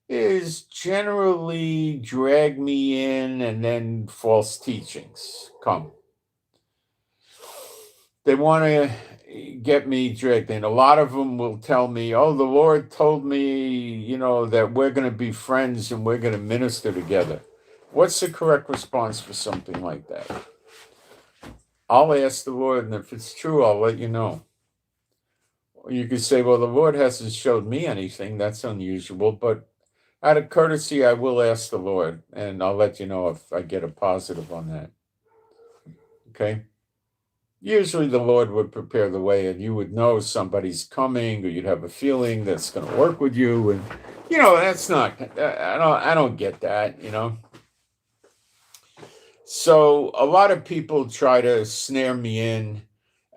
is generally drag me in, and then false teachings come. They want to get me dragged in. A lot of them will tell me, "Oh, the Lord told me, that we're going to be friends and we're going to minister together." What's the correct response for something like that? I'll ask the Lord, and if it's true, I'll let you know. You could say, "Well, the Lord hasn't showed me anything. That's unusual." But out of courtesy, I will ask the Lord, and I'll let you know if I get a positive on that. Okay? Usually the Lord would prepare the way, and you would know somebody's coming, or you'd have a feeling that's going to work with you. And, that's not, I don't get that, So a lot of people try to snare me in.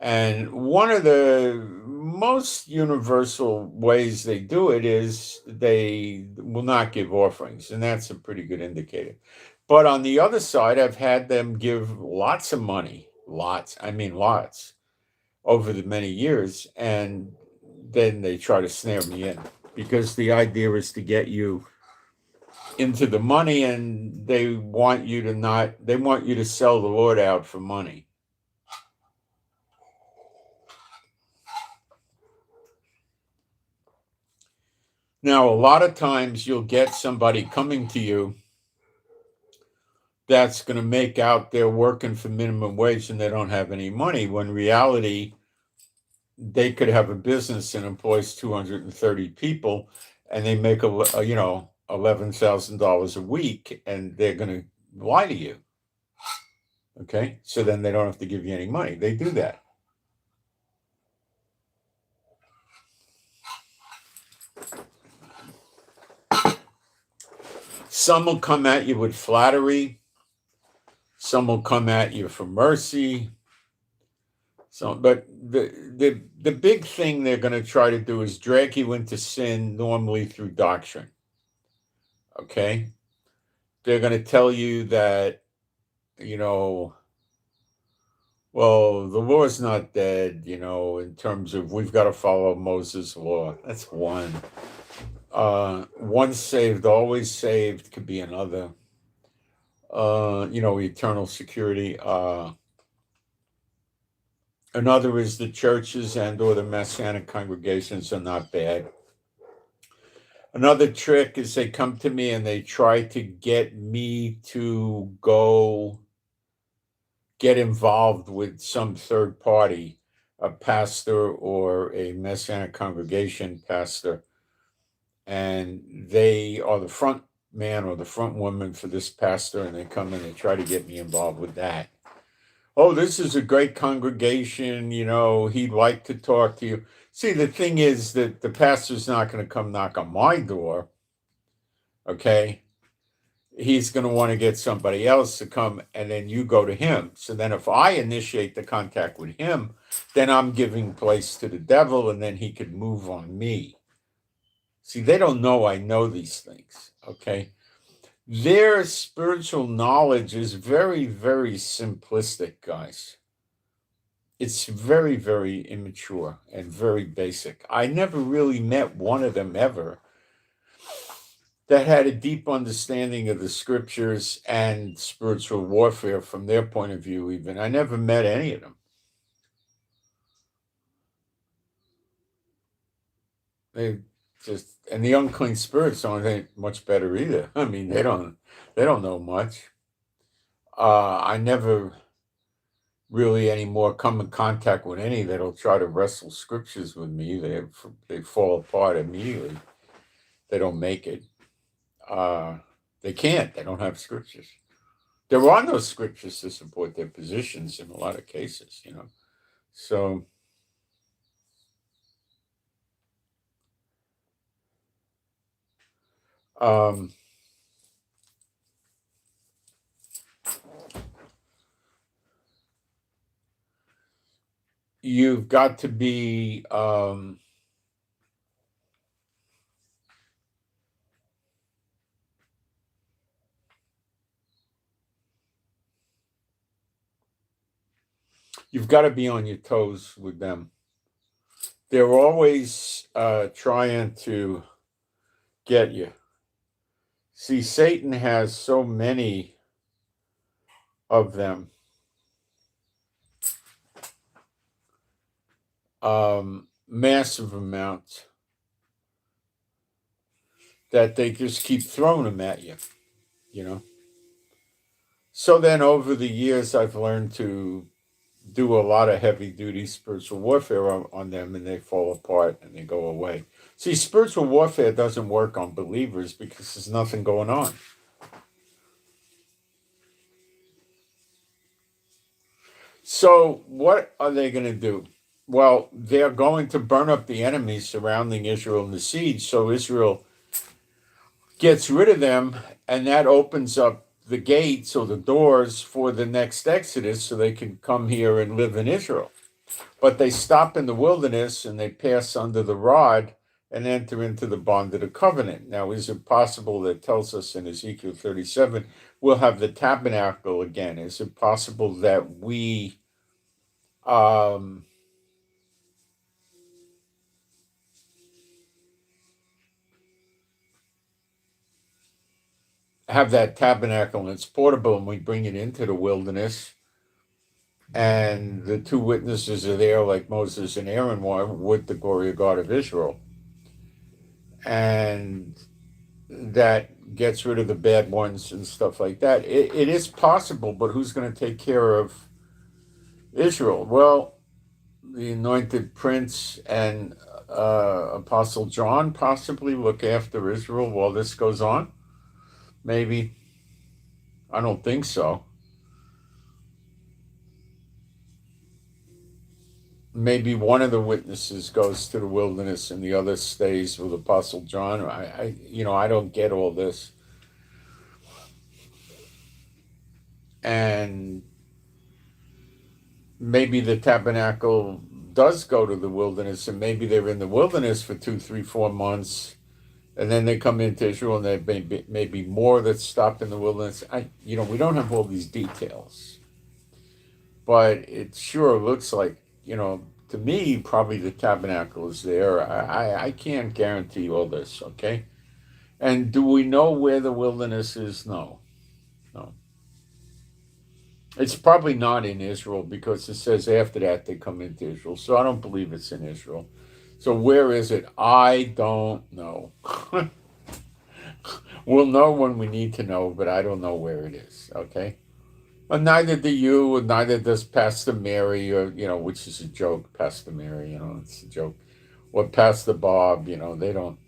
And one of the most universal ways they do it is they will not give offerings. And that's a pretty good indicator. But on the other side, I've had them give lots of money, lots, over the many years. And then they try to snare me in, because the idea is to get you into the money, and they want you to sell the Lord out for money. Now, a lot of times you'll get somebody coming to you that's going to make out they're working for minimum wage and they don't have any money, when in reality, they could have a business and employs 230 people, and they make $11,000 a week, and they're going to lie to you. Okay, so then they don't have to give you any money. They do that. Some will come at you with flattery. Some will come at you for mercy. But the big thing they're going to try to do is drag you into sin, normally through doctrine. Okay? They're going to tell you that, well, the law's not dead, in terms of we've got to follow Moses' law. That's one. Once saved, always saved could be another. Eternal security. Another is the churches and or the Messianic congregations are not bad. Another trick is they come to me and they try to get me to go get involved with some third party, a pastor or a Messianic congregation pastor, and they are the front man or the front woman for this pastor, and they come in and try to get me involved with that. Oh, this is a great congregation. He'd like to talk to you. See, the thing is that the pastor's not going to come knock on my door. Okay. He's going to want to get somebody else to come, and then you go to him. So then if I initiate the contact with him, then I'm giving place to the devil, and then he could move on me. See, they don't know I know these things. Okay. Their spiritual knowledge is very, very simplistic, guys. It's very, very immature and very basic. I never really met one of them ever that had a deep understanding of the scriptures and spiritual warfare from their point of view, even. I never met any of them. And the unclean spirits aren't much better either. I mean, they don't know much. I never really anymore come in contact with any that'll try to wrestle scriptures with me. They fall apart immediately. They don't make it. They can't. They don't have scriptures. There are no scriptures to support their positions in a lot of cases, So you've got to be you've got to be on your toes with them. They're always trying to get you. See, Satan has so many of them. Massive amounts that they just keep throwing them at you, So then over the years, I've learned to do a lot of heavy duty spiritual warfare on them, and they fall apart and they go away. See, spiritual warfare doesn't work on believers because there's nothing going on. So what are they going to do? Well, they're going to burn up the enemies surrounding Israel in the siege, so Israel gets rid of them, and that opens up the gates or the doors for the next Exodus so they can come here and live in Israel. But they stop in the wilderness and they pass under the rod and enter into the bond of the covenant. Now, is it possible that tells us in Ezekiel 37, we'll have the tabernacle again? Is it possible that we have that tabernacle and it's portable and we bring it into the wilderness and the two witnesses are there like Moses and Aaron were with the glory of God of Israel? And that gets rid of the bad ones and stuff like that. It is possible, but who's going to take care of Israel? Well, the anointed prince and Apostle John possibly look after Israel while this goes on. Maybe. I don't think so. Maybe one of the witnesses goes to the wilderness and the other stays with Apostle John. I don't get all this. And maybe the tabernacle does go to the wilderness, and maybe they're in the wilderness for 2, 3, 4 months, and then they come into Israel, and there may be more that stop in the wilderness. We don't have all these details, but it sure looks like, to me, probably the tabernacle is there. I can't guarantee all this, okay? And do we know where the wilderness is? No. It's probably not in Israel because it says after that they come into Israel. So I don't believe it's in Israel. So where is it? I don't know. We'll know when we need to know, but I don't know where it is, okay? And neither do you, and neither does Pastor Mary, or, which is a joke, Pastor Mary, it's a joke. Or Pastor Bob, they don't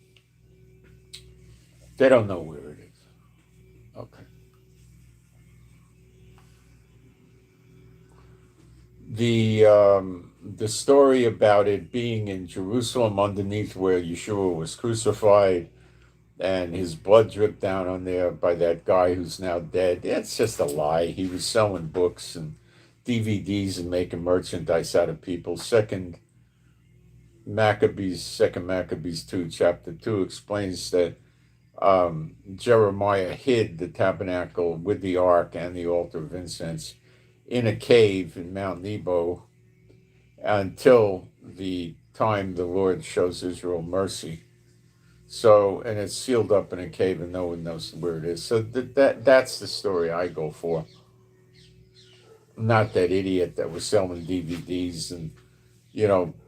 know where it is. Okay. The story about it being in Jerusalem underneath where Yeshua was crucified and his blood dripped down on there by that guy who's now dead. It's just a lie. He was selling books and DVDs and making merchandise out of people. Second Maccabees 2, chapter 2 explains that Jeremiah hid the tabernacle with the ark and the altar of incense in a cave in Mount Nebo until the time the Lord shows Israel mercy. So, and it's sealed up in a cave and no one knows where it is. So that's the story I go for. Not that idiot that was selling DVDs and,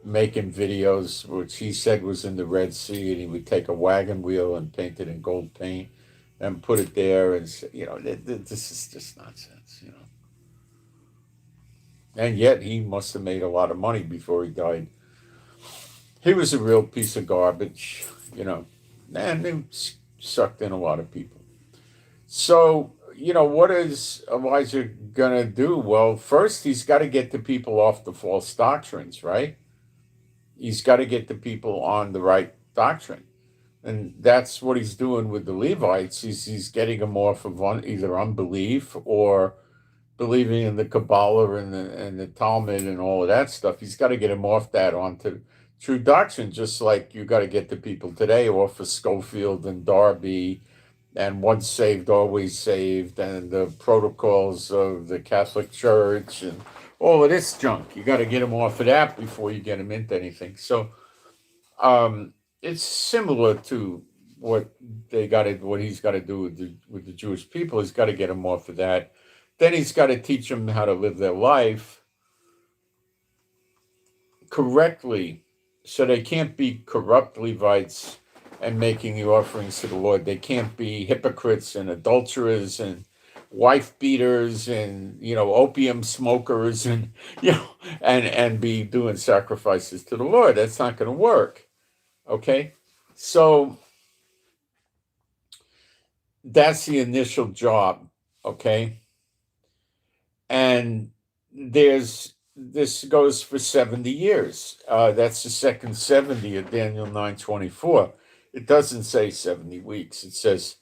making videos, which he said was in the Red Sea, and he would take a wagon wheel and paint it in gold paint and put it there. And, this is just nonsense. And yet he must have made a lot of money before he died. He was a real piece of garbage, and he sucked in a lot of people. So, what is Elijah going to do? Well, first, he's got to get the people off the false doctrines, right? He's got to get the people on the right doctrine. And that's what he's doing with the Levites. He's getting them off of either unbelief or believing in the Kabbalah and the Talmud and all of that stuff. He's got to get them off that onto true doctrine, just like you got to get the people today off of Schofield and Darby and once saved, always saved, and the protocols of the Catholic Church and all of this junk. You got to get them off of that before you get them into anything. So it's similar to what he's got to do with the Jewish people. He's got to get them off of that. Then he's got to teach them how to live their life correctly, so they can't be corrupt Levites and making the offerings to the Lord. They can't be hypocrites and adulterers and wife beaters and opium smokers and and be doing sacrifices to the Lord. That's not going to work. Okay, so that's the initial job. Okay, and this goes for 70 years. That's the second 70 of Daniel 9:24. It doesn't say 70 weeks. It says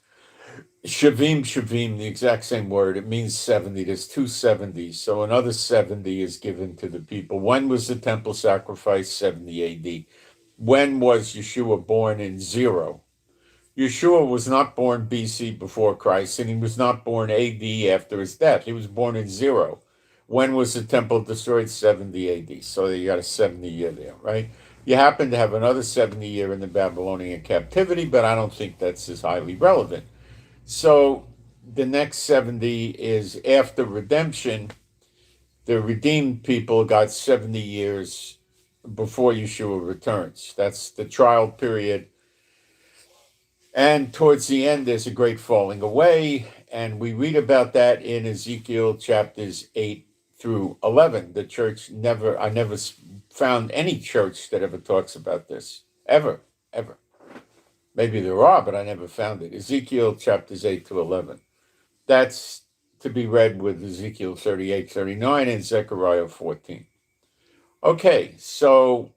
Shavim, the exact same word. It means 70. There's two 70s. So another 70 is given to the people. When was the temple sacrifice? 70 AD. When was Yeshua born? In 0. Yeshua was not born BC before Christ, and he was not born AD after his death. He was born in 0. When was the temple destroyed? 70 AD. So you got a 70 year there, right? You happen to have another 70 year in the Babylonian captivity, but I don't think that's as highly relevant. So the next 70 is after redemption. The redeemed people got 70 years before Yeshua returns. That's the trial period. And towards the end, there's a great falling away. And we read about that in Ezekiel chapters 8 through 11. The church I never found any church that ever talks about this. Ever. Maybe there are, but I never found it. Ezekiel chapters 8 to 11. That's to be read with Ezekiel 38, 39, and Zechariah 14. Okay, so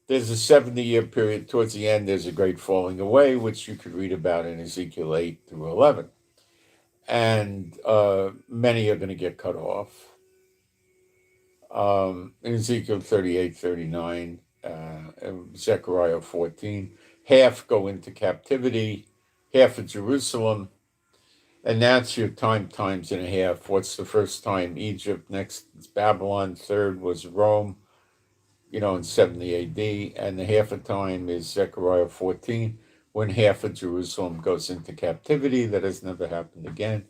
there's a 70-year period. Towards the end, there's a great falling away, which you could read about in Ezekiel 8 through 11. And many are going to get cut off. In Ezekiel 38, 39, Zechariah 14, half go into captivity, half of Jerusalem, and that's your times and a half. What's the first time? Egypt, next it's Babylon, third was Rome, in 70 AD, and the half a time is Zechariah 14, when half of Jerusalem goes into captivity. That has never happened again.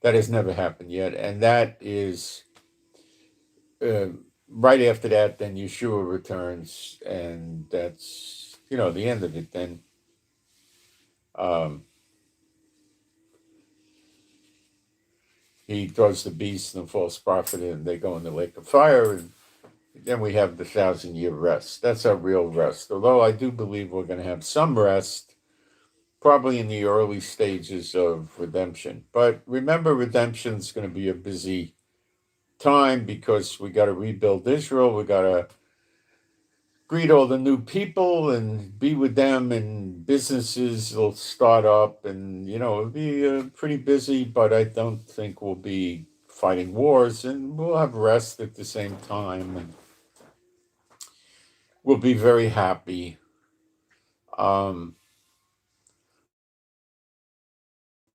That has never happened yet, and that is right after that. Then Yeshua returns, and that's the end of it. Then he throws the beast and the false prophet, and they go in the lake of fire, and then we have the 1,000-year rest. That's our real rest. Although I do believe we're going to have some rest probably in the early stages of redemption. But remember, redemption's going to be a busy time because we got to rebuild Israel. We got to greet all the new people and be with them, and businesses will start up, and it'll be pretty busy. But I don't think we'll be fighting wars, and we'll have rest at the same time, and we'll be very happy. Um,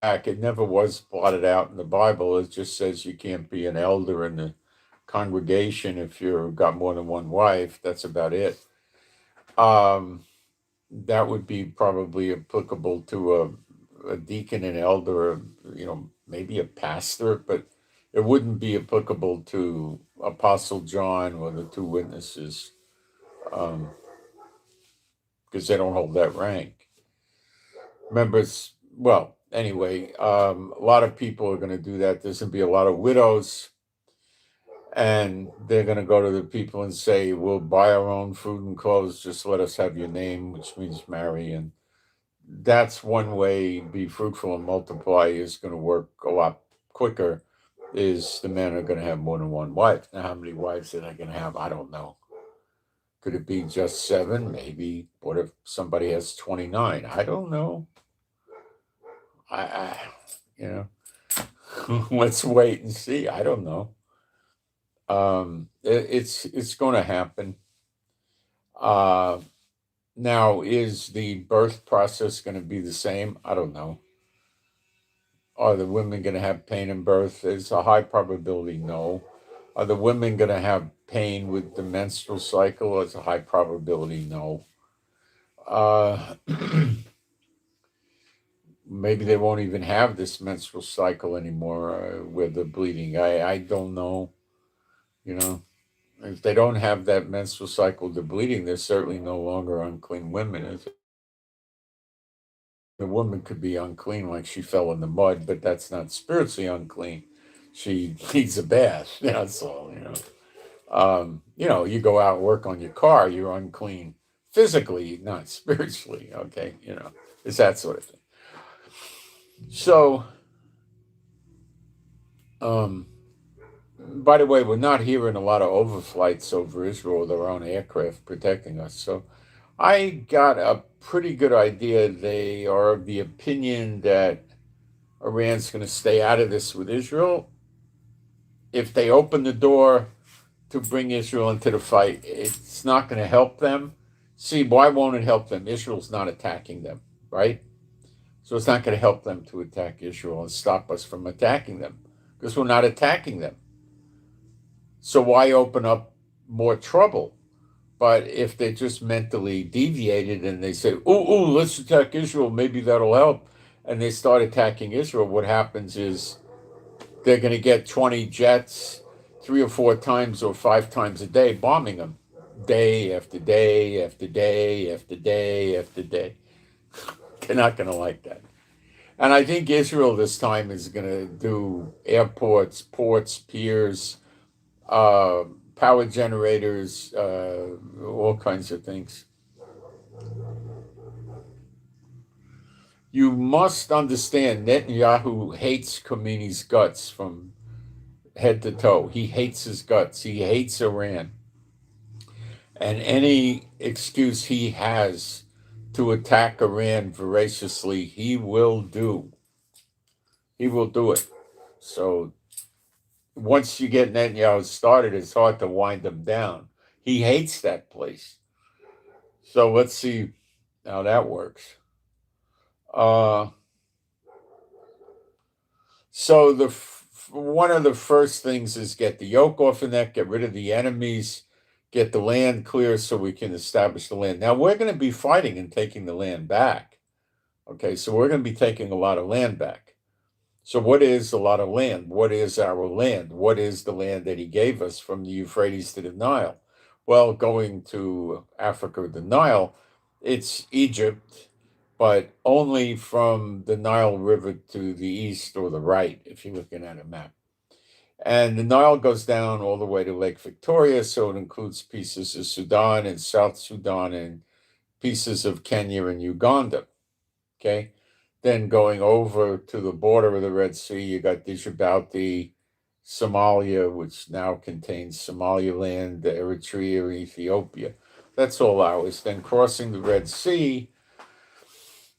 it never was blotted out in the Bible. It just says you can't be an elder in the congregation if you've got more than one wife. That's about it. Um, that would be probably applicable to a deacon, an elder, maybe a pastor, but it wouldn't be applicable to Apostle John or the two witnesses, because they don't hold that rank. Remember, well, anyway, a lot of people are going to do that. There's going to be a lot of widows, and they're going to go to the people and say, we'll buy our own food and clothes, just let us have your name, which means marry. And that's one way be fruitful and multiply is going to work a lot quicker, is the men are going to have more than one wife. Now, how many wives are they going to have? I don't know. Could it be just 7? Maybe. What if somebody has 29? I don't know. Let's wait and see. I don't know. It's going to happen. Now, is the birth process going to be the same? I don't know. Are the women going to have pain in birth? There's a high probability no. Are the women going to have pain with the menstrual cycle? There's a high probability no. Maybe they won't even have this menstrual cycle anymore with the bleeding. I don't know. If they don't have that menstrual cycle, the bleeding, they're certainly no longer unclean women. The woman could be unclean like she fell in the mud, but that's not spiritually unclean. She needs a bath. That's all. You go out and work on your car, you're unclean physically, not spiritually. Okay, it's that sort of thing. So, by the way, we're not hearing a lot of overflights over Israel with their own aircraft protecting us. So I got a pretty good idea. They are of the opinion that Iran's going to stay out of this with Israel. If they open the door to bring Israel into the fight, it's not going to help them. See, why won't it help them? Israel's not attacking them, right? So it's not going to help them to attack Israel and stop us from attacking them, because we're not attacking them. So why open up more trouble? But if they're just mentally deviated and they say, ooh, let's attack Israel, maybe that'll help, and they start attacking Israel, what happens is they're going to get 20 jets 3 or 4 times or 5 times a day bombing them, day after day after day after day after day. They're not going to like that. And I think Israel this time is going to do airports, ports, piers, power generators, all kinds of things. You must understand, Netanyahu hates Khomeini's guts from head to toe. He hates his guts. He hates Iran. And any excuse he has to attack Iran voraciously, he will do. He will do it. So once you get Netanyahu started, it's hard to wind him down. He hates that place. So let's see how that works. So one of the first things is get the yoke off the neck, get rid of the enemies, get the land clear so we can establish the land. Now we're going to be fighting and taking the land back. Okay, so we're going to be taking a lot of land back. So what is a lot of land? What is our land? What is the land that he gave us from the Euphrates to the Nile? Well, going to Africa, the Nile, it's Egypt, but only from the Nile River to the east or the right, if you're looking at a map. And the Nile goes down all the way to Lake Victoria, so it includes pieces of Sudan and South Sudan and pieces of Kenya and Uganda. Okay, Then going over to the border of the Red Sea, you got Djibouti, Somalia, which now contains Somaliland, Eritrea, Ethiopia. That's all ours. Then crossing the Red Sea,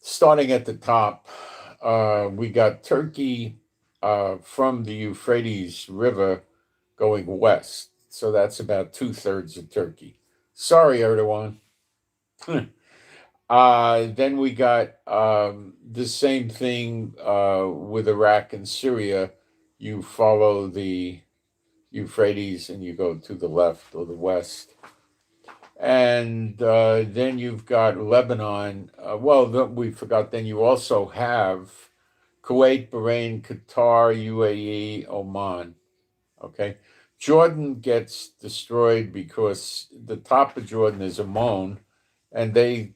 starting at the top, we got Turkey from the Euphrates River going west. So that's about 2/3 of Turkey. Sorry, Erdogan. Then we got the same thing with Iraq and Syria. You follow the Euphrates and you go to the left or the west. And then you've got Lebanon. We forgot, then you also have Kuwait, Bahrain, Qatar, UAE, Oman. Okay. Jordan gets destroyed because the top of Jordan is Ammon, and they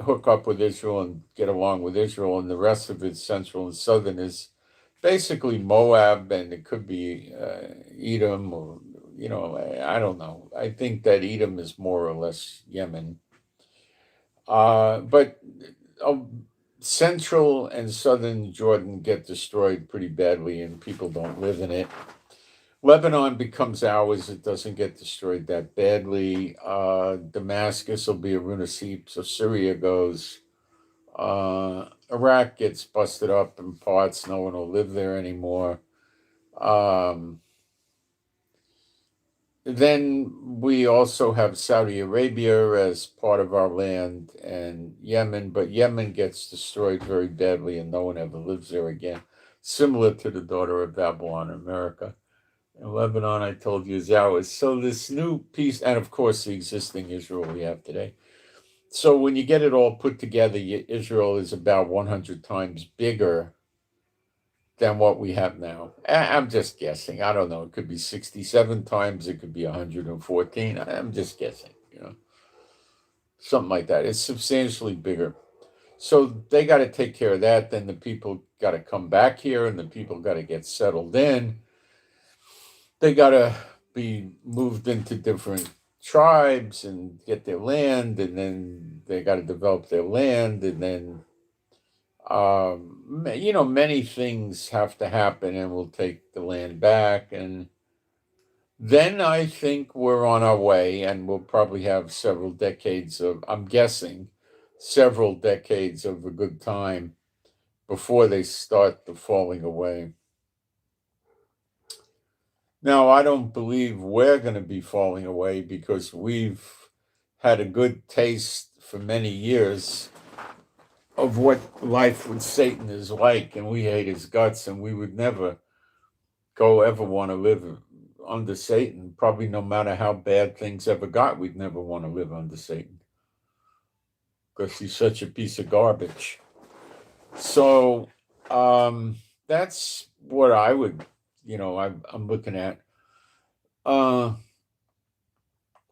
hook up with Israel and get along with Israel, and the rest of it, central and southern, is basically Moab, and it could be Edom, or I don't know. I think that Edom is more or less Yemen, but uh, central and southern Jordan get destroyed pretty badly, and people don't live in it. Lebanon becomes ours. It doesn't get destroyed that badly. Damascus will be a ruinous heap, so Syria goes. Iraq gets busted up in parts. No one will live there anymore. Then we also have Saudi Arabia as part of our land, and Yemen, but Yemen gets destroyed very badly and no one ever lives there again, similar to the daughter of Babylon, America. And Lebanon, I told you, is ours. So this new piece, and of course the existing Israel we have today. So when you get it all put together, Israel is about 100 times bigger than what we have now. I'm just guessing. I don't know. It could be 67 times. It could be 114. I'm just guessing, something like that. It's substantially bigger. So they got to take care of that. Then the people got to come back here, and the people got to get settled in. They got to be moved into different tribes and get their land, and then they got to develop their land, and then many things have to happen, and we'll take the land back, and then I think we're on our way, and we'll probably have several decades of, I'm guessing, several decades of a good time before they start the falling away. Now, I don't believe we're going to be falling away because we've had a good taste for many years of what life with Satan is like, and we hate his guts, and we would never ever want to live under Satan. Probably no matter how bad things ever got, we'd never want to live under Satan because he's such a piece of garbage. So that's what I would, I'm looking at.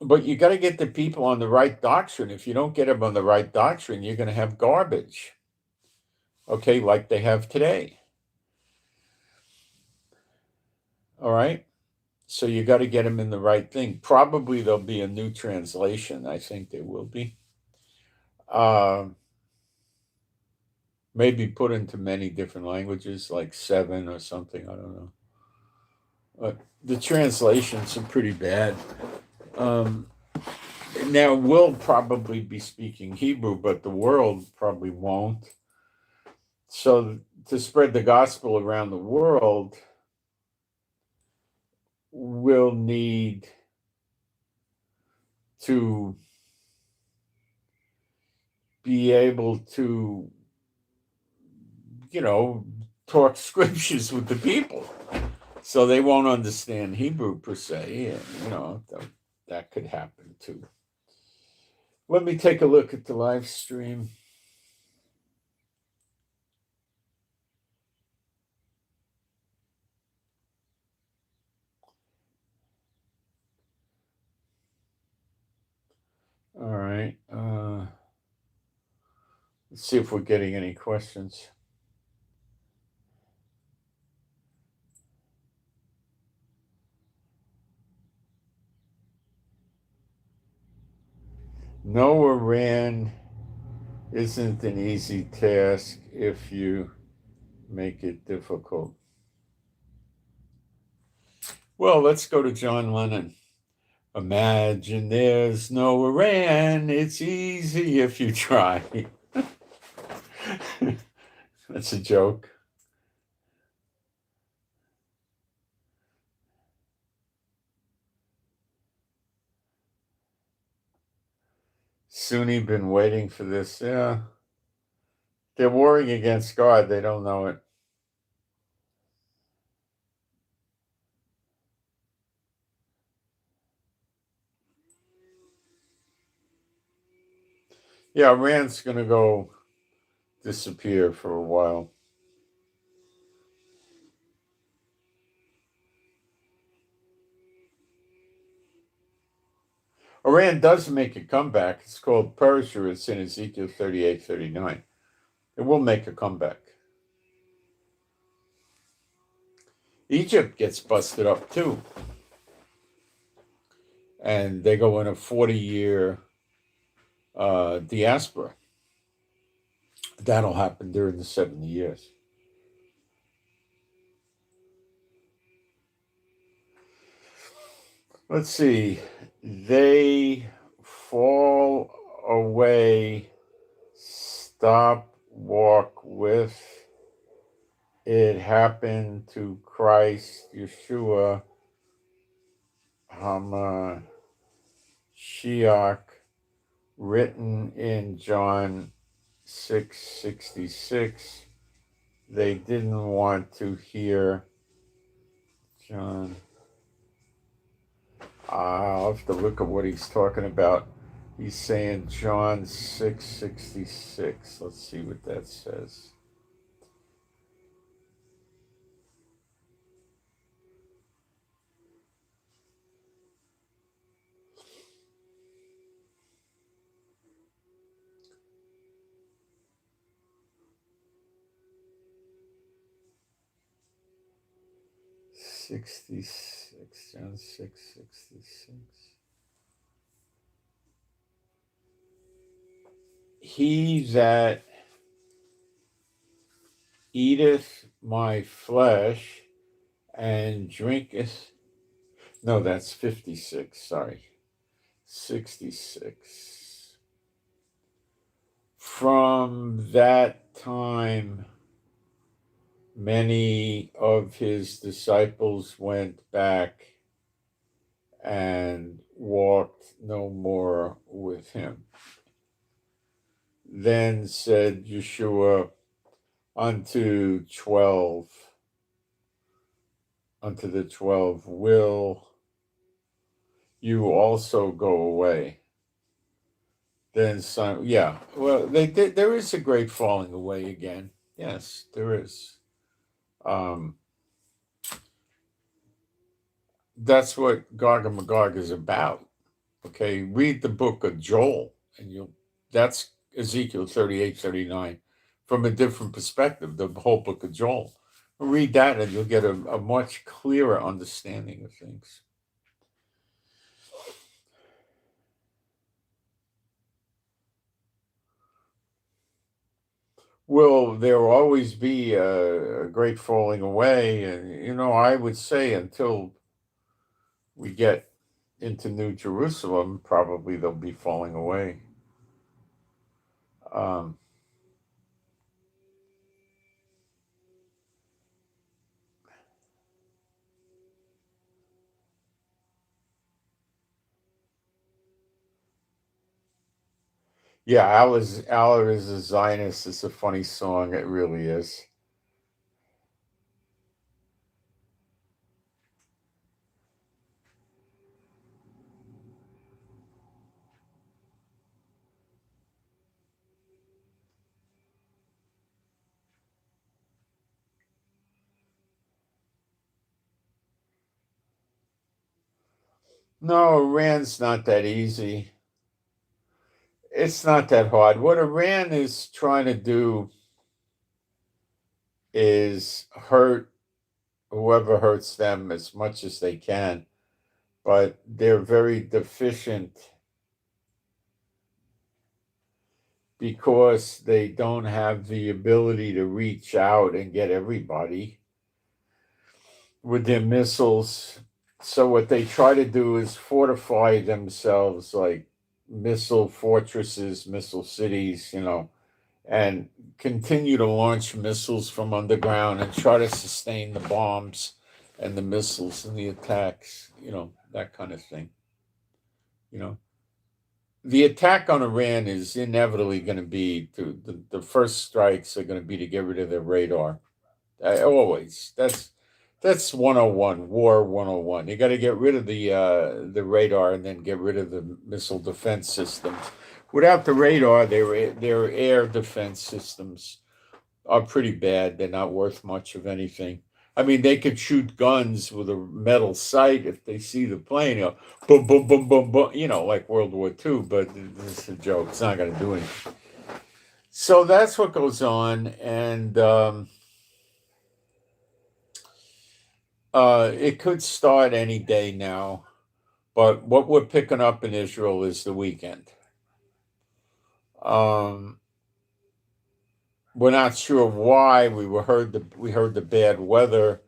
But you got to get the people on the right doctrine. If you don't get them on the right doctrine, you're going to have garbage. Okay, like they have today. All right. So you got to get them in the right thing. Probably there'll be a new translation. I think there will be. Maybe put into many different languages, like 7 or something. I don't know. But the translations are pretty bad. Now, we'll probably be speaking Hebrew, but the world probably won't. So to spread the gospel around the world, we'll need to be able to, talk scriptures with the people. So they won't understand Hebrew per se. And, that could happen too. Let me take a look at the live stream. All right. Let's see if we're getting any questions. Noah ran isn't an easy task if you make it difficult. Well, let's go to John Lennon. Imagine there's no Iran. It's easy if you try. That's a joke. Sunni been waiting for this. Yeah. They're warring against God. They don't know it. Yeah, Iran's going to go disappear for a while. Iran does make a comeback. It's called Persia. It's in Ezekiel 38:39. It will make a comeback. Egypt gets busted up too. And they go in a 40-year diaspora. That'll happen during the 70 years. Let's see. They fall away, stop, walk with. It happened to Christ, Yeshua, Hamashiach, written in John 6:66. They didn't want to hear John. I'll have to look at what he's talking about. He's saying John 6:66. Let's see what that says. John 6:66. He that eateth my flesh and drinketh. No, that's 56. Sorry. 66. From that time, many of his disciples went back and walked no more with him. Then said Yeshua unto the 12, will you also go away? Then Simon, yeah, well, there is a great falling away again. Yes, there is. That's what Gog and Magog is about. Okay, read the book of Joel, and that's Ezekiel 38:39 from a different perspective, the whole book of Joel. Read that, and you'll get a much clearer understanding of things. Will there always be a great falling away? And, I would say until we get into New Jerusalem, probably they'll be falling away. Yeah, Allah is a Zionist. It's a funny song. It really is. No, Iran's not that easy. It's not that hard. What Iran is trying to do is hurt whoever hurts them as much as they can, but they're very deficient because they don't have the ability to reach out and get everybody with their missiles. So what they try to do is fortify themselves like missile fortresses, missile cities, and continue to launch missiles from underground and try to sustain the bombs and the missiles and the attacks, that kind of thing. The attack on Iran is inevitably going to be the first strikes are going to be to get rid of their radar. Always. That's 101, war 101. You got to get rid of the radar and then get rid of the missile defense systems. Without the radar, their air defense systems are pretty bad. They're not worth much of anything. I mean, they could shoot guns with a metal sight if they see the plane, boom, boom, boom, boom, boom, like World War II, but it's a joke. It's not going to do anything. So that's what goes on, and it could start any day now, but what we're picking up in Israel is the weekend. We're not sure why. We heard the bad weather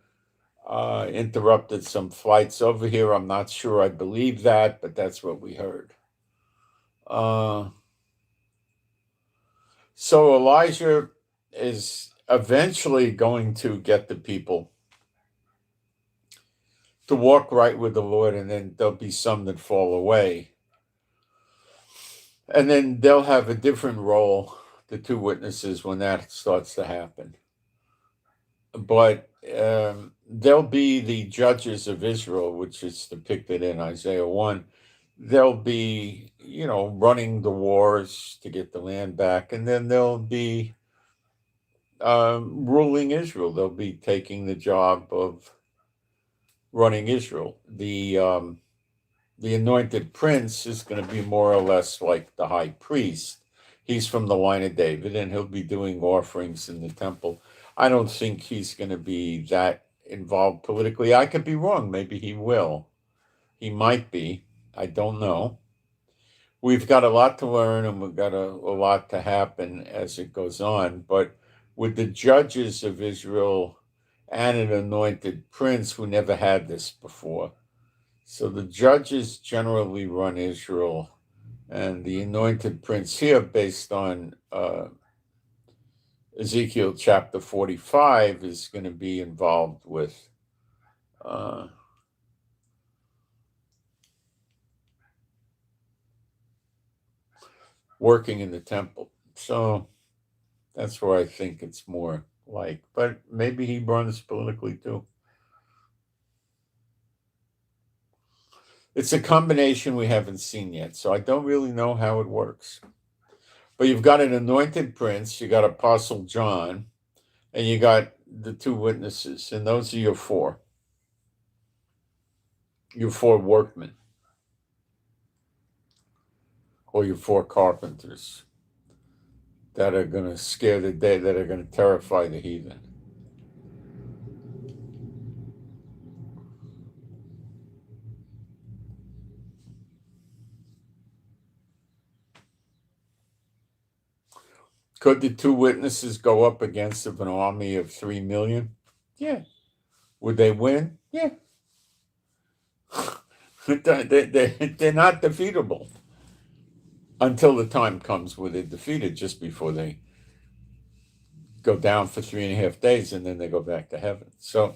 interrupted some flights over here. I'm not sure I believe that, but that's what we heard. So Elijah is eventually going to get the people to walk right with the Lord, and then there'll be some that fall away. And then they'll have a different role, the two witnesses, when that starts to happen. But they'll be the judges of Israel, which is depicted in Isaiah 1. They'll be, running the wars to get the land back, and then they'll be ruling Israel. They'll be taking the job of running Israel. The anointed prince is going to be more or less like the high priest. He's from the line of David, and he'll be doing offerings in the temple. I don't think he's going to be that involved politically. I could be wrong. Maybe he will. He might be. I don't know. We've got a lot to learn, and we've got a lot to happen as it goes on. But with the judges of Israel and an anointed prince, we never had this before. So the judges generally run Israel, and the anointed prince here, based on Ezekiel chapter 45, is going to be involved with working in the temple. So that's where I think it's more like, but maybe he runs politically too. It's a combination we haven't seen yet, so I don't really know how it works. But you've got an anointed prince, you got Apostle John, and you got the two witnesses, and those are your four. Your four workmen, or your four carpenters that are going to scare the day, that are going to terrify the heathen. Could the two witnesses go up against an army of 3 million? Yeah. Would they win? Yeah. They're not defeatable until the time comes where they're defeated, just before they go down for 3.5 days, and then they go back to heaven. So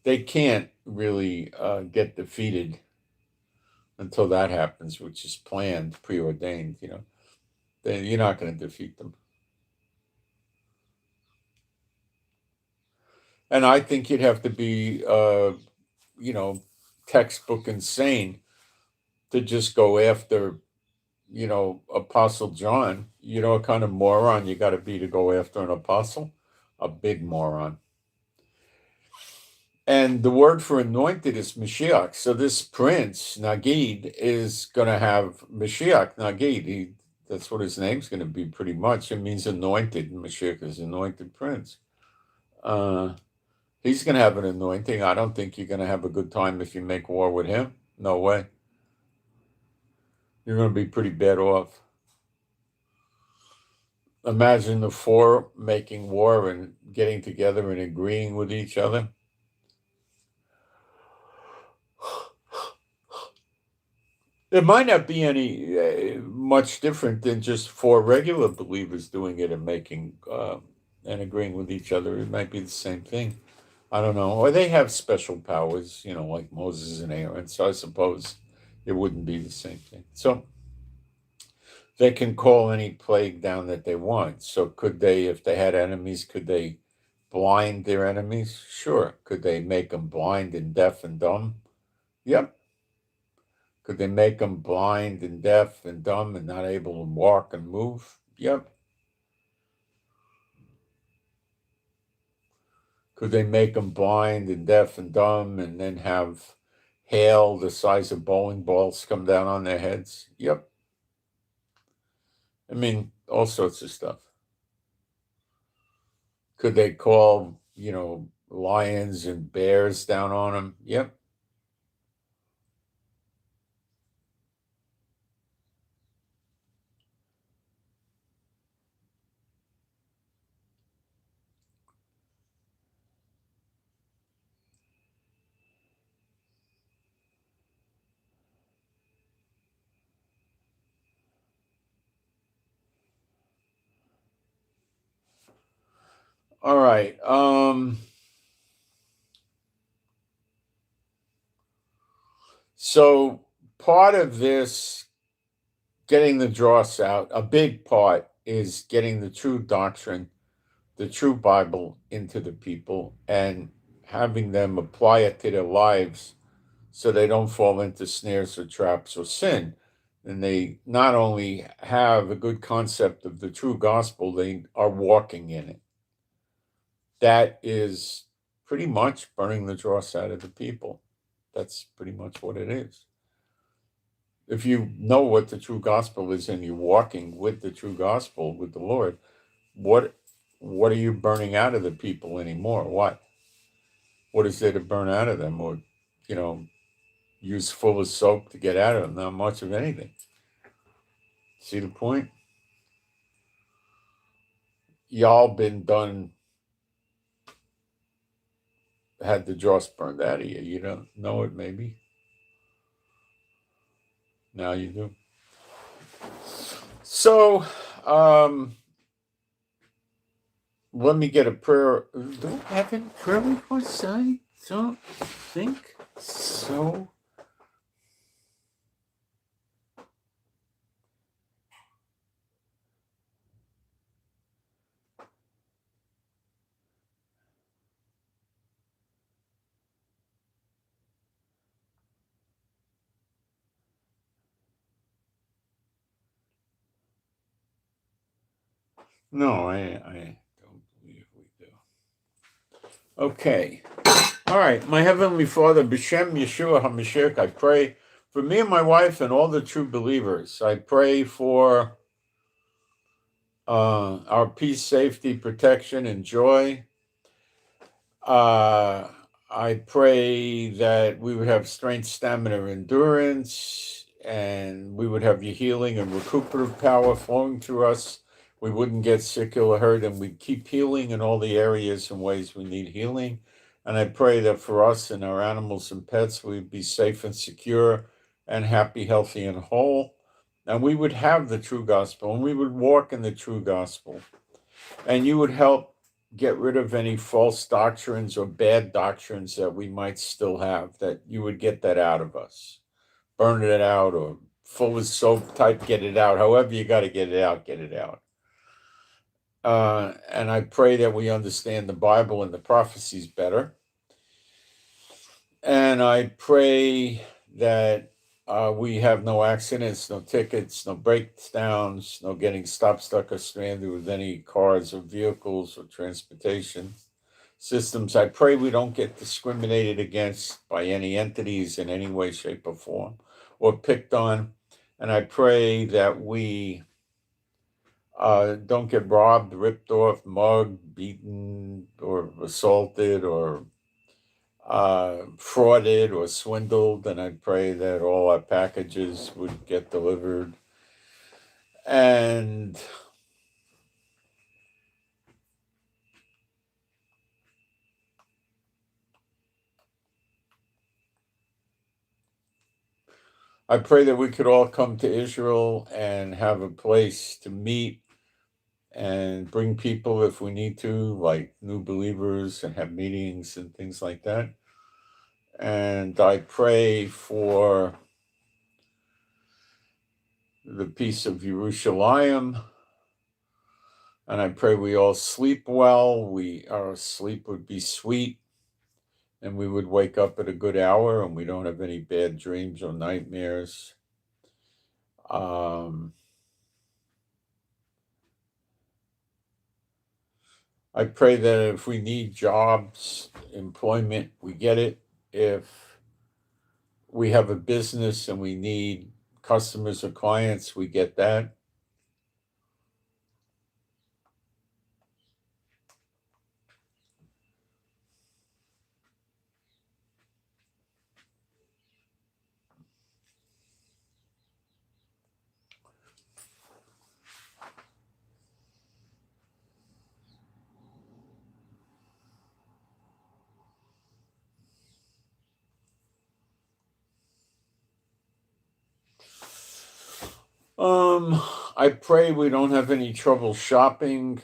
they can't really get defeated until that happens, which is planned, preordained. You're not going to defeat them. And I think you'd have to be, textbook insane to just go after, Apostle John. You know what kind of moron you got to be to go after an apostle? A big moron. And the word for anointed is Mashiach. So this prince, Nagid, is going to have Mashiach, Nagid. That's what his name's going to be pretty much. It means anointed. Mashiach is anointed prince. He's going to have an anointing. I don't think you're going to have a good time if you make war with him. No way. You're going to be pretty bad off. Imagine the four making war and getting together and agreeing with each other. It might not be any much different than just four regular believers doing it and making and agreeing with each other. It might be the same thing. I don't know. Or they have special powers, like Moses and Aaron. So I suppose it wouldn't be the same thing. So they can call any plague down that they want. So could they, if they had enemies, could they blind their enemies? Sure. Could they make them blind and deaf and dumb? Yep. Could they make them blind and deaf and dumb and not able to walk and move? Yep. Could they make them blind and deaf and dumb and then have hail the size of bowling balls come down on their heads? Yep. I mean, all sorts of stuff. Could they call, lions and bears down on them? Yep. All right. So part of this, getting the dross out, a big part is getting the true doctrine, the true Bible into the people and having them apply it to their lives so they don't fall into snares or traps or sin. And they not only have a good concept of the true gospel, they are walking in it. That is pretty much burning the dross out of the people. That's pretty much what it is. If you know what the true gospel is and you're walking with the true gospel with the Lord, what are you burning out of the people anymore? What is there to burn out of them, or use full of soap to get out of them? Not much of anything. See the point? Y'all been done, had the dross burned out of you. You don't know it, maybe. Now you do. So, let me get a prayer. Do I have any prayer requests? I don't think so. No, I don't believe we do. Okay. All right. My Heavenly Father, B'Shem Yeshua HaMashiach, I pray for me and my wife and all the true believers. I pray for our peace, safety, protection, and joy. I pray that we would have strength, stamina, endurance, and we would have your healing and recuperative power flowing through us. We wouldn't get sick or hurt, and we'd keep healing in all the areas and ways we need healing. And I pray that for us and our animals and pets, we'd be safe and secure and happy, healthy, and whole. And we would have the true gospel, and we would walk in the true gospel. And you would help get rid of any false doctrines or bad doctrines that we might still have, that you would get that out of us. Burn it out, or full of soap type, get it out. However you got to get it out, get it out. And I pray that we understand the Bible and the prophecies better. And I pray that we have no accidents, no tickets, no breakdowns, no getting stopped, stuck, or stranded with any cars or vehicles or transportation systems. I pray we don't get discriminated against by any entities in any way, shape, or form, or picked on. And I pray that we don't get robbed, ripped off, mugged, beaten, or assaulted, or frauded or swindled. And I pray that all our packages would get delivered. And I pray that we could all come to Israel and have a place to meet and bring people if we need to, like new believers, and have meetings and things like that. And I pray for the peace of Jerusalem. And I pray we all sleep well. Our sleep would be sweet, and we would wake up at a good hour, and we don't have any bad dreams or nightmares. I pray that if we need jobs, employment, we get it. If we have a business and we need customers or clients, we get that. I pray we don't have any trouble shopping.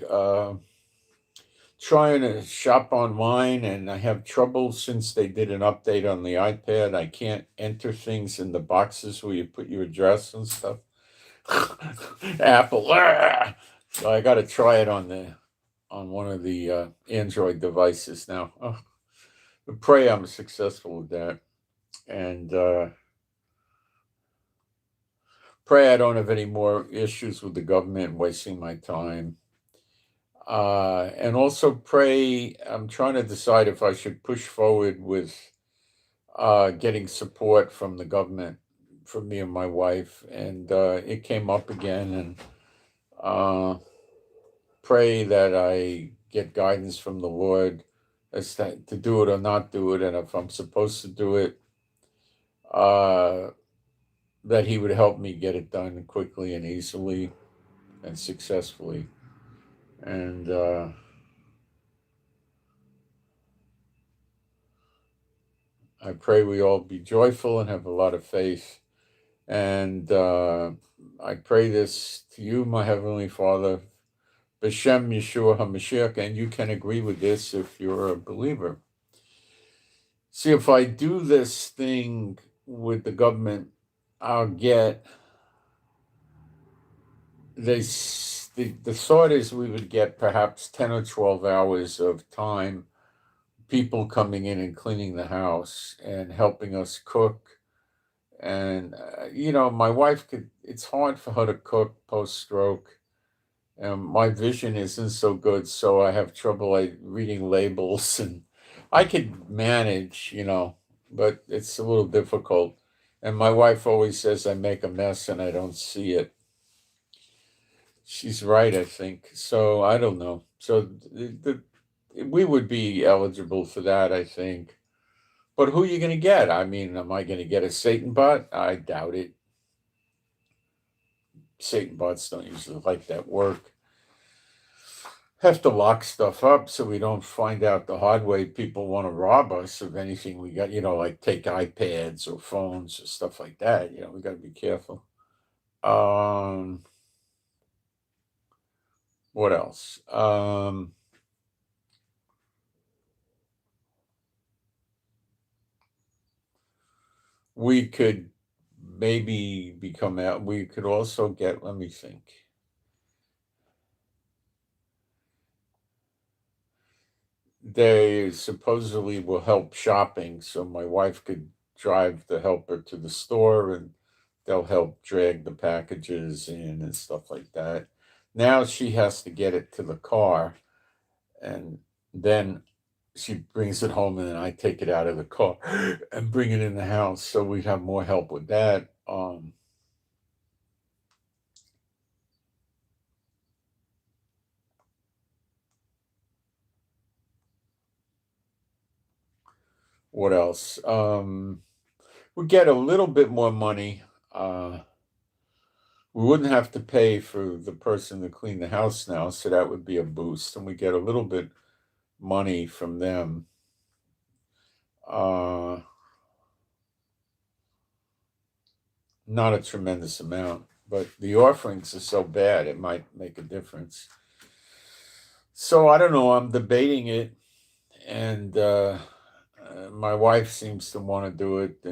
Trying to shop online, and I have trouble since they did an update on the iPad. I can't enter things in the boxes where you put your address and stuff. Apple. So I got to try it on one of the Android devices now. Oh, I pray I'm successful with that, and pray I don't have any more issues with the government wasting my time. And also pray, I'm trying to decide if I should push forward with getting support from the government for me and my wife. And it came up again, and pray that I get guidance from the Lord as to do it or not do it. And if I'm supposed to do it, that He would help me get it done quickly and easily and successfully. And I pray we all be joyful and have a lot of faith. And I pray this to you, my Heavenly Father, B'Shem Yeshua HaMashiach, and you can agree with this if you're a believer. See, if I do this thing with the government, I'll get this. The thought is we would get perhaps 10 or 12 hours of time, people coming in and cleaning the house and helping us cook. And, my wife it's hard for her to cook post-stroke. And my vision isn't so good, so I have trouble like reading labels, and I could manage, but it's a little difficult. And my wife always says I make a mess and I don't see it. She's right, I think. So I don't know. So we would be eligible for that, I think. But who are you going to get? I mean, am I going to get a Satan bot? I doubt it. Satan bots don't usually like that work. Have to lock stuff up so we don't find out the hard way people want to rob us of anything we got, like take iPads or phones or stuff like that. We got to be careful. What else? We could maybe become out. We could also get, let me think. They supposedly will help shopping, so my wife could drive the helper to the store, and they'll help drag the packages in and stuff like that. Now she has to get it to the car, and then she brings it home, and then I take it out of the car and bring it in the house. So we'd have more help with that. What else? We get a little bit more money. We wouldn't have to pay for the person to clean the house now, so that would be a boost, and we get a little bit money from them. Uh, not a tremendous amount, but the offerings are so bad it might make a difference. So I don't know. I'm debating it, and my wife seems to want to do it,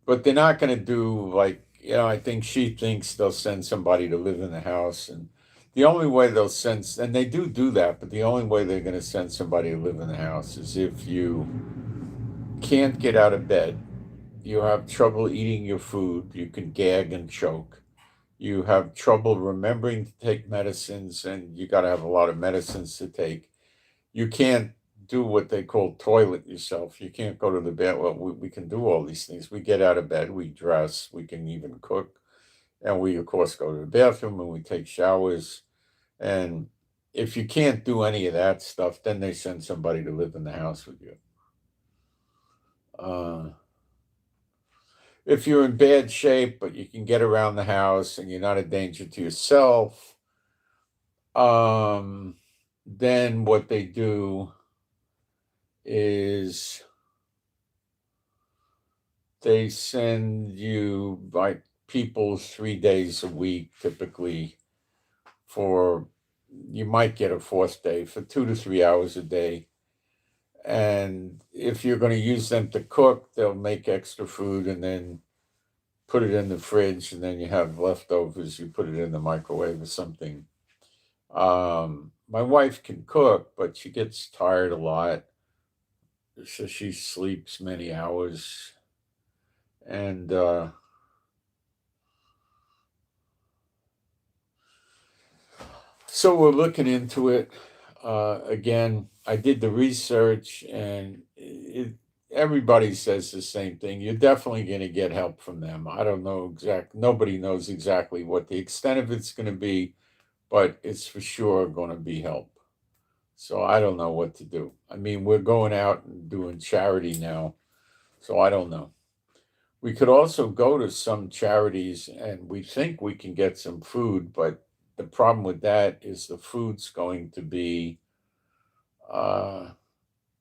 but they're not going to do like, I think she thinks they'll send somebody to live in the house, and the only way they'll send, and they do that, but the only way they're going to send somebody to live in the house is if you can't get out of bed, you have trouble eating your food, you can gag and choke, you have trouble remembering to take medicines, and you got to have a lot of medicines to take. You can't do what they call toilet yourself. You can't go to the bed. Well, we can do all these things. We get out of bed, we dress, we can even cook, and we, of course, go to the bathroom and we take showers. And if you can't do any of that stuff, then they send somebody to live in the house with you. If you're in bad shape, but you can get around the house and you're not a danger to yourself, then what they do is they send you like people 3 days a week, typically, for, you might get a fourth day for 2 to 3 hours a day. And if you're going to use them to cook, they'll make extra food and then put it in the fridge, and then you have leftovers, you put it in the microwave or something. My wife can cook, but she gets tired a lot, so she sleeps many hours. And so we're looking into it. Again, I did the research, and everybody says the same thing. You're definitely going to get help from them. I don't know nobody knows exactly what the extent of it's going to be, but it's for sure going to be help. So I don't know what to do. I mean, we're going out and doing charity now, so I don't know. We could also go to some charities and we think we can get some food, but the problem with that is the food's going to be, uh,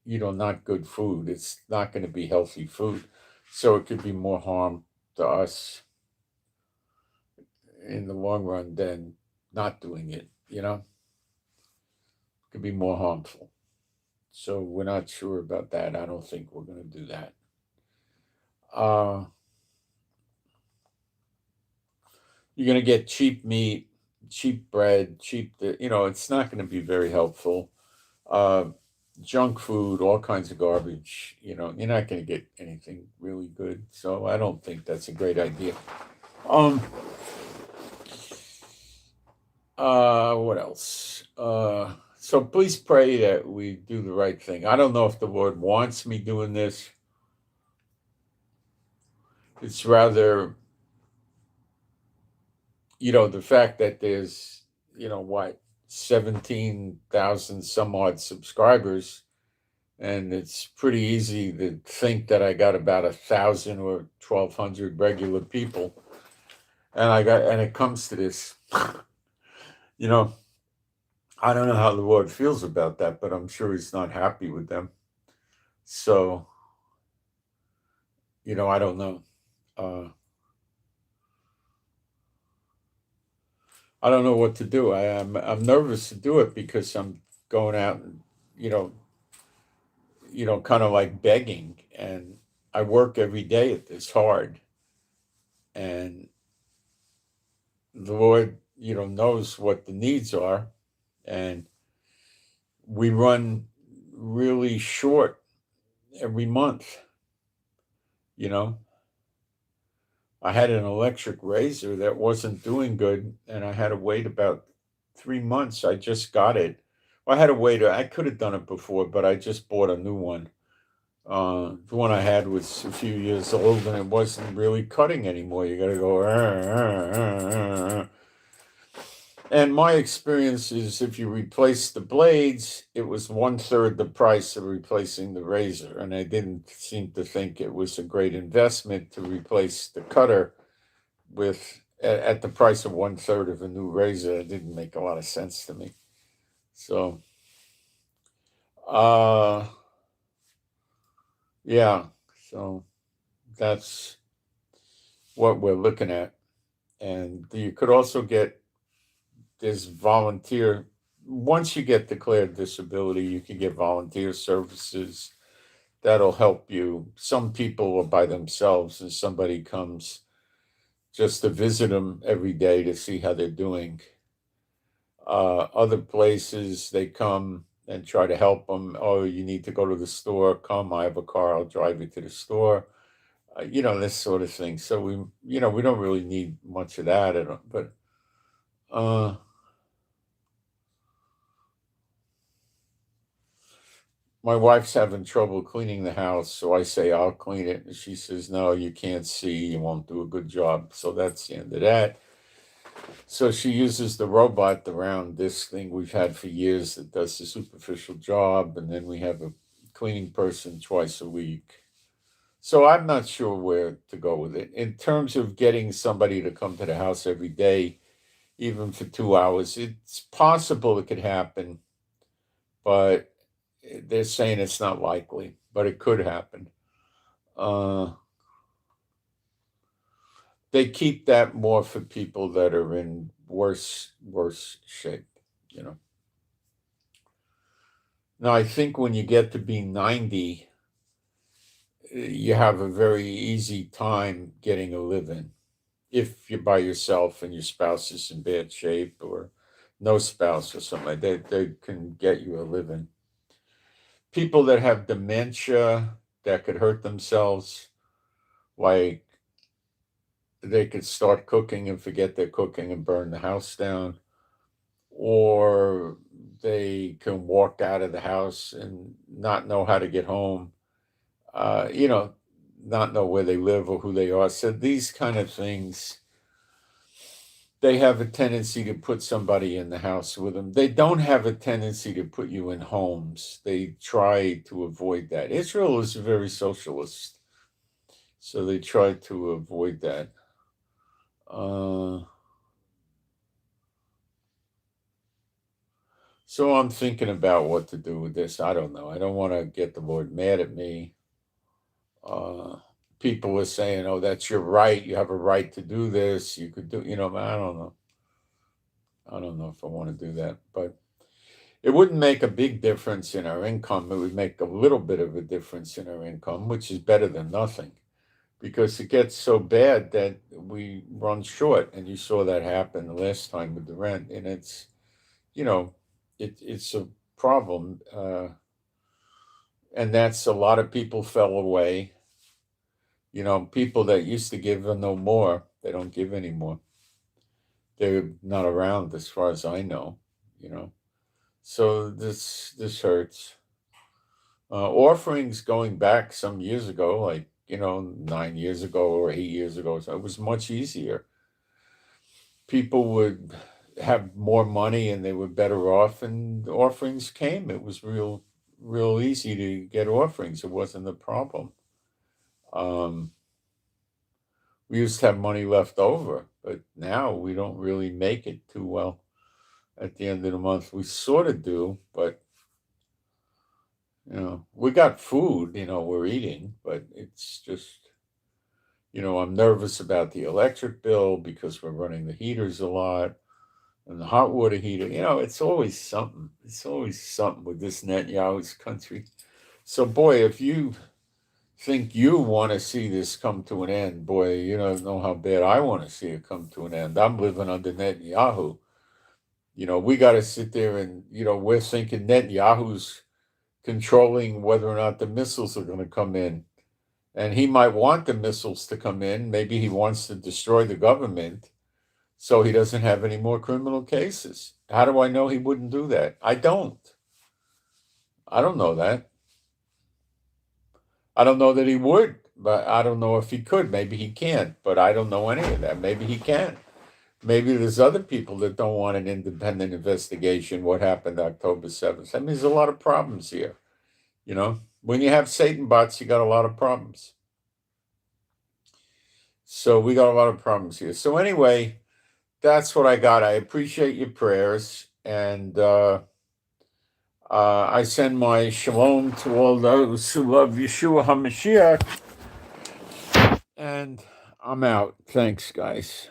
not good food. It's not going to be healthy food. So it could be more harm to us in the long run than not doing it. It could be more harmful. So we're not sure about that. I don't think we're going to do that. You're going to get cheap meat, cheap bread, it's not going to be very helpful. Uh, Junk food, all kinds of garbage, you're not going to get anything really good. So I don't think that's a great idea. What else? So please pray that we do the right thing. I don't know if the Lord wants me doing this. It's rather, the fact that there's, what, 17,000 some odd subscribers, and it's pretty easy to think that I got about 1,000 or 1,200 regular people, and it comes to this, I don't know how the Lord feels about that, but I'm sure He's not happy with them. So, I don't know. I don't know what to do. I'm nervous to do it because I'm going out and, kind of like begging, and I work every day at this hard, and the Lord, knows what the needs are, and we run really short every month. You know, I had an electric razor that wasn't doing good, and I had to wait about 3 months. I just got it. Well, I had to wait. I could have done it before, but I just bought a new one. The one I had was a few years old, and it wasn't really cutting anymore. You got to go. And my experience is if you replace the blades, it was 1/3 the price of replacing the razor. And I didn't seem to think it was a great investment to replace the cutter at the price of 1/3 of a new razor. It didn't make a lot of sense to me. So, uh, yeah. So that's what we're looking at. And you could also get this volunteer. Once you get declared disability, you can get volunteer services that'll help you. Some people are by themselves, and somebody comes just to visit them every day to see how they're doing. Other places, they come and try to help them. Oh, you need to go to the store. Come, I have a car. I'll drive you to the store. This sort of thing. So we don't really need much of that. But my wife's having trouble cleaning the house, so I say I'll clean it, and she says, no, you can't see, you won't do a good job. So that's the end of that. So she uses the robot, the round disc thing we've had for years that does the superficial job, and then we have a cleaning person twice a week. So I'm not sure where to go with it. In terms of getting somebody to come to the house every day, even for 2 hours, it's possible it could happen, but they're saying it's not likely, but it could happen. They keep that more for people that are in worse shape, Now, I think when you get to be 90, you have a very easy time getting a living. If you're by yourself and your spouse is in bad shape, or no spouse or something like that, they can get you a living. People that have dementia that could hurt themselves, like they could start cooking and forget they're cooking and burn the house down, or they can walk out of the house and not know how to get home, not know where they live or who they are. So these kind of things, they have a tendency to put somebody in the house with them. They don't have a tendency to put you in homes. They try to avoid that. Israel is very socialist, so they try to avoid that. So I'm thinking about what to do with this. I don't know. I don't want to get the Lord mad at me. People are saying, oh, that's your right. You have a right to do this. You could do, I don't know. I don't know if I want to do that, but it wouldn't make a big difference in our income. It would make a little bit of a difference in our income, which is better than nothing, because it gets so bad that we run short. And you saw that happen the last time with the rent. And it's, it's a problem. And that's a lot of people fell away. People that used to give no more, they don't give anymore. They're not around as far as I know, So this hurts. Offerings going back some years ago, like, 9 years ago or 8 years ago, so it was much easier. People would have more money and they were better off, and offerings came. It was real easy to get offerings. It wasn't a problem. We used to have money left over, but now we don't really make it too well at the end of the month. We sort of do, but we got food, we're eating, but it's just, I'm nervous about the electric bill because we're running the heaters a lot, and the hot water heater. It's always something. It's always something with this Netanyahu's country. So, boy, if you think you want to see this come to an end, boy, you don't know how bad I want to see it come to an end. I'm living under Netanyahu. We got to sit there and, we're thinking Netanyahu's controlling whether or not the missiles are going to come in. And he might want the missiles to come in. Maybe he wants to destroy the government so he doesn't have any more criminal cases. How do I know he wouldn't do that? I don't know that. I don't know that he would, but I don't know if he could. Maybe he can't, but I don't know any of that. Maybe he can. Maybe there's other people that don't want an independent investigation, what happened October 7th. I mean, there's a lot of problems here. When you have Satan bots, you got a lot of problems. So we got a lot of problems here. So anyway, that's what I got. I appreciate your prayers. And I send my shalom to all those who love Yeshua HaMashiach. And I'm out. Thanks, guys.